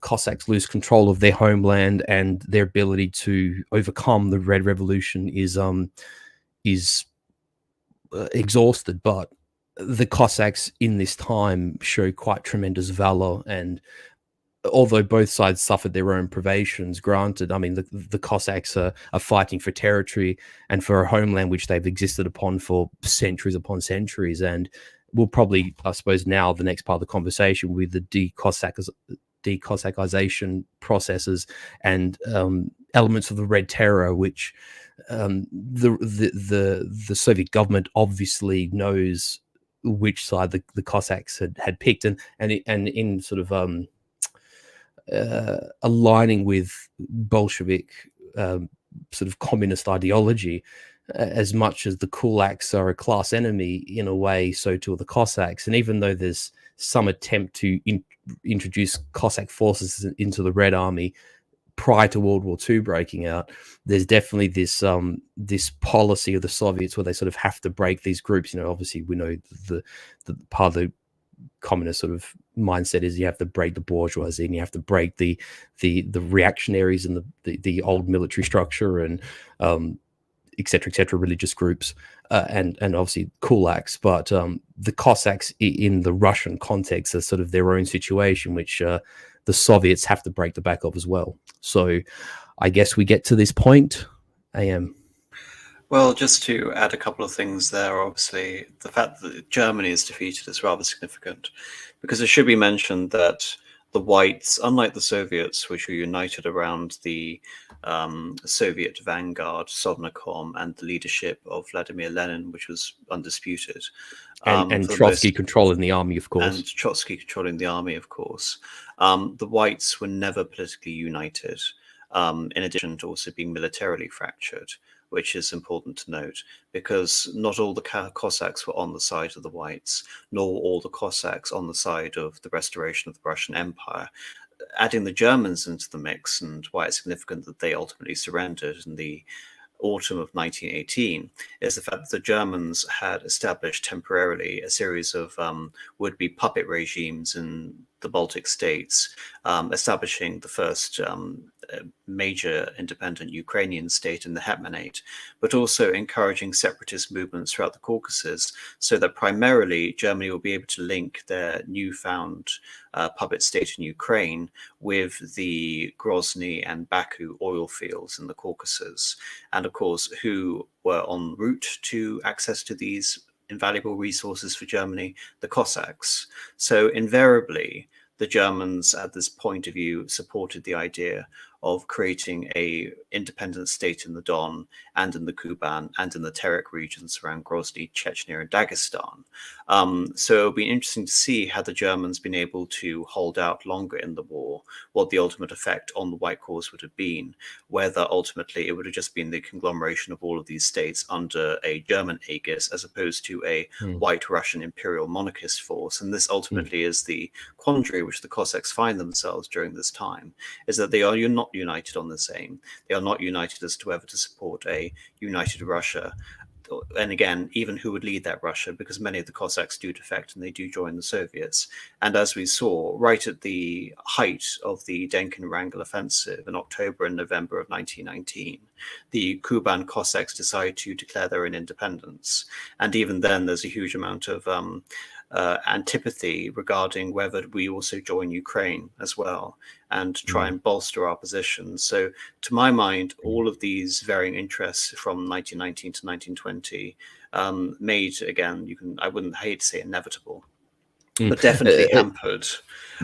Cossacks lose control of their homeland, and their ability to overcome the Red Revolution is exhausted. But the Cossacks in this time show quite tremendous valor, and although both sides suffered their own privations, granted, I mean, the Cossacks are fighting for territory and for a homeland which they've existed upon for centuries upon centuries. And we'll probably, I suppose, now the next part of the conversation with the decossacization processes and elements of the Red Terror, which the Soviet government obviously knows which side the Cossacks had picked, and in sort of aligning with Bolshevik sort of communist ideology. As much as the Kulaks are a class enemy in a way, so too are the Cossacks. And even though there's some attempt to introduce Cossack forces into the Red Army prior to World War II breaking out, there's definitely this policy of the Soviets where they sort of have to break these groups. Obviously we know the part of the communist sort of mindset is you have to break the bourgeoisie, and you have to break the reactionaries and the old military structure, and et cetera, religious groups, and obviously kulaks. But the Cossacks in the Russian context are sort of their own situation, which the Soviets have to break the back of as well. So I guess we get to this point. Well, just to add a couple of things there, obviously, the fact that Germany is defeated is rather significant, because it should be mentioned that the whites, unlike the Soviets, which were united around the Soviet vanguard, Sovnarkom, and the leadership of Vladimir Lenin, which was undisputed. And Trotsky controlling the army, of course. And Trotsky controlling the army, of course. The whites were never politically united, in addition to also being militarily fractured, which is important to note, because not all the Cossacks were on the side of the whites, nor all the Cossacks on the side of the restoration of the Russian Empire. Adding the Germans into the mix, and why it's significant that they ultimately surrendered in the autumn of 1918, is the fact that the Germans had established temporarily a series of would-be puppet regimes in the Baltic states, establishing the first major independent Ukrainian state in the Hetmanate, but also encouraging separatist movements throughout the Caucasus, so that primarily Germany will be able to link their newfound puppet state in Ukraine with the Grozny and Baku oil fields in the Caucasus, and of course, who were en route to access to these invaluable resources for Germany, the Cossacks. So invariably, the Germans at this point of view supported the idea of creating a independent state in the Don and in the Kuban and in the Terek regions around Grozny, Chechnya, and Dagestan. So it'll be interesting to see how the Germans been able to hold out longer in the war, what the ultimate effect on the white cause would have been, whether ultimately it would have just been the conglomeration of all of these states under a German aegis as opposed to a white Russian imperial monarchist force. And this ultimately is the quandary which the Cossacks find themselves during this time, is that they are not united on the same. They are not united as to whether to support a united Russia, and again, even who would lead that Russia, because many of the Cossacks do defect and they do join the Soviets. And as we saw, right at the height of the Denkin-Wrangel offensive in October and November of 1919, the Kuban Cossacks decide to declare their own independence. And even then, there's a huge amount of antipathy regarding whether we also join Ukraine as well and try and bolster our position. So to my mind, all of these varying interests from 1919 to 1920 made, again, I wouldn't hate to say inevitable, Mm. but definitely hampered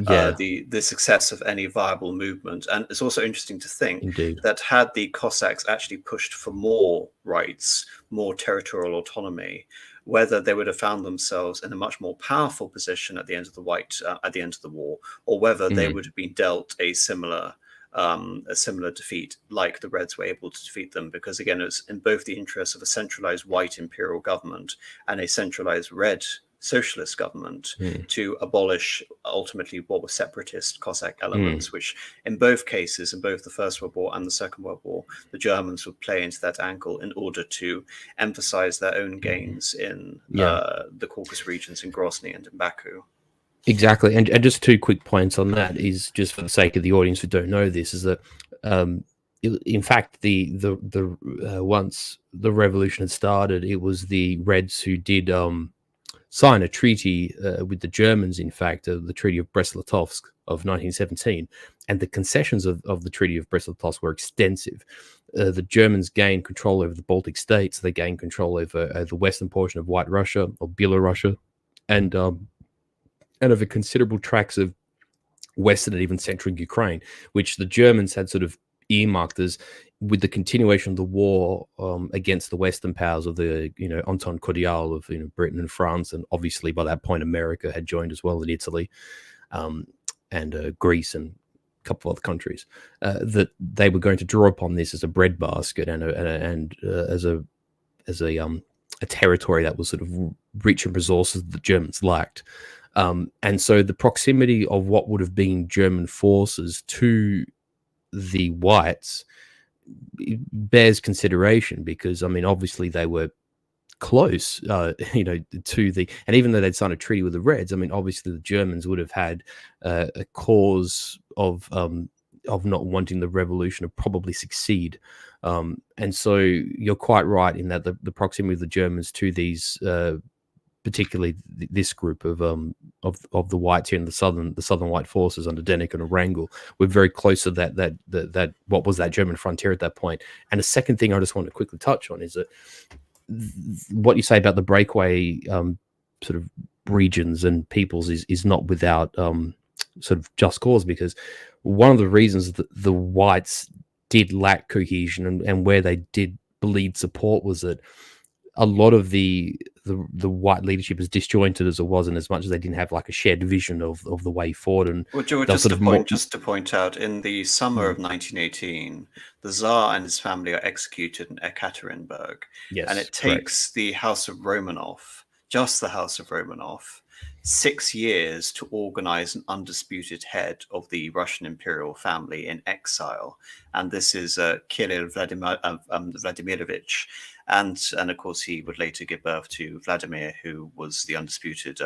Yeah, the success of any viable movement. And it's also interesting to think indeed. that had the Cossacks actually pushed for more rights, more territorial autonomy, whether they would have found themselves in a much more powerful position at the end of the war, or whether they Mm. would have been dealt a similar defeat, like the Reds were able to defeat them, because again, it's in both the interests of a centralized white imperial government and a centralized red socialist government Mm. to abolish ultimately what were separatist Cossack Mm. elements, which in both cases, in both the First World War and the Second World War, the Germans would play into that angle in order to emphasize their own gains in Yeah. the Caucasus regions, in Grozny and in Baku. Exactly, and just two quick points on that is, just for the sake of the audience who don't know this, is that in fact the once the revolution had started, it was the Reds who did sign a treaty with the Germans. In fact, the Treaty of Brest-Litovsk of 1917, and the concessions of the Treaty of Brest-Litovsk were extensive. The Germans gained control over the Baltic states. They gained control over the western portion of White Russia, or Belorussia, and over considerable tracts of western and even central Ukraine, which the Germans had sort of earmarked as, with the continuation of the war against the Western powers of the Entente Cordiale of Britain and France, and obviously by that point America had joined as well, in Italy and Greece and a couple of other countries, that they were going to draw upon this as a breadbasket and as a territory that was sort of rich in resources that the Germans lacked. And so the proximity of what would have been German forces to the whites bears consideration, because, I mean, obviously they were close, to the, and even though they'd signed a treaty with the Reds, I mean, obviously the Germans would have had a cause of not wanting the revolution to probably succeed. And so you're quite right in that the proximity of the Germans to these particularly this group of the whites here in the southern white forces under Denick and Wrangel, were very close to that what was that German frontier at that point. And the second thing I just want to quickly touch on is that what you say about the breakaway sort of regions and peoples is not without sort of just cause, because one of the reasons that the whites did lack cohesion and where they did bleed support was that a lot of the white leadership, as disjointed as it was, and as much as they didn't have like a shared vision of the way forward, and Well, George, just to point out, in the summer of 1918, the Tsar and his family are executed in Ekaterinburg, and yes, it correct. takes the House of Romanov, just the House of Romanov, 6 years to organize an undisputed head of the Russian imperial family in exile, and this is Kirill Vladimirovich. And of course, he would later give birth to Vladimir, who was the undisputed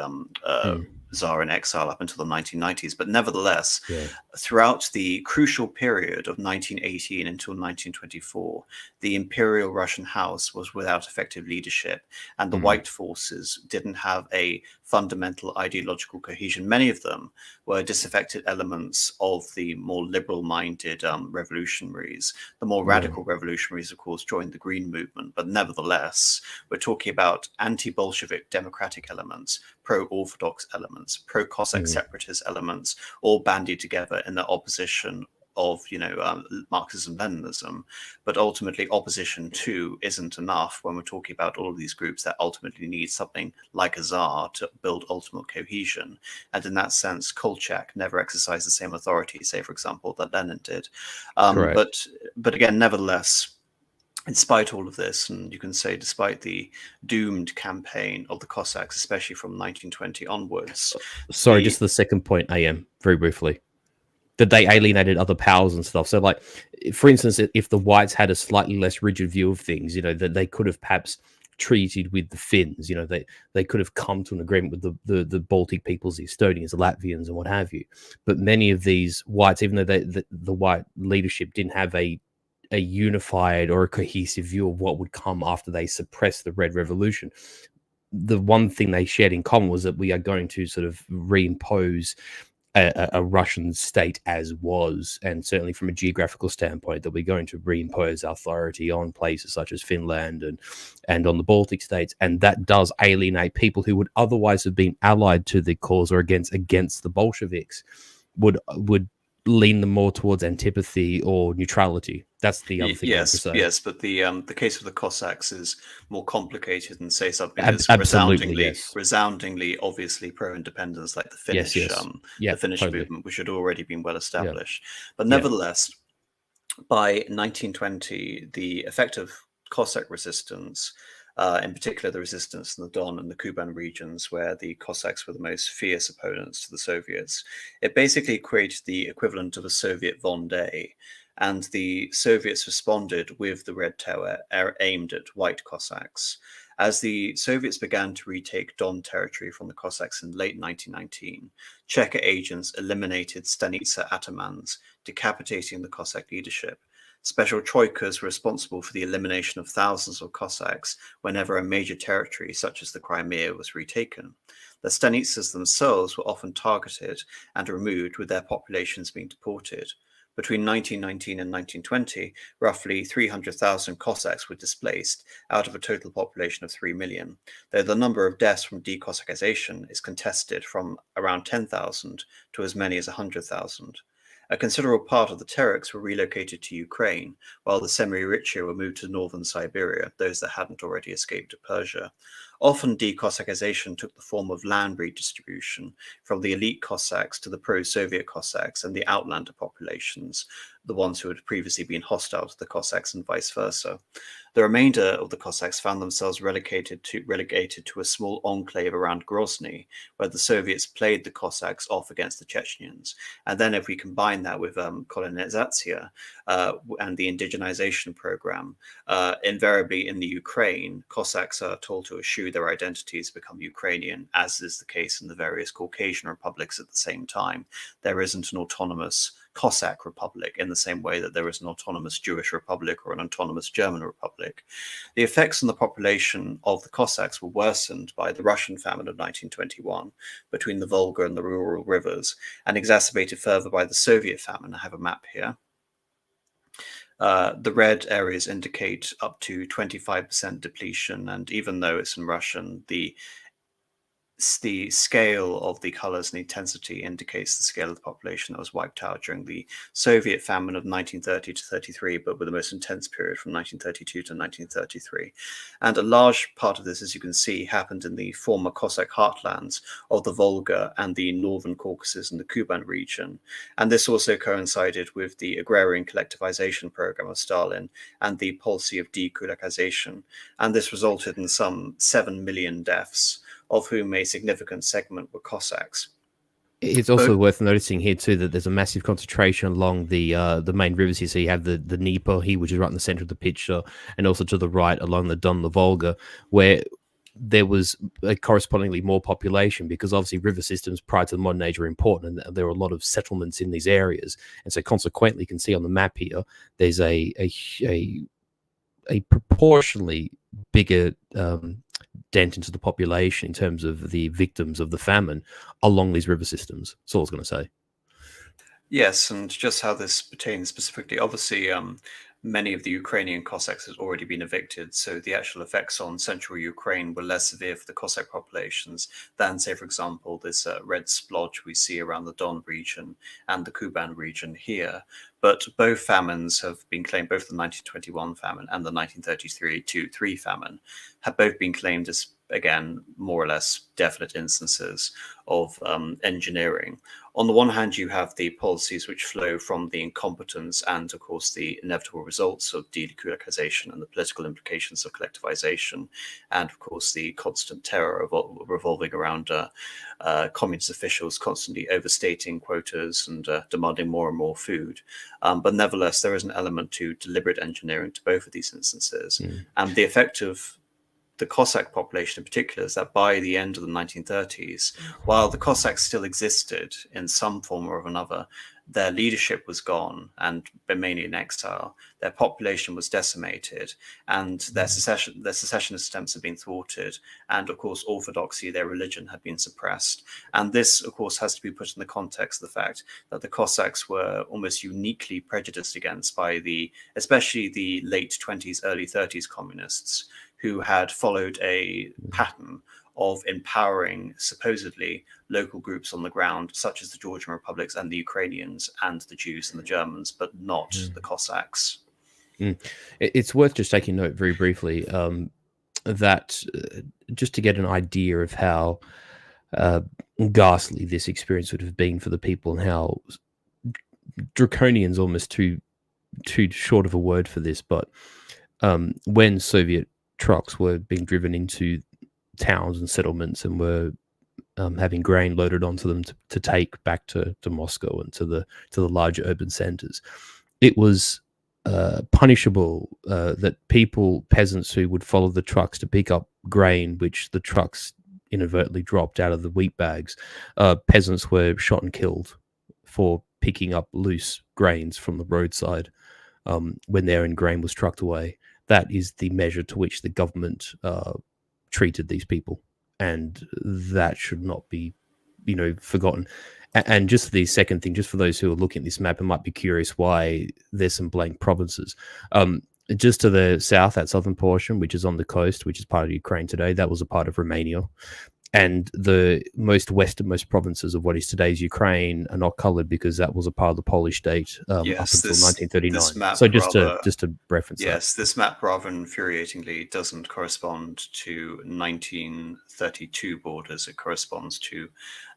Tsar in exile up until the 1990s. But nevertheless, Yeah. throughout the crucial period of 1918 until 1924, the Imperial Russian House was without effective leadership, and the white forces didn't have a fundamental ideological cohesion. Many of them were disaffected elements of the more liberal-minded revolutionaries. The more radical revolutionaries, of course, joined the Green Movement, but nevertheless, we're talking about anti-Bolshevik democratic elements, pro-Orthodox elements, pro-Cossack separatist elements, all bandied together in the opposition of Marxism-Leninism. But ultimately, opposition to isn't enough when we're talking about all of these groups that ultimately need something like a Tsar to build ultimate cohesion. And in that sense, Kolchak never exercised the same authority, say, for example, that Lenin did. Correct. But again, nevertheless, in spite of all of this, and you can say despite the doomed campaign of the Cossacks, especially from 1920 onwards, Sorry, just the second point, AM, very briefly, that they alienated other powers and stuff. So, like, for instance, if the whites had a slightly less rigid view of things, that they could have perhaps treated with the Finns, they could have come to an agreement with the Baltic peoples, the Estonians, the Latvians, and what have you. But many of these whites, even though the white leadership didn't have a unified or a cohesive view of what would come after they suppressed the Red Revolution, the one thing they shared in common was that we are going to sort of reimpose a Russian state as was, and certainly from a geographical standpoint, that we're going to reimpose authority on places such as Finland and on the Baltic states, and that does alienate people who would otherwise have been allied to the cause or against the Bolsheviks, would lean them more towards antipathy or neutrality. That's the other thing I wanted to Yes, say. yes, but the case of the Cossacks is more complicated than say something that's Absolutely, yes, resoundingly, obviously pro-independence, like yes, yes, yeah, the Finnish totally, movement, which had already been well yeah, established. But yeah. nevertheless, by 1920, the effective Cossack resistance, in particular the resistance in the Don and the Kuban regions, where the Cossacks were the most fierce opponents to the Soviets, it basically created the equivalent of a Soviet Vendée. And the Soviets responded with the Red Terror aimed at white Cossacks. As the Soviets began to retake Don territory from the Cossacks in late 1919, Cheka agents eliminated stanitsa atamans, decapitating the Cossack leadership. Special troikas were responsible for the elimination of thousands of Cossacks whenever a major territory, such as the Crimea, was retaken. The stanitsas themselves were often targeted and removed, with their populations being deported. Between 1919 and 1920, roughly 300,000 Cossacks were displaced out of a total population of 3 million, though the number of deaths from decossacization is contested, from around 10,000 to as many as 100,000. A considerable part of the Tereks were relocated to Ukraine, while the semi-Eritrea were moved to northern Siberia, those that hadn't already escaped to Persia. Often decossacization took the form of land redistribution, from the elite Cossacks to the pro-Soviet Cossacks and the outlander populations, the ones who had previously been hostile to the Cossacks, and vice versa. The remainder of the Cossacks found themselves relegated to a small enclave around Grozny, where the Soviets played the Cossacks off against the Chechens. And then if we combine that with colonization and the indigenization program, invariably in the Ukraine, Cossacks are told to eschew their identities, become Ukrainian, as is the case in the various Caucasian republics at the same time. There isn't an autonomous Cossack republic in the same way that there is an autonomous Jewish republic or an autonomous German republic. The effects on the population of the Cossacks were worsened by the Russian famine of 1921 between the Volga and the rural rivers, and exacerbated further by the Soviet famine. I have a map here. The red areas indicate up to 25% depletion, and even though it's in Russian, the scale of the colors and intensity indicates the scale of the population that was wiped out during the Soviet famine of 1930 to 33, but with the most intense period from 1932 to 1933. And a large part of this, as you can see, happened in the former Cossack heartlands of the Volga and the northern Caucasus and the Kuban region. And this also coincided with the agrarian collectivization program of Stalin and the policy of dekulakization. And this resulted in some 7 million deaths, of whom a significant segment were Cossacks. It's also worth noticing here too that there's a massive concentration along the main rivers here. So you have the Dnieper here, which is right in the center of the picture, and also to the right along the Don, the Volga, where there was a correspondingly more population, because obviously river systems prior to the modern age are important, and there are a lot of settlements in these areas. And so consequently, you can see on the map here, there's a proportionally bigger dent into the population in terms of the victims of the famine along these river systems. That's all I was going to say. Yes, and just how this pertains specifically, obviously, many of the Ukrainian Cossacks had already been evicted, so the actual effects on central Ukraine were less severe for the Cossack populations than, say, for example, this red splodge we see around the Don region and the Kuban region here. But both famines have been claimed, both the 1921 famine and the 1933-3 famine have both been claimed as, again, more or less definite instances of engineering. On the one hand, you have the policies which flow from the incompetence and, of course, the inevitable results of dekulakization and the political implications of collectivization, and, of course, the constant terror revolving around communist officials constantly overstating quotas and demanding more and more food. But nevertheless, there is an element to deliberate engineering to both of these instances. And the effect of the Cossack population in particular is that by the end of the 1930s, while the Cossacks still existed in some form or another, their leadership was gone and been mainly in exile. Their population was decimated, and their secessionist attempts had been thwarted. And of course, orthodoxy, their religion, had been suppressed. And this, of course, has to be put in the context of the fact that the Cossacks were almost uniquely prejudiced against by especially the late 20s, early 30s communists, who had followed a pattern of empowering supposedly local groups on the ground, such as the Georgian republics and the Ukrainians and the Jews and the Germans, but not the Cossacks. It's worth just taking note very briefly that just to get an idea of how ghastly this experience would have been for the people, and how draconian's almost too short of a word for this, but when Soviet trucks were being driven into towns and settlements and were having grain loaded onto them to take back to Moscow and to the larger urban centers, it was punishable that peasants who would follow the trucks to pick up grain, which the trucks inadvertently dropped out of the wheat bags, peasants were shot and killed for picking up loose grains from the roadside when their own grain was trucked away. That is the measure to which the government treated these people, and that should not be, forgotten. And just the second thing, just for those who are looking at this map and might be curious why there's some blank provinces. Just to the south, that southern portion, which is on the coast, which is part of Ukraine today, that was a part of Romania. And the most westernmost provinces of what is today's Ukraine are not coloured because that was a part of the Polish state up until 1939. So just to reference that. Yes, this map rather infuriatingly doesn't correspond to 1932 borders. It corresponds to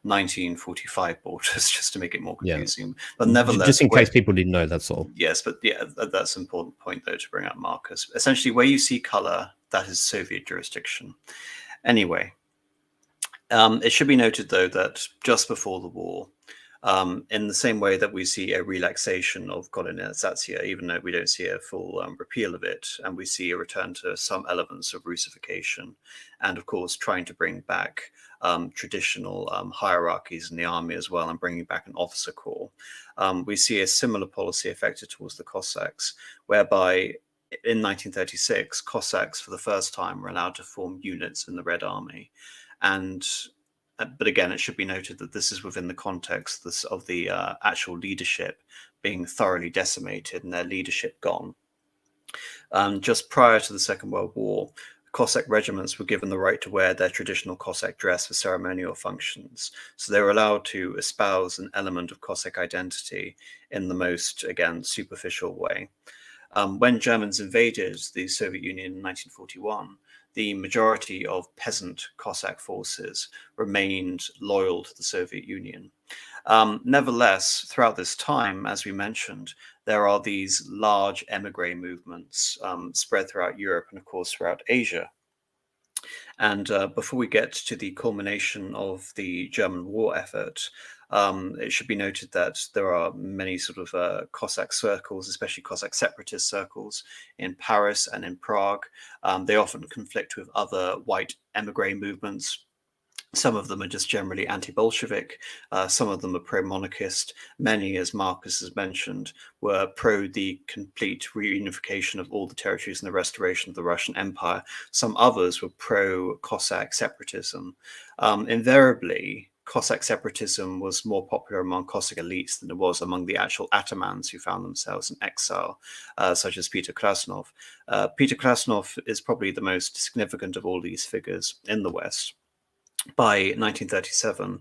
1945 borders, just to make it more confusing. Yeah. But nevertheless, just in case people didn't know, that's all. Yes, but yeah, that's an important point though to bring up, Marcus. Essentially, where you see colour, that is Soviet jurisdiction. Anyway. It should be noted, though, that just before the war, in the same way that we see a relaxation of colonization, even though we don't see a full repeal of it, and we see a return to some elements of Russification, and of course trying to bring back traditional hierarchies in the army as well, and bringing back an officer corps, we see a similar policy affected towards the Cossacks, whereby in 1936, Cossacks for the first time were allowed to form units in the Red Army. But again, it should be noted that this is within the context of the actual leadership being thoroughly decimated and their leadership gone. Just prior to the Second World War, Cossack regiments were given the right to wear their traditional Cossack dress for ceremonial functions. So they were allowed to espouse an element of Cossack identity in the most, again, superficial way. When Germans invaded the Soviet Union in 1941, the majority of peasant Cossack forces remained loyal to the Soviet Union. Nevertheless, throughout this time, as we mentioned, there are these large emigre movements spread throughout Europe and, of course, throughout Asia. And before we get to the culmination of the German war effort, it should be noted that there are many sort of Cossack circles, especially Cossack separatist circles in Paris and in Prague. They often conflict with other white emigre movements. Some of them are just generally anti-Bolshevik. Some of them are pro-monarchist. Many, as Marcus has mentioned, were pro the complete reunification of all the territories and the restoration of the Russian Empire. Some others were pro-Cossack separatism. Invariably, Cossack separatism was more popular among Cossack elites than it was among the actual atamans who found themselves in exile, such as Peter Krasnov. Peter Krasnov is probably the most significant of all these figures in the West. By 1937,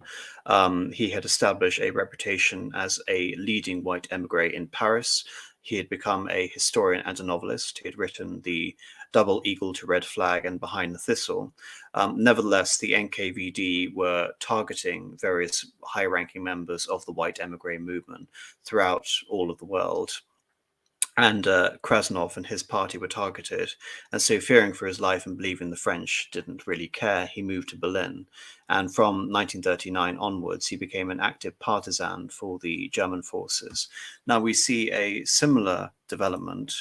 he had established a reputation as a leading white emigre in Paris. He had become a historian and a novelist. He had written The Double Eagle to Red Flag and Behind the Thistle. Nevertheless, the NKVD were targeting various high-ranking members of the white emigre movement throughout all of the world. And Krasnov and his party were targeted. And so, fearing for his life and believing the French didn't really care, he moved to Berlin. And from 1939 onwards, he became an active partisan for the German forces. Now, we see a similar development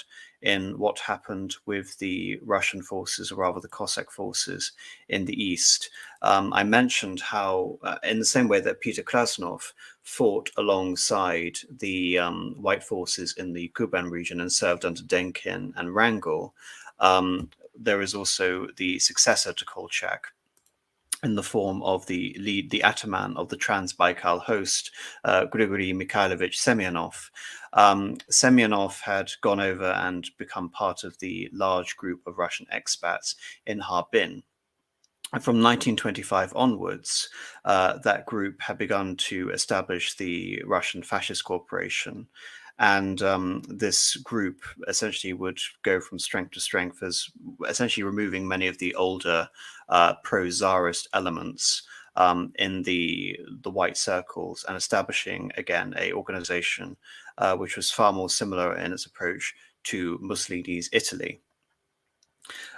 in what happened with the Russian forces, or rather the Cossack forces in the east. I mentioned how, in the same way that Peter Krasnov fought alongside the white forces in the Kuban region and served under Denkin and Wrangel, there is also the successor to Kolchak in the form of the ataman of the Trans-Baikal host, Grigory Mikhailovich Semyonov. Semyonov had gone over and become part of the large group of Russian expats in Harbin. And from 1925 onwards, that group had begun to establish the Russian Fascist Corporation. And this group essentially would go from strength to strength, as essentially removing many of the older pro-Tsarist elements in the white circles, and establishing again a organization which was far more similar in its approach to Mussolini's Italy.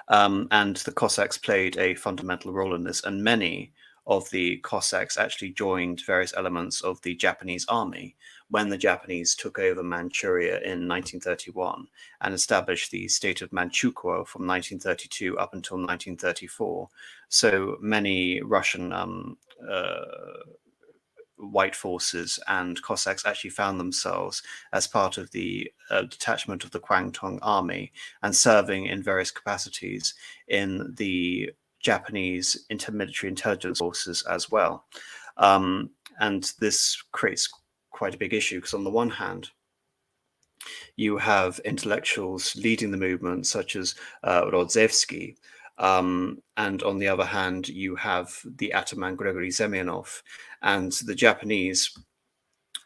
And the Cossacks played a fundamental role in this, and many of the Cossacks actually joined various elements of the Japanese army when the Japanese took over Manchuria in 1931 and established the state of Manchukuo from 1932 up until 1934. So many Russian white forces and Cossacks actually found themselves as part of the detachment of the Kwangtung army and serving in various capacities in the Japanese military intelligence forces as well. And this creates quite a big issue, because on the one hand, you have intellectuals leading the movement, such as Rodzewski, and on the other hand, you have the ataman Grigory Semyonov, and the Japanese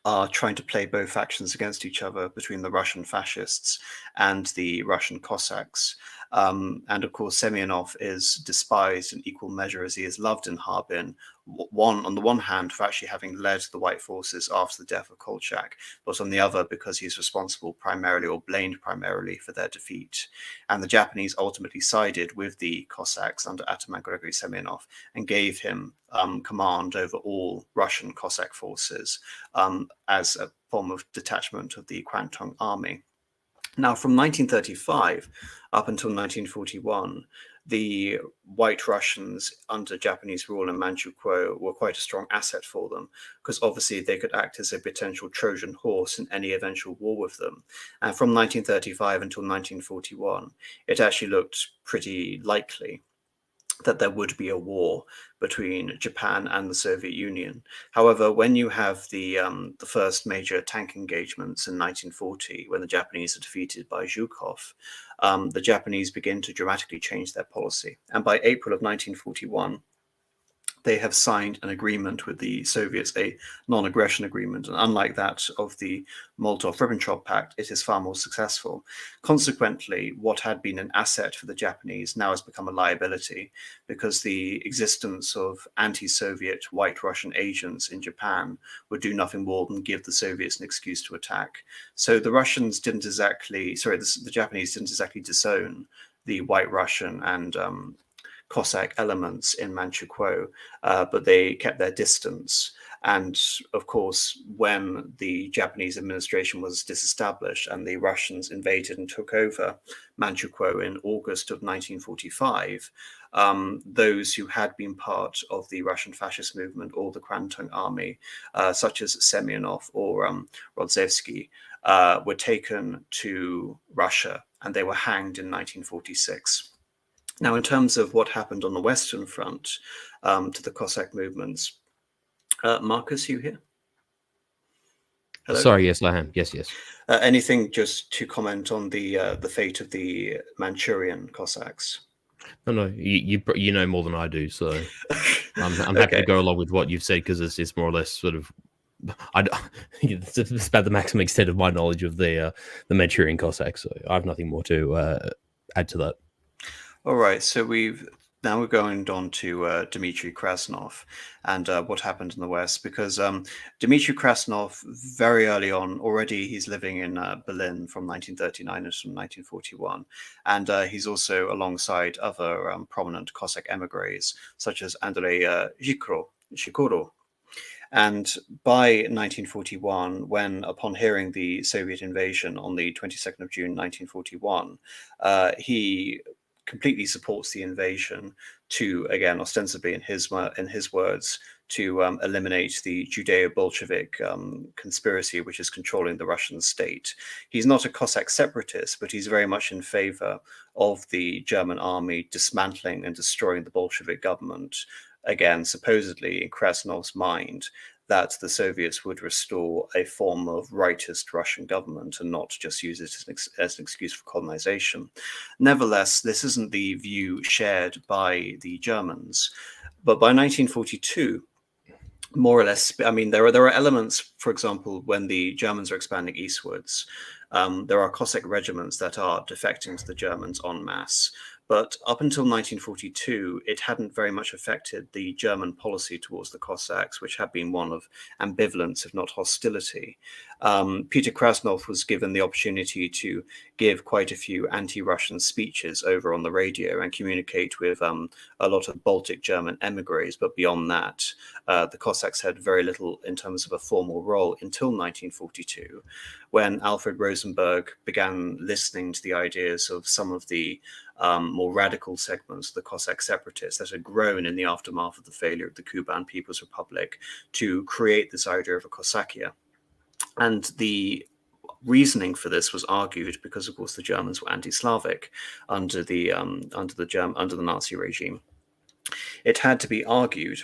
are trying to play both factions against each other between the Russian fascists and the Russian Cossacks. And of course, Semyonov is despised in equal measure as he is loved in Harbin. On the one hand, for actually having led the white forces after the death of Kolchak, but on the other, because he's responsible primarily, or blamed primarily, for their defeat. And the Japanese ultimately sided with the Cossacks under Ataman Grigory Semyonov and gave him command over all Russian Cossack forces as a form of detachment of the Kwangtung army. Now, from 1935 up until 1941, the White Russians under Japanese rule in Manchukuo were quite a strong asset for them, because obviously they could act as a potential Trojan horse in any eventual war with them. And from 1935 until 1941, it actually looked pretty likely that there would be a war between Japan and the Soviet Union. However, when you have the first major tank engagements in 1940, when the Japanese are defeated by Zhukov, the Japanese begin to dramatically change their policy. And by April of 1941, they have signed an agreement with the Soviets, a non-aggression agreement. And unlike that of the Molotov-Ribbentrop Pact, it is far more successful. Consequently, what had been an asset for the Japanese now has become a liability, because the existence of anti-Soviet white Russian agents in Japan would do nothing more than give the Soviets an excuse to attack. So the Japanese didn't exactly disown the white Russian and Cossack elements in Manchukuo, but they kept their distance. And of course, when the Japanese administration was disestablished and the Russians invaded and took over Manchukuo in August of 1945, those who had been part of the Russian fascist movement or the Kwangtung army, such as Semyonov or Rodzewski, were taken to Russia, and they were hanged in 1946. Now, in terms of what happened on the Western Front to the Cossack movements, Marcus, you here? Hello? Sorry, yes, I am. Yes. Anything just to comment on the fate of the Manchurian Cossacks? No, you know more than I do, so I'm happy to go along with what you've said, because it's more or less sort of it's about the maximum extent of my knowledge of the Manchurian Cossacks. So I have nothing more to add to that. All right, so we're going on to Dmitry Krasnov and what happened in the West, because Dmitry Krasnov, very early on, already he's living in Berlin from 1939 until 1941, and he's also alongside other prominent Cossack emigres, such as Andrei Zhikuro. And by 1941, when upon hearing the Soviet invasion on the 22nd of June 1941, he completely supports the invasion to, again, ostensibly in his words, to eliminate the Judeo-Bolshevik conspiracy which is controlling the Russian state. He's not a Cossack separatist, but he's very much in favor of the German army dismantling and destroying the Bolshevik government. Again, supposedly in Krasnov's mind, that the Soviets would restore a form of rightist Russian government and not just use it as an excuse for colonization. Nevertheless, this isn't the view shared by the Germans. But by 1942, more or less, I mean, there are elements, for example, when the Germans are expanding eastwards, there are Cossack regiments that are defecting to the Germans en masse. But up until 1942, it hadn't very much affected the German policy towards the Cossacks, which had been one of ambivalence, if not hostility. Peter Krasnov was given the opportunity to give quite a few anti-Russian speeches over on the radio and communicate with a lot of Baltic German emigres. But beyond that, the Cossacks had very little in terms of a formal role until 1942, when Alfred Rosenberg began listening to the ideas of some of the more radical segments of the Cossack separatists that had grown in the aftermath of the failure of the Kuban People's Republic to create this idea of a Kosakia. And the reasoning for this was argued because, of course, the Germans were anti-Slavic under the Nazi regime. It had to be argued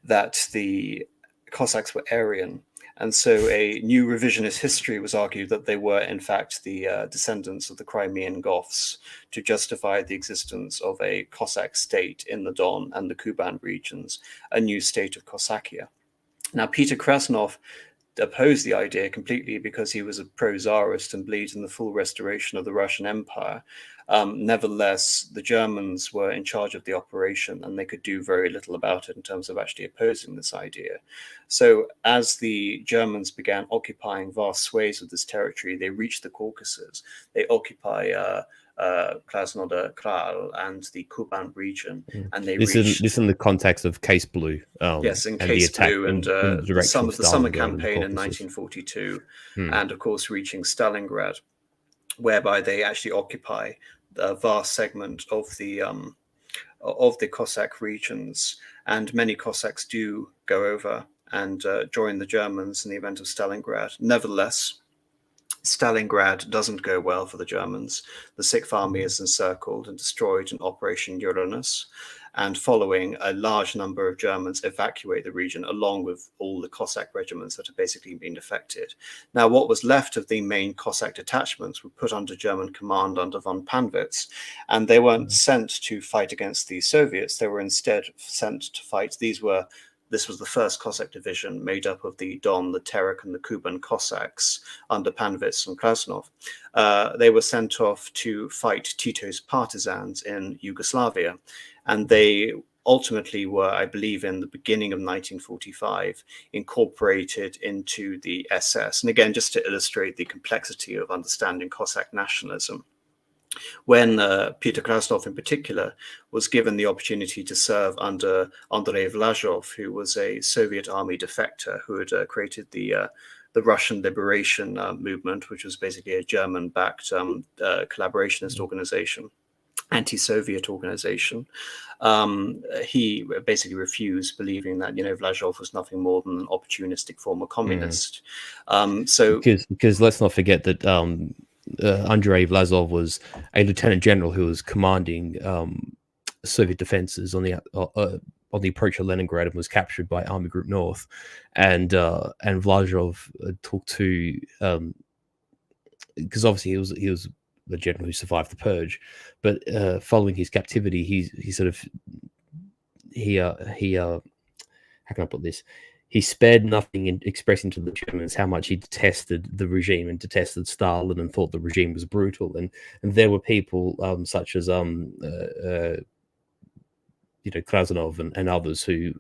that the Cossacks were Aryan, and so a new revisionist history was argued that they were, in fact, the descendants of the Crimean Goths to justify the existence of a Cossack state in the Don and the Kuban regions, a new state of Kosakia. Now, Peter Krasnov opposed the idea completely because he was a pro-Tsarist and believed in the full restoration of the Russian Empire. Nevertheless, the Germans were in charge of the operation and they could do very little about it in terms of actually opposing this idea. So as the Germans began occupying vast swathes of this territory, they reached the Caucasus. They occupy Krasnodar Kral and the Kuban region, and they reached this in the context of Case Blue. Yes, in and Case the attack Blue and in the summer Stalingrad campaign in Caucasus. 1942, and of course reaching Stalingrad, whereby they actually occupy a vast segment of the Cossack regions, and many Cossacks do go over and join the Germans in the event of Stalingrad. Nevertheless, Stalingrad doesn't go well for the Germans. The Sixth Army is encircled and destroyed in Operation Uranus, and following, a large number of Germans evacuate the region along with all the Cossack regiments that have basically been defected. Now, what was left of the main Cossack detachments were put under German command under von Panwitz, and they weren't sent to fight against the Soviets. They were instead sent to fight. This was the first Cossack division made up of the Don, the Terek, and the Kuban Cossacks under Panwitz and Krasnov. They were sent off to fight Tito's partisans in Yugoslavia, and they ultimately were, I believe, in the beginning of 1945, incorporated into the SS. And again, just to illustrate the complexity of understanding Cossack nationalism, when Peter Krasnov in particular was given the opportunity to serve under Andrei Vlajov, who was a Soviet army defector who had created the Russian Liberation Movement, which was basically a German-backed collaborationist organization, anti-Soviet organization. He basically refused, believing that Vlajov was nothing more than an opportunistic former communist. Because let's not forget that Andrei Vlajov was a lieutenant general who was commanding Soviet defenses on the approach to Leningrad and was captured by Army Group North, and Vlajov talked to because obviously he was the general who survived the purge, but following his captivity, he how can I put this? He spared nothing in expressing to the Germans how much he detested the regime and detested Stalin and thought the regime was brutal. And there were people such as Krasnov and others who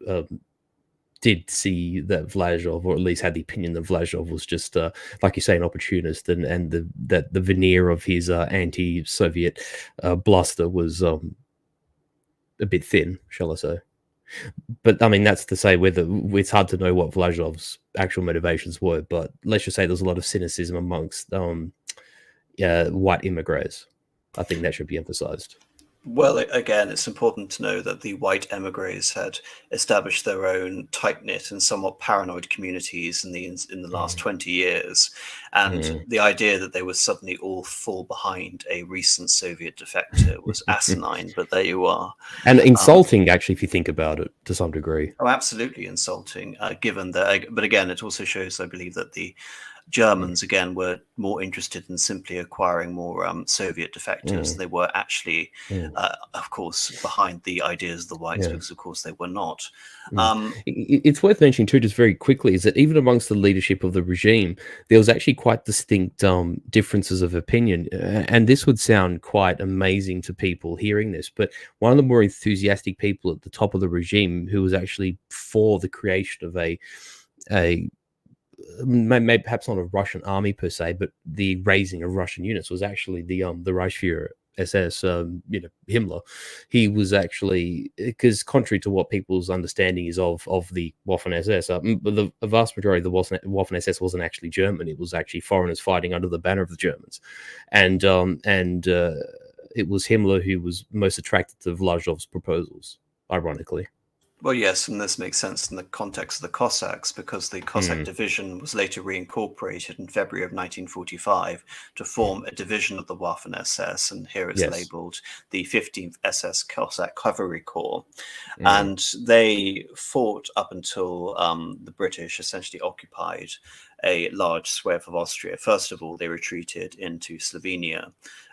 did see that Vlajov, or at least had the opinion that Vlajov was just, like you say, an opportunist, and that the veneer of his anti-Soviet bluster was a bit thin, shall I say. But I mean, that's to say whether it's hard to know what Vladislav's actual motivations were. But let's just say there's a lot of cynicism amongst white immigrants. I think that should be emphasized. Well, again, it's important to know that the white emigres had established their own tight-knit and somewhat paranoid communities in the last 20 years, and the idea that they would suddenly all fall behind a recent Soviet defector was asinine. But there you are, and insulting, actually, if you think about it to some degree. Oh, absolutely insulting. Given that, but again, it also shows, I believe, that the Germans again were more interested in simply acquiring more Soviet defectors. They were actually, of course, behind the ideas of the whites, because of course they were not. It's worth mentioning too, just very quickly, is that even amongst the leadership of the regime, there was actually quite distinct differences of opinion, and this would sound quite amazing to people hearing this. But one of the more enthusiastic people at the top of the regime, who was actually for the creation of a maybe perhaps not a Russian army per se, but the raising of Russian units, was actually the Reichsführer SS, Himmler. He was actually, because contrary to what people's understanding is of the Waffen SS, the vast majority of the Waffen SS wasn't actually German. It was actually foreigners fighting under the banner of the Germans, and it was Himmler who was most attracted to Vladislav's proposals, ironically. Well, yes, and this makes sense in the context of the Cossacks, because the Cossack division was later reincorporated in February of 1945 to form a division of the Waffen SS, and here it's labeled the 15th SS Cossack Cavalry Corps. And they fought up until the British essentially occupied a large swath of Austria. First of all, they retreated into Slovenia.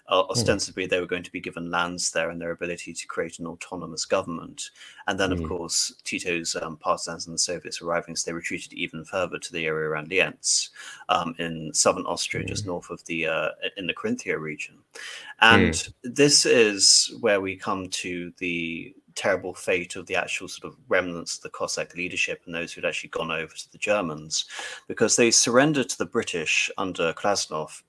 Ostensibly, they were going to be given lands there and their ability to create an autonomous government. And then, of course, Tito's partisans and the Soviets arriving, so they retreated even further to the area around Lienz, in southern Austria, just north of in the Carinthia region. And this is where we come to the terrible fate of the actual sort of remnants of the Cossack leadership and those who'd actually gone over to the Germans, because they surrendered to the British under Krasnov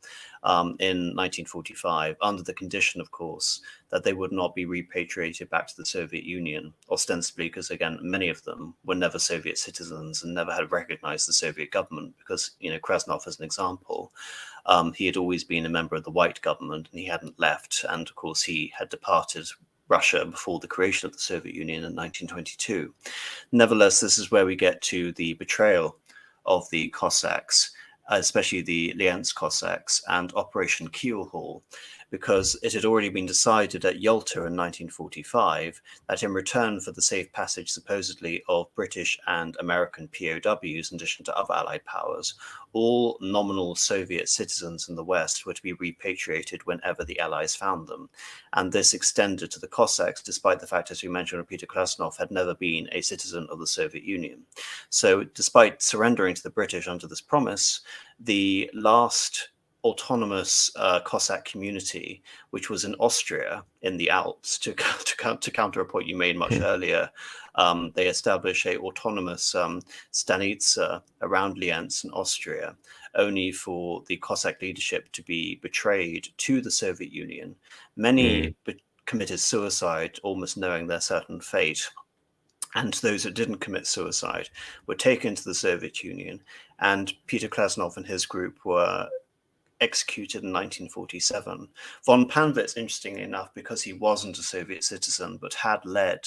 in 1945, under the condition, of course, that they would not be repatriated back to the Soviet Union, ostensibly because, again, many of them were never Soviet citizens and never had recognized the Soviet government, because, Krasnov, as an example, he had always been a member of the white government and he hadn't left. And, of course, he had departed Russia before the creation of the Soviet Union in 1922. Nevertheless, this is where we get to the betrayal of the Cossacks, especially the Lienz Cossacks, and Operation Keelhaul, because it had already been decided at Yalta in 1945 that in return for the safe passage, supposedly, of British and American POWs, in addition to other Allied powers, all nominal Soviet citizens in the West were to be repatriated whenever the Allies found them. And this extended to the Cossacks, despite the fact, as we mentioned, Peter Krasnov had never been a citizen of the Soviet Union. So despite surrendering to the British under this promise, the last autonomous Cossack community, which was in Austria in the Alps, to counter a point you made much earlier, they established a autonomous stanitsa around Lienz in Austria, only for the Cossack leadership to be betrayed to the Soviet Union. Many committed suicide, almost knowing their certain fate. And those that didn't commit suicide were taken to the Soviet Union, and Peter Krasnov and his group were executed in 1947. Von Panwitz, interestingly enough, because he wasn't a Soviet citizen but had led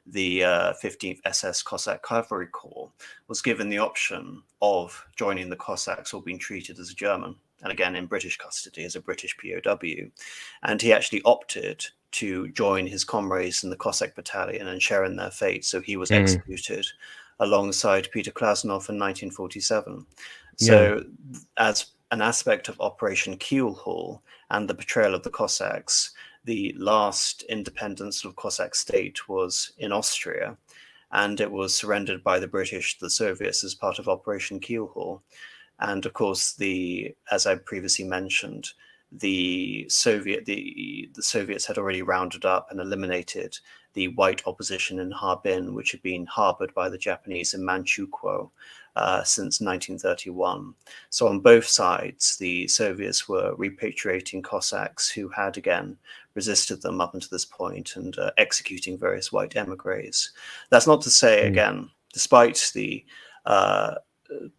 the 15th SS Cossack Cavalry Corps, was given the option of joining the Cossacks or being treated as a German, and again in British custody as a British POW. And he actually opted to join his comrades in the Cossack battalion and share in their fate, so he was executed alongside Peter Krasnov in 1947. So as an aspect of Operation Keelhaul and the betrayal of the Cossacks, the last independence of Cossack state was in Austria, and it was surrendered by the British to the Soviets as part of Operation Keelhaul. And of course, as I previously mentioned, the Soviets had already rounded up and eliminated the white opposition in Harbin, which had been harbored by the Japanese in Manchukuo since 1931. So on both sides, the Soviets were repatriating Cossacks who had, again, resisted them up until this point, and executing various white emigres. That's not to say, again, despite the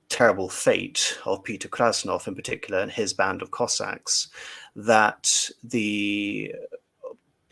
terrible fate of Peter Krasnov in particular and his band of Cossacks, that the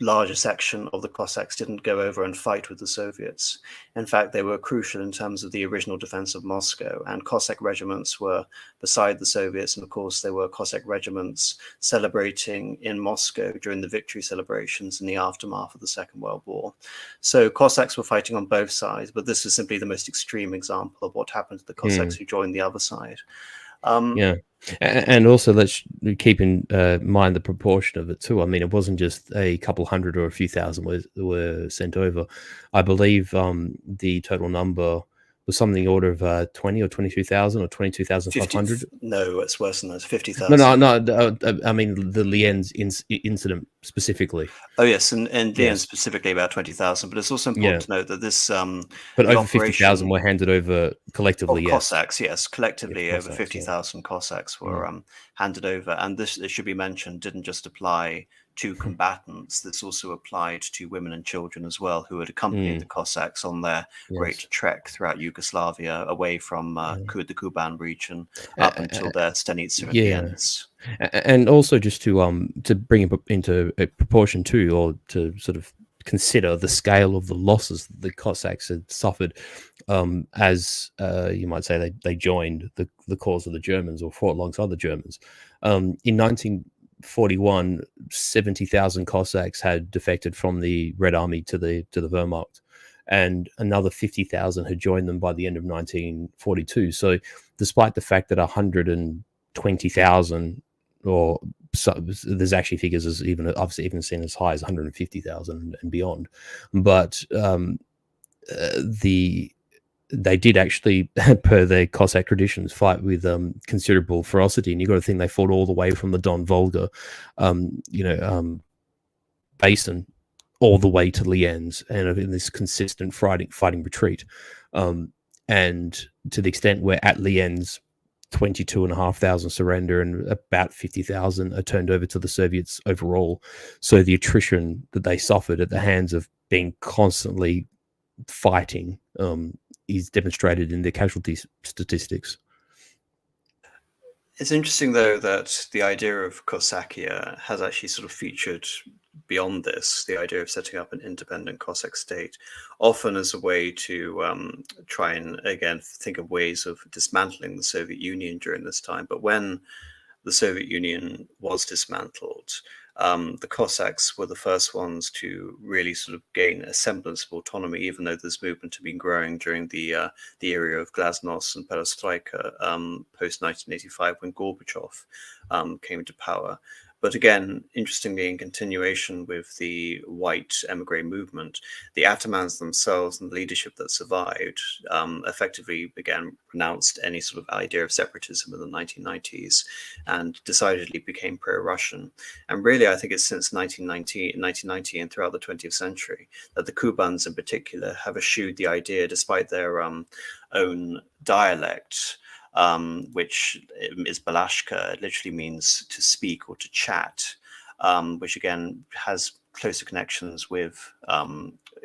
larger section of the Cossacks didn't go over and fight with the Soviets. In fact, they were crucial in terms of the original defense of Moscow, and Cossack regiments were beside the Soviets, and of course there were Cossack regiments celebrating in Moscow during the victory celebrations in the aftermath of the Second World War. So Cossacks were fighting on both sides, but this is simply the most extreme example of what happened to the Cossacks who joined the other side. Yeah. And also, let's keep in mind the proportion of it too. I mean, it wasn't just a couple hundred or a few thousand were sent over. I believe the total number was something in the order of 20 or 22,000 or 22,500. No, it's worse than that. 50,000. No. I mean the Lienz incident specifically. Oh yes, and Lienz specifically about 20,000. But it's also important to note that this, but over 50,000 were handed over collectively. Cossacks, yes, collectively over 50,000 Cossacks were handed over, and this, it should be mentioned, didn't just apply to combatants. This also applied to women and children as well, who had accompanied the Cossacks on their great trek throughout Yugoslavia, away from the Kuban region up until their Stanitsa at the ends. And also, just to bring it into a proportion too, or to sort of consider the scale of the losses that the Cossacks had suffered, as you might say, they joined the cause of the Germans or fought alongside the Germans. In 1941, 70,000 Cossacks had defected from the Red Army to the Wehrmacht, and another 50,000 had joined them by the end of 1942. So, despite the fact that 120,000, or so, there's actually figures as obviously even seen as high as 150,000 and beyond, but they did actually, per their Cossack traditions, fight with considerable ferocity. And you got to think they fought all the way from the Don Volga, basin, all the way to Lienz, and in this consistent fighting retreat. And to the extent where at Lienz, 22,500 surrender and about 50,000 are turned over to the Soviets overall. So the attrition that they suffered at the hands of being constantly fighting is demonstrated in the casualty statistics. It's interesting, though, that the idea of Cossacia has actually sort of featured beyond this, the idea of setting up an independent Cossack state, often as a way to try and, again, think of ways of dismantling the Soviet Union during this time. But when the Soviet Union was dismantled, the Cossacks were the first ones to really sort of gain a semblance of autonomy, even though this movement had been growing during the era of glasnost and perestroika post 1985, when Gorbachev came to power. But again, interestingly, in continuation with the white emigre movement, the atamans themselves and the leadership that survived effectively renounced any sort of idea of separatism in the 1990s and decidedly became pro-Russian. And really, I think it's since 1990 and throughout the 20th century that the Kubans in particular have eschewed the idea, despite their own dialect, which is Balashka. It literally means to speak or to chat, which again has closer connections with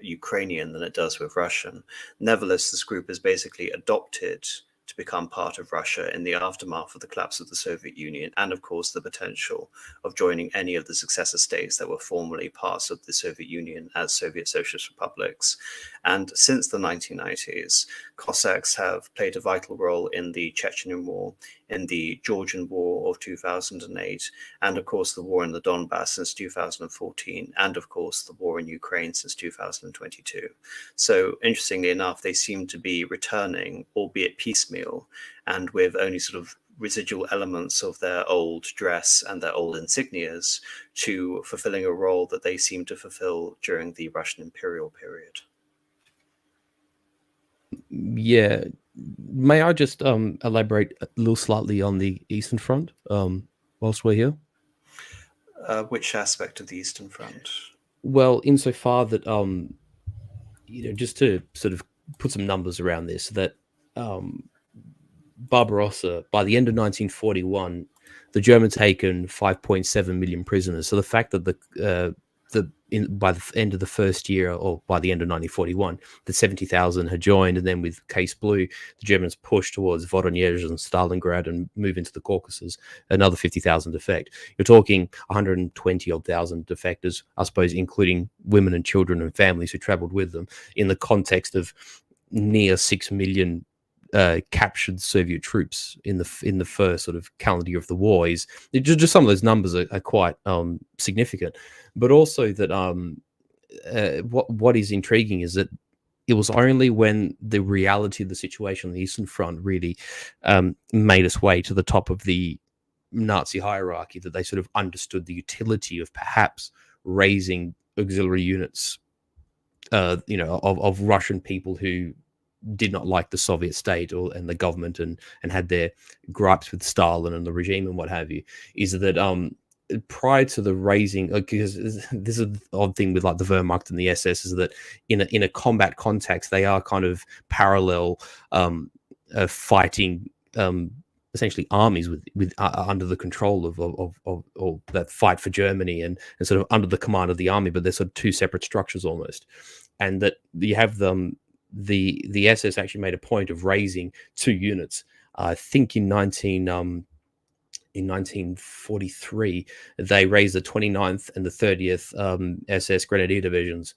Ukrainian than it does with Russian. Nevertheless, this group has basically adopted to become part of Russia in the aftermath of the collapse of the Soviet Union, and of course the potential of joining any of the successor states that were formerly parts of the Soviet Union as Soviet Socialist republics. And since the 1990s, Cossacks have played a vital role in the Chechen War, in the Georgian War of 2008, and of course the war in the Donbass since 2014, and of course the war in Ukraine since 2022. So interestingly enough, they seem to be returning, albeit piecemeal, and with only sort of residual elements of their old dress and their old insignias, to fulfilling a role that they seem to fulfill during the Russian Imperial period. Yeah. May I just elaborate a little slightly on the Eastern Front whilst we're here? Which aspect of the Eastern Front? Well, insofar that, just to sort of put some numbers around this, that Barbarossa, by the end of 1941, the Germans taken 5.7 million prisoners. So the fact that the by the end of the first year, or by the end of 1941, the 70,000 had joined, and then with Case Blue, the Germans pushed towards Voronezh and Stalingrad and move into the Caucasus. Another 50,000 defect. You're talking 120 odd thousand defectors, I suppose, including women and children and families who travelled with them, in the context of near 6 million captured Soviet troops in the first sort of calendar year of the war. Is just some of those numbers are quite significant, but also that what is intriguing is that it was only when the reality of the situation on the Eastern Front really made its way to the top of the Nazi hierarchy that they sort of understood the utility of perhaps raising auxiliary units, of Russian people who did not like the Soviet state and the government and had their gripes with Stalin and the regime and what have you. Is that prior to the raising, because this is the odd thing with like the Wehrmacht and the SS, is that in a combat context they are kind of parallel fighting essentially armies with under the control of that fight for Germany and sort of under the command of the army, but they're sort of two separate structures almost. And that you have them. The SS actually made a point of raising two units. I think in 1943 they raised the 29th and the 30th SS Grenadier divisions,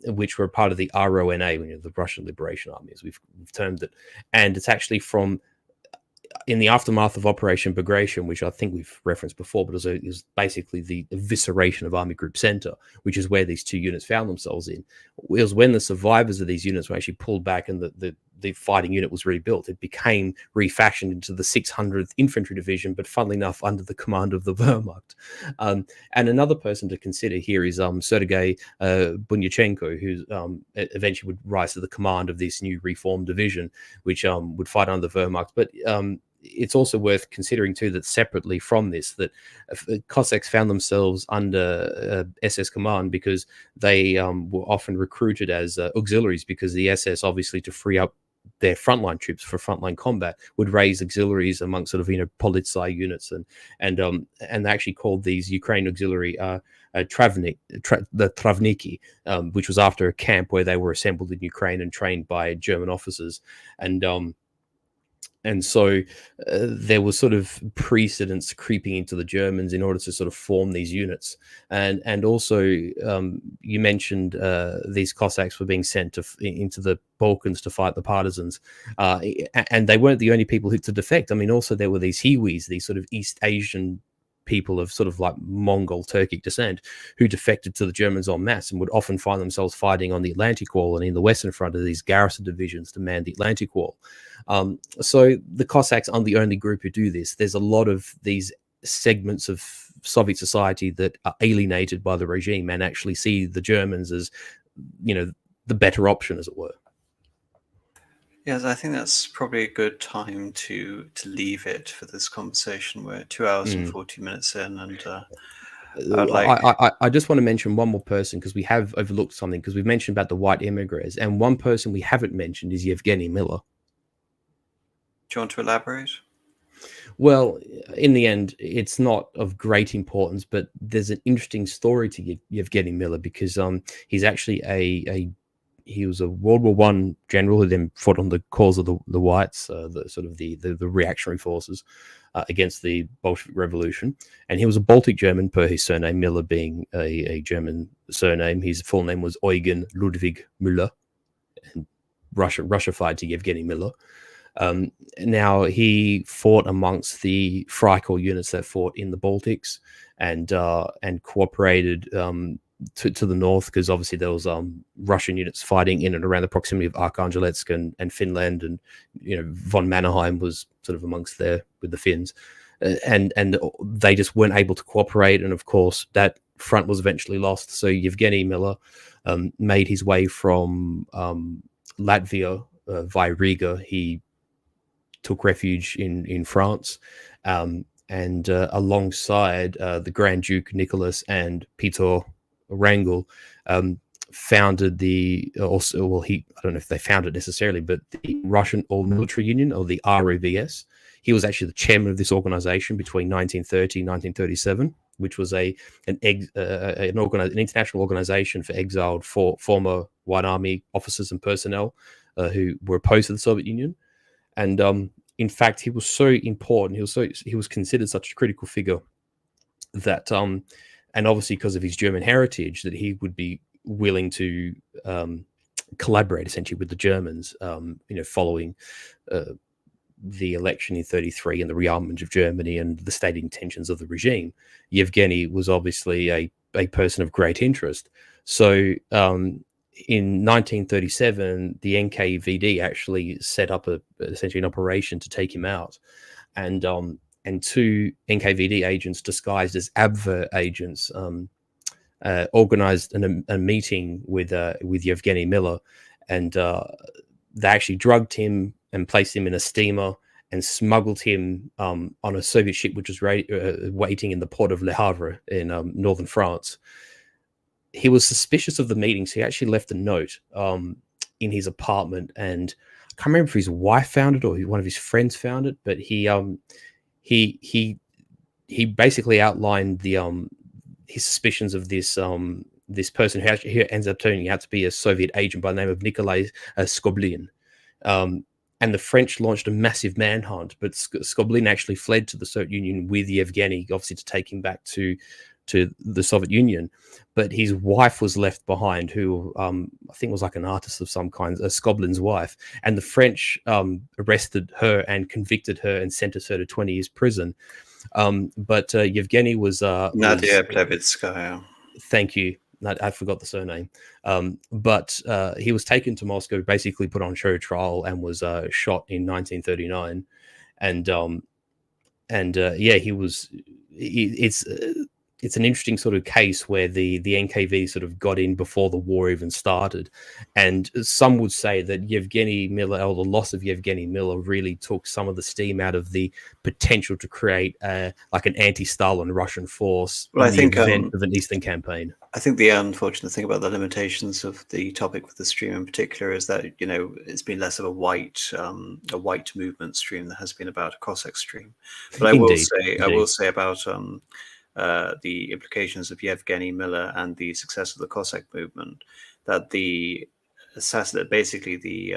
which were part of the RONA, the Russian Liberation Army, as we've termed it. And it's actually from in the aftermath of Operation Bagration, which I think we've referenced before, but it was basically the evisceration of Army Group Center, which is where these two units found themselves in. It was when the survivors of these units were actually pulled back and the fighting unit was rebuilt. It became refashioned into the 600th Infantry Division, but funnily enough, under the command of the Wehrmacht. And another person to consider here is Sergei Bunyachenko, who eventually would rise to the command of this new reformed division, which would fight under the Wehrmacht. But it's also worth considering too that separately from this, that Cossacks found themselves under SS command because they were often recruited as auxiliaries, because the SS, obviously to free up their frontline troops for frontline combat, would raise auxiliaries amongst sort of Politsai units, and they actually called these Ukraine auxiliary the Travniki, which was after a camp where they were assembled in Ukraine and trained by German officers. And so there was sort of precedents creeping into the Germans in order to sort of form these units. And also you mentioned these Cossacks were being sent into the Balkans to fight the partisans. And they weren't the only people to defect. I mean, also there were these Hiwis, these sort of East Asian people of sort of like Mongol Turkic descent, who defected to the Germans en masse and would often find themselves fighting on the Atlantic Wall and in the Western Front of these garrison divisions to man the Atlantic Wall. So the Cossacks aren't the only group who do this. There's a lot of these segments of Soviet society that are alienated by the regime and actually see the Germans as, the better option, as it were. Yes, I think that's probably a good time to leave it for this conversation. We're 2 hours and 40 minutes in, and I just want to mention one more person, because we have overlooked something, because we've mentioned about the white immigrants, and one person we haven't mentioned is Yevgeny Miller. Do you want to elaborate? Well, in the end, it's not of great importance, but there's an interesting story to Yevgeny Miller, because he's actually he was a World War I general who then fought on the cause of the whites, the reactionary forces against the Bolshevik Revolution. And he was a Baltic German, per his surname, Miller being a German surname. His full name was Eugen Ludwig Müller, and Russified to Yevgeny Miller. Now, he fought amongst the Freikorps units that fought in the Baltics and cooperated to the north, because obviously there was Russian units fighting in and around the proximity of Arkhangelsk and Finland, and von Mannerheim was sort of amongst there with the Finns, and they just weren't able to cooperate, and of course that front was eventually lost. So Yevgeny Miller made his way from Latvia via Riga. He took refuge in France, and alongside the Grand Duke Nicholas and Peter Wrangel founded I don't know if they founded it necessarily, but the Russian All-Military Union, or the ROVS. He was actually the chairman of this organization between 1930 and 1937. which was an international organization for exiled former White Army officers and personnel who were opposed to the Soviet Union. And in fact, he was so important. He was considered such a critical figure that, and obviously because of his German heritage, that he would be willing to collaborate essentially with the Germans. Following the election in 1933 and the rearmament of Germany and the stated intentions of the regime, Yevgeny was obviously a person of great interest. So in 1937, the NKVD actually set up essentially an operation to take him out, and two NKVD agents disguised as Abwehr agents organized a meeting with Yevgeny Miller, and they actually drugged him and placed him in a steamer and smuggled him on a Soviet ship which was waiting in the port of Le Havre in northern France. He was suspicious of the meeting, so he actually left a note in his apartment, and I can't remember if his wife found it or one of his friends found it, but he basically outlined his suspicions of this person who ends up turning out to be a Soviet agent by the name of Nikolai Skoblin. And the French launched a massive manhunt, but Skoblin actually fled to the Soviet Union with Yevgeny, obviously to take him back to the Soviet Union. But his wife was left behind, who I think was like an artist of some kind, Skoblin's wife. And the French arrested her and convicted her and sentenced her to 20 years prison. But Yevgeny was Nadia Plevitskaya. Thank you. I forgot the surname. But he was taken to Moscow, basically put on show trial, and was shot in 1939. He was. It's an interesting sort of case where the NKV sort of got in before the war even started. And some would say that Yevgeny Miller, or the loss of Yevgeny Miller, really took some of the steam out of the potential to create like an anti-Stalin Russian force in the event of an Eastern campaign. I think the unfortunate thing about the limitations of the topic with the stream in particular is that, it's been less of a white movement stream that has been about a Cossack stream. But I will say about the implications of Yevgeny Miller and the success of the Cossack movement, that basically the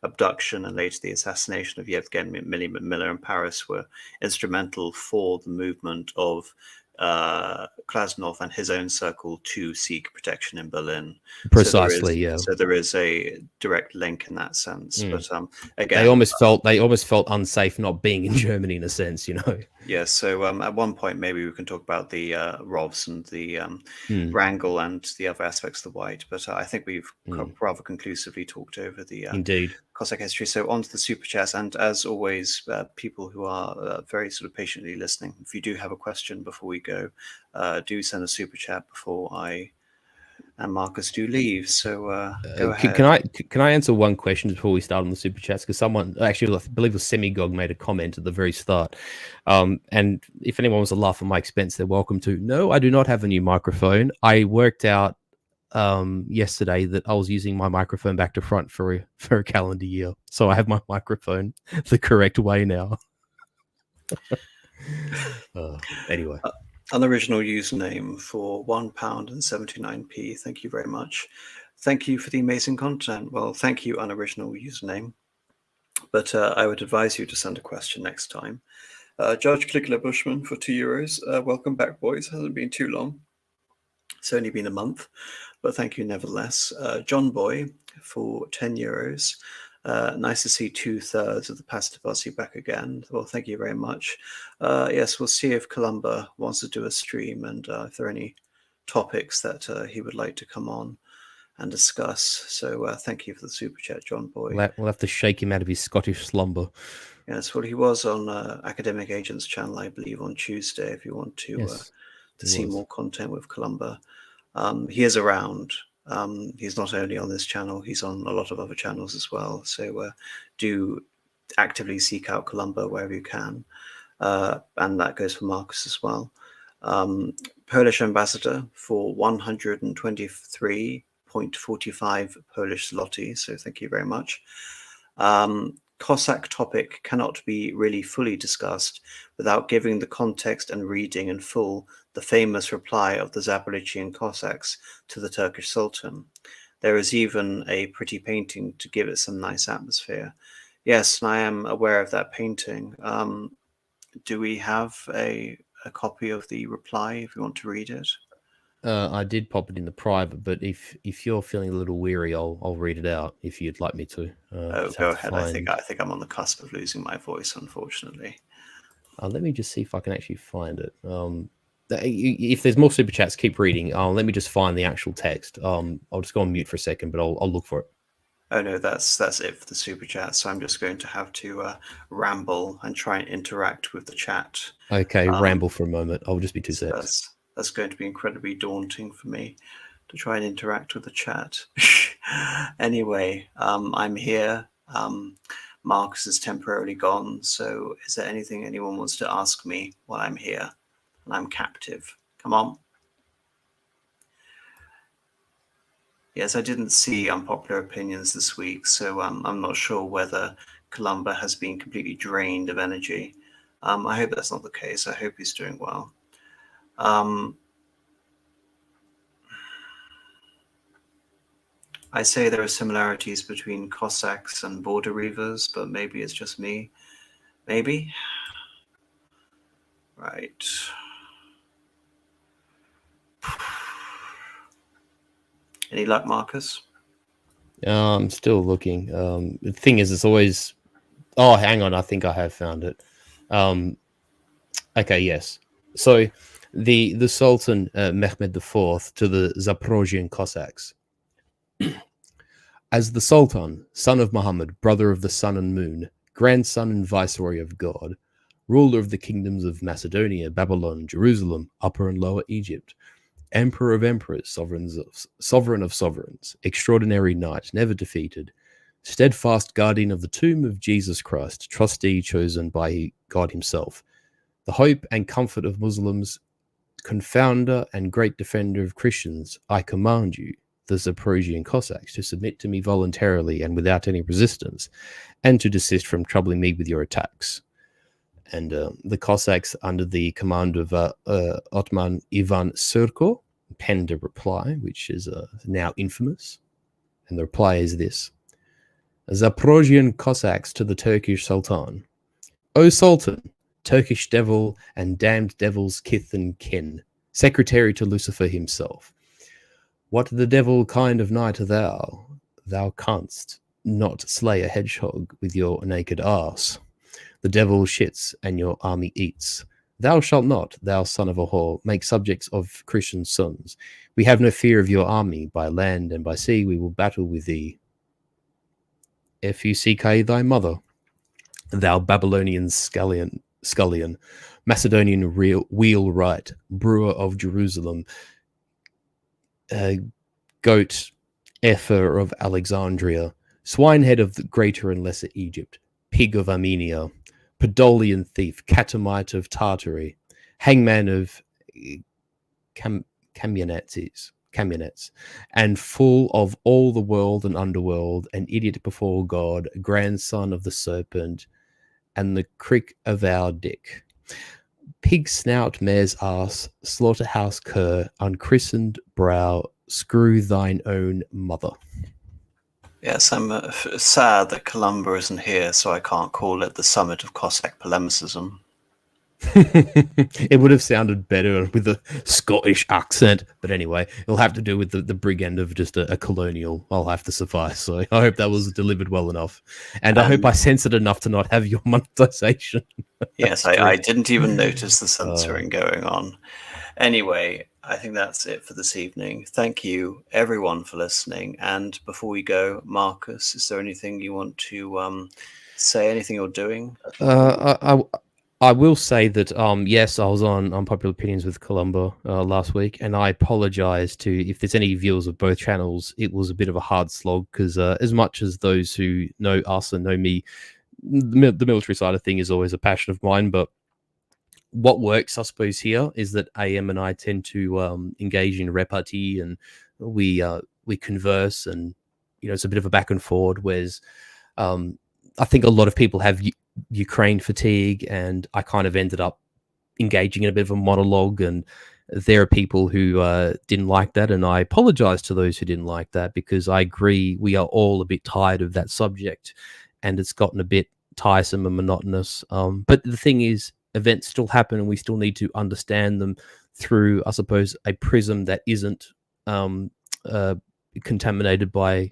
abduction and later the assassination of Yevgeny Miller in Paris were instrumental for the movement of Krasnov and his own circle to seek protection in Berlin. Precisely, so there is a direct link in that sense. But again, they almost felt unsafe not being in Germany in a sense, Yeah. So at one point, maybe we can talk about the Rovs and the wrangle and the other aspects of the White. But I think we've rather conclusively talked over the indeed Cossack history. So on to the super chats, and as always, people who are very sort of patiently listening, if you do have a question before we go, do send a super chat before I and Marcus do leave. So go ahead. Can I answer one question before we start on the super chats? Because someone, actually, I believe it was Semigog, made a comment at the very start. And if anyone wants to laugh at my expense, they're welcome to. No, I do not have a new microphone. I worked out yesterday that I was using my microphone back to front for a calendar year, so I have my microphone the correct way now. Anyway, unoriginal username for £1.79. Thank you very much. Thank you for the amazing content. Well, thank you, unoriginal username. But I would advise you to send a question next time. Judge Clickler Bushman for €2. Welcome back, boys. Hasn't been too long. It's only been a month, but thank you nevertheless. John Boy for €10. Nice to see 2/3 of the passive Aussie back again. Well, thank you very much. Yes, we'll see if Columba wants to do a stream and if there are any topics that he would like to come on and discuss. So thank you for the super chat, John Boy. We'll have to shake him out of his Scottish slumber. Yes, well, he was on Academic Agents channel, I believe, on Tuesday. If you want to see more content with Columba, he is around. He's not only on this channel, he's on a lot of other channels as well. So do actively seek out Columba wherever you can. And that goes for Marcus as well. Polish ambassador for 123.45 Polish zloty. So thank you very much. Cossack topic cannot be really fully discussed without giving the context and reading in full the famous reply of the Zaporizhian Cossacks to the Turkish Sultan. There is even a pretty painting to give it some nice atmosphere. Yes, and I am aware of that painting. Do we have a copy of the reply if you want to read it? I did pop it in the private, but if you're feeling a little weary, I'll read it out if you'd like me to. Oh, Just have go to ahead. find. I think I'm on the cusp of losing my voice, unfortunately. Let me just see if I can actually find it. If there's more super chats, keep reading. Let me just find the actual text. I'll just go on mute for a second, but I'll look for it. Oh no, that's it for the super chat. So I'm just going to have to ramble and try and interact with the chat. Okay, ramble for a moment. I'll just be 2 So seconds. that's going to be incredibly daunting for me to try and interact with the chat. Anyway, I'm here. Marcus is temporarily gone. So is there anything anyone wants to ask me while I'm here and I'm captive? Come on. Yes, I didn't see unpopular opinions this week, so I'm not sure whether Columba has been completely drained of energy. I hope that's not the case. I hope he's doing well. I say there are similarities between Cossacks and border reavers, but maybe it's just me. Maybe? Right. Any luck, Marcus? I'm still looking. The thing is, it's always. Oh, hang on. I think I have found it. Okay, yes. So the Sultan Mehmed IV to the Zaporizhian Cossacks. As the Sultan, son of Muhammad, brother of the sun and moon, grandson and viceroy of God, ruler of the kingdoms of Macedonia, Babylon, Jerusalem, Upper and Lower Egypt, emperor of emperors, sovereign of sovereigns, extraordinary knight, never defeated, steadfast guardian of the tomb of Jesus Christ, trustee chosen by God himself, the hope and comfort of Muslims, confounder and great defender of Christians, I command you, the Zaporizhian Cossacks, to submit to me voluntarily and without any resistance, and to desist from troubling me with your attacks. And the Cossacks, under the command of Ottoman Ivan Surko, penned a reply, which is now infamous. And the reply is this: Zaporizhian Cossacks to the Turkish Sultan. O Sultan, Turkish devil and damned devil's kith and kin, secretary to Lucifer himself. What the devil kind of knight thou? Thou canst not slay a hedgehog with your naked arse. The devil shits and your army eats. Thou shalt not, thou son of a whore, make subjects of Christian sons. We have no fear of your army. By land and by sea we will battle with thee. Fuck thy mother, thou Babylonian scullion, Macedonian wheelwright, brewer of Jerusalem, goat effer of Alexandria, swinehead of the greater and lesser Egypt, pig of Armenia, Podolian thief, catamite of Tartary, hangman of Kamyanets, and full of all the world and underworld, an idiot before God, grandson of the serpent, and the crick of our dick. Pig snout, mare's ass, slaughterhouse cur, unchristened brow, screw thine own mother. Yes, I'm sad that Columba isn't here, so I can't call it the summit of Cossack polemicism. It would have sounded better with a Scottish accent, but anyway, it'll have to do with the brig end of just a colonial. I'll have to suffice. So I hope that was delivered well enough, and I hope I censored enough to not have your monetization. Yes, I didn't even notice the censoring going on. Anyway, I think that's it for this evening. Thank you, everyone, for listening. And before we go, Marcus, is there anything you want to say? Anything you're doing? I will say that yes, I was on Unpopular Opinions with Columba last week, and I apologize to if there's any viewers of both channels. It was a bit of a hard slog because as much as those who know us and know me, the military side of thing is always a passion of mine. But what works, I suppose, here is that AM and I tend to engage in repartee, and we converse, and it's a bit of a back and forward. Whereas I think a lot of people have Ukraine fatigue, and I kind of ended up engaging in a bit of a monologue, and there are people who didn't like that, and I apologize to those who didn't like that, because I agree we are all a bit tired of that subject, and it's gotten a bit tiresome and monotonous. But the thing is, events still happen, and we still need to understand them through, I suppose, a prism that isn't um, uh, contaminated by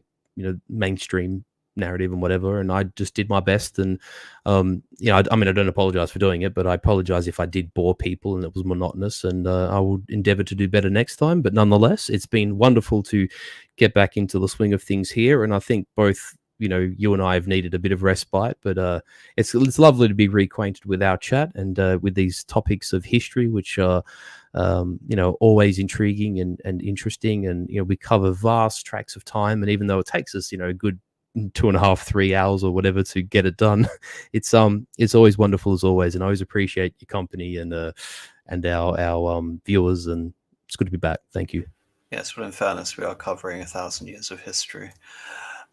mainstream narrative and whatever. And I just did my best, and I mean, I don't apologize for doing it, but I apologize if I did bore people and it was monotonous, and I will endeavor to do better next time. But nonetheless, it's been wonderful to get back into the swing of things here, and I think both you and I have needed a bit of respite, but it's lovely to be reacquainted with our chat and with these topics of history, which are always intriguing and interesting, and we cover vast tracts of time, and even though it takes us a good 2.5 3 hours or whatever to get it done, it's always wonderful as always, and I always appreciate your company and our viewers, and it's good to be back. Thank you. Yes, well, in fairness, we are covering 1,000 years of history.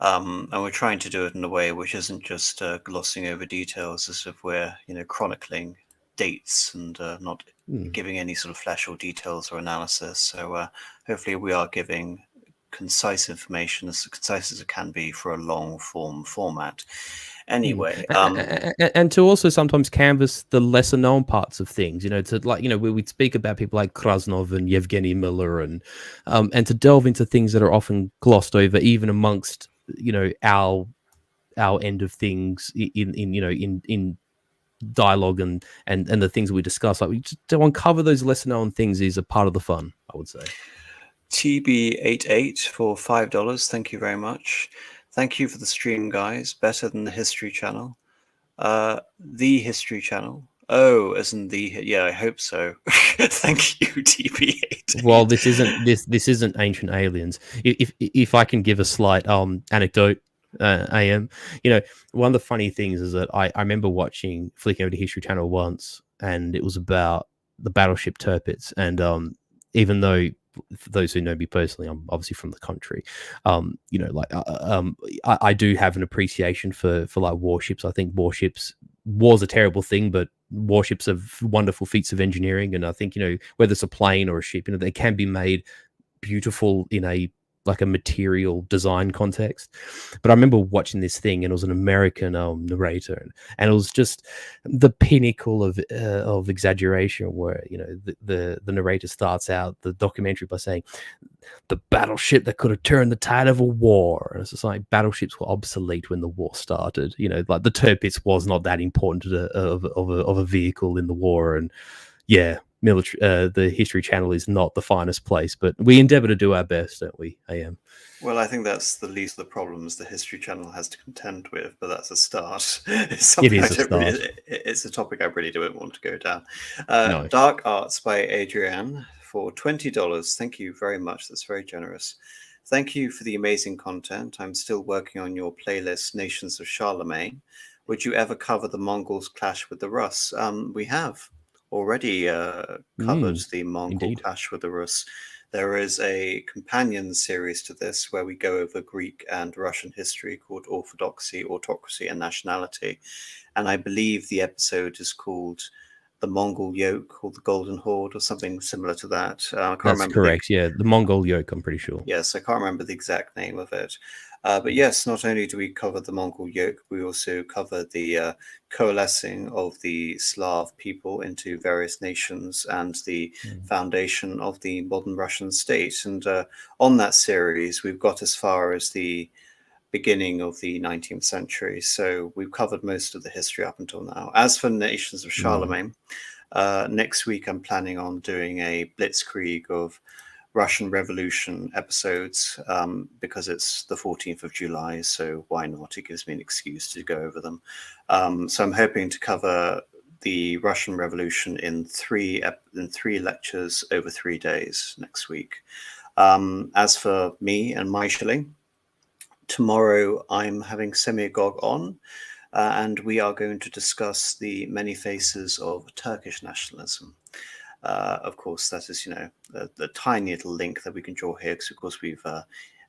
And we're trying to do it in a way which isn't just glossing over details, as if we're, chronicling dates and not giving any sort of flash or details or analysis. So hopefully we are giving concise information, as concise as it can be for a long form format. Anyway, and to also sometimes canvas the lesser known parts of things, to we speak about people like Krasnov and Yevgeny Miller, and to delve into things that are often glossed over, even amongst our end of things in dialogue and the things that we discuss. Like, we just to uncover those lesser known things is a part of the fun, I would say. TB88 for $5. Thank you very much. Thank you for the stream, guys. Better than the History Channel. The History Channel. Oh, as in the, yeah, I hope so. Thank you, TB88. Well, this isn't Ancient Aliens. If I can give a slight anecdote, AM, one of the funny things is that I remember flicking over to History Channel once, and it was about the battleship Tirpitz, and even though, for those who know me personally, I'm obviously from the country. I do have an appreciation for like warships. I think warships was a terrible thing, but warships are wonderful feats of engineering. And I think whether it's a plane or a ship, they can be made beautiful in a material design context. But I remember watching this thing, and it was an American narrator, and it was just the pinnacle of exaggeration, where the narrator starts out the documentary by saying, the battleship that could have turned the tide of a war. And it's just like, battleships were obsolete when the war started. Like the Tirpitz was not that important of a vehicle in the war. And yeah, the History Channel is not the finest place, but we endeavor to do our best, don't we, AM? Well, I think that's the least of the problems the History Channel has to contend with, but that's a start. It's a topic I really don't want to go down. No. Dark Arts by Adrienne for $20. Thank you very much. That's very generous. Thank you for the amazing content. I'm still working on your playlist, Nations of Charlemagne. Would you ever cover the Mongols' clash with the Rus? We have already covered the Mongol clash with the Rus. There is a companion series to this where we go over Greek and Russian history called Orthodoxy, Autocracy, and Nationality. And I believe the episode is called The Mongol Yoke or The Golden Horde or something similar to that. That's correct. Yeah, The Mongol Yoke, I'm pretty sure. Yes, I can't remember the exact name of it. But yes, not only do we cover the Mongol yoke, we also cover the coalescing of the Slav people into various nations and the foundation of the modern Russian state. And on that series, we've got as far as the beginning of the 19th century. So we've covered most of the history up until now. As for Nations of Charlemagne, next week I'm planning on doing a blitzkrieg of Russian Revolution episodes because it's the 14th of July, so why not? It gives me an excuse to go over them. So I'm hoping to cover the Russian Revolution in three lectures over 3 days next week. As for me and my shilling, tomorrow I'm having Semigog on, and we are going to discuss the many faces of Turkish nationalism. Of course, that is, the tiny little link that we can draw here, because of course we've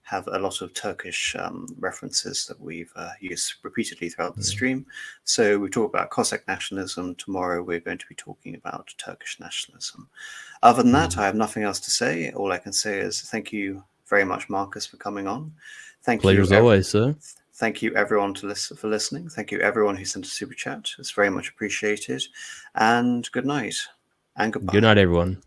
have a lot of Turkish references that we've used repeatedly throughout the stream. So we talk about Cossack nationalism. Tomorrow we're going to be talking about Turkish nationalism. Other than that, I have nothing else to say. All I can say is thank you very much, Marcus, for coming on. Pleasure as always, sir. Thank you, everyone, for listening. Thank you, everyone who sent a super chat. It's very much appreciated. And good night and goodbye. Good night, everyone.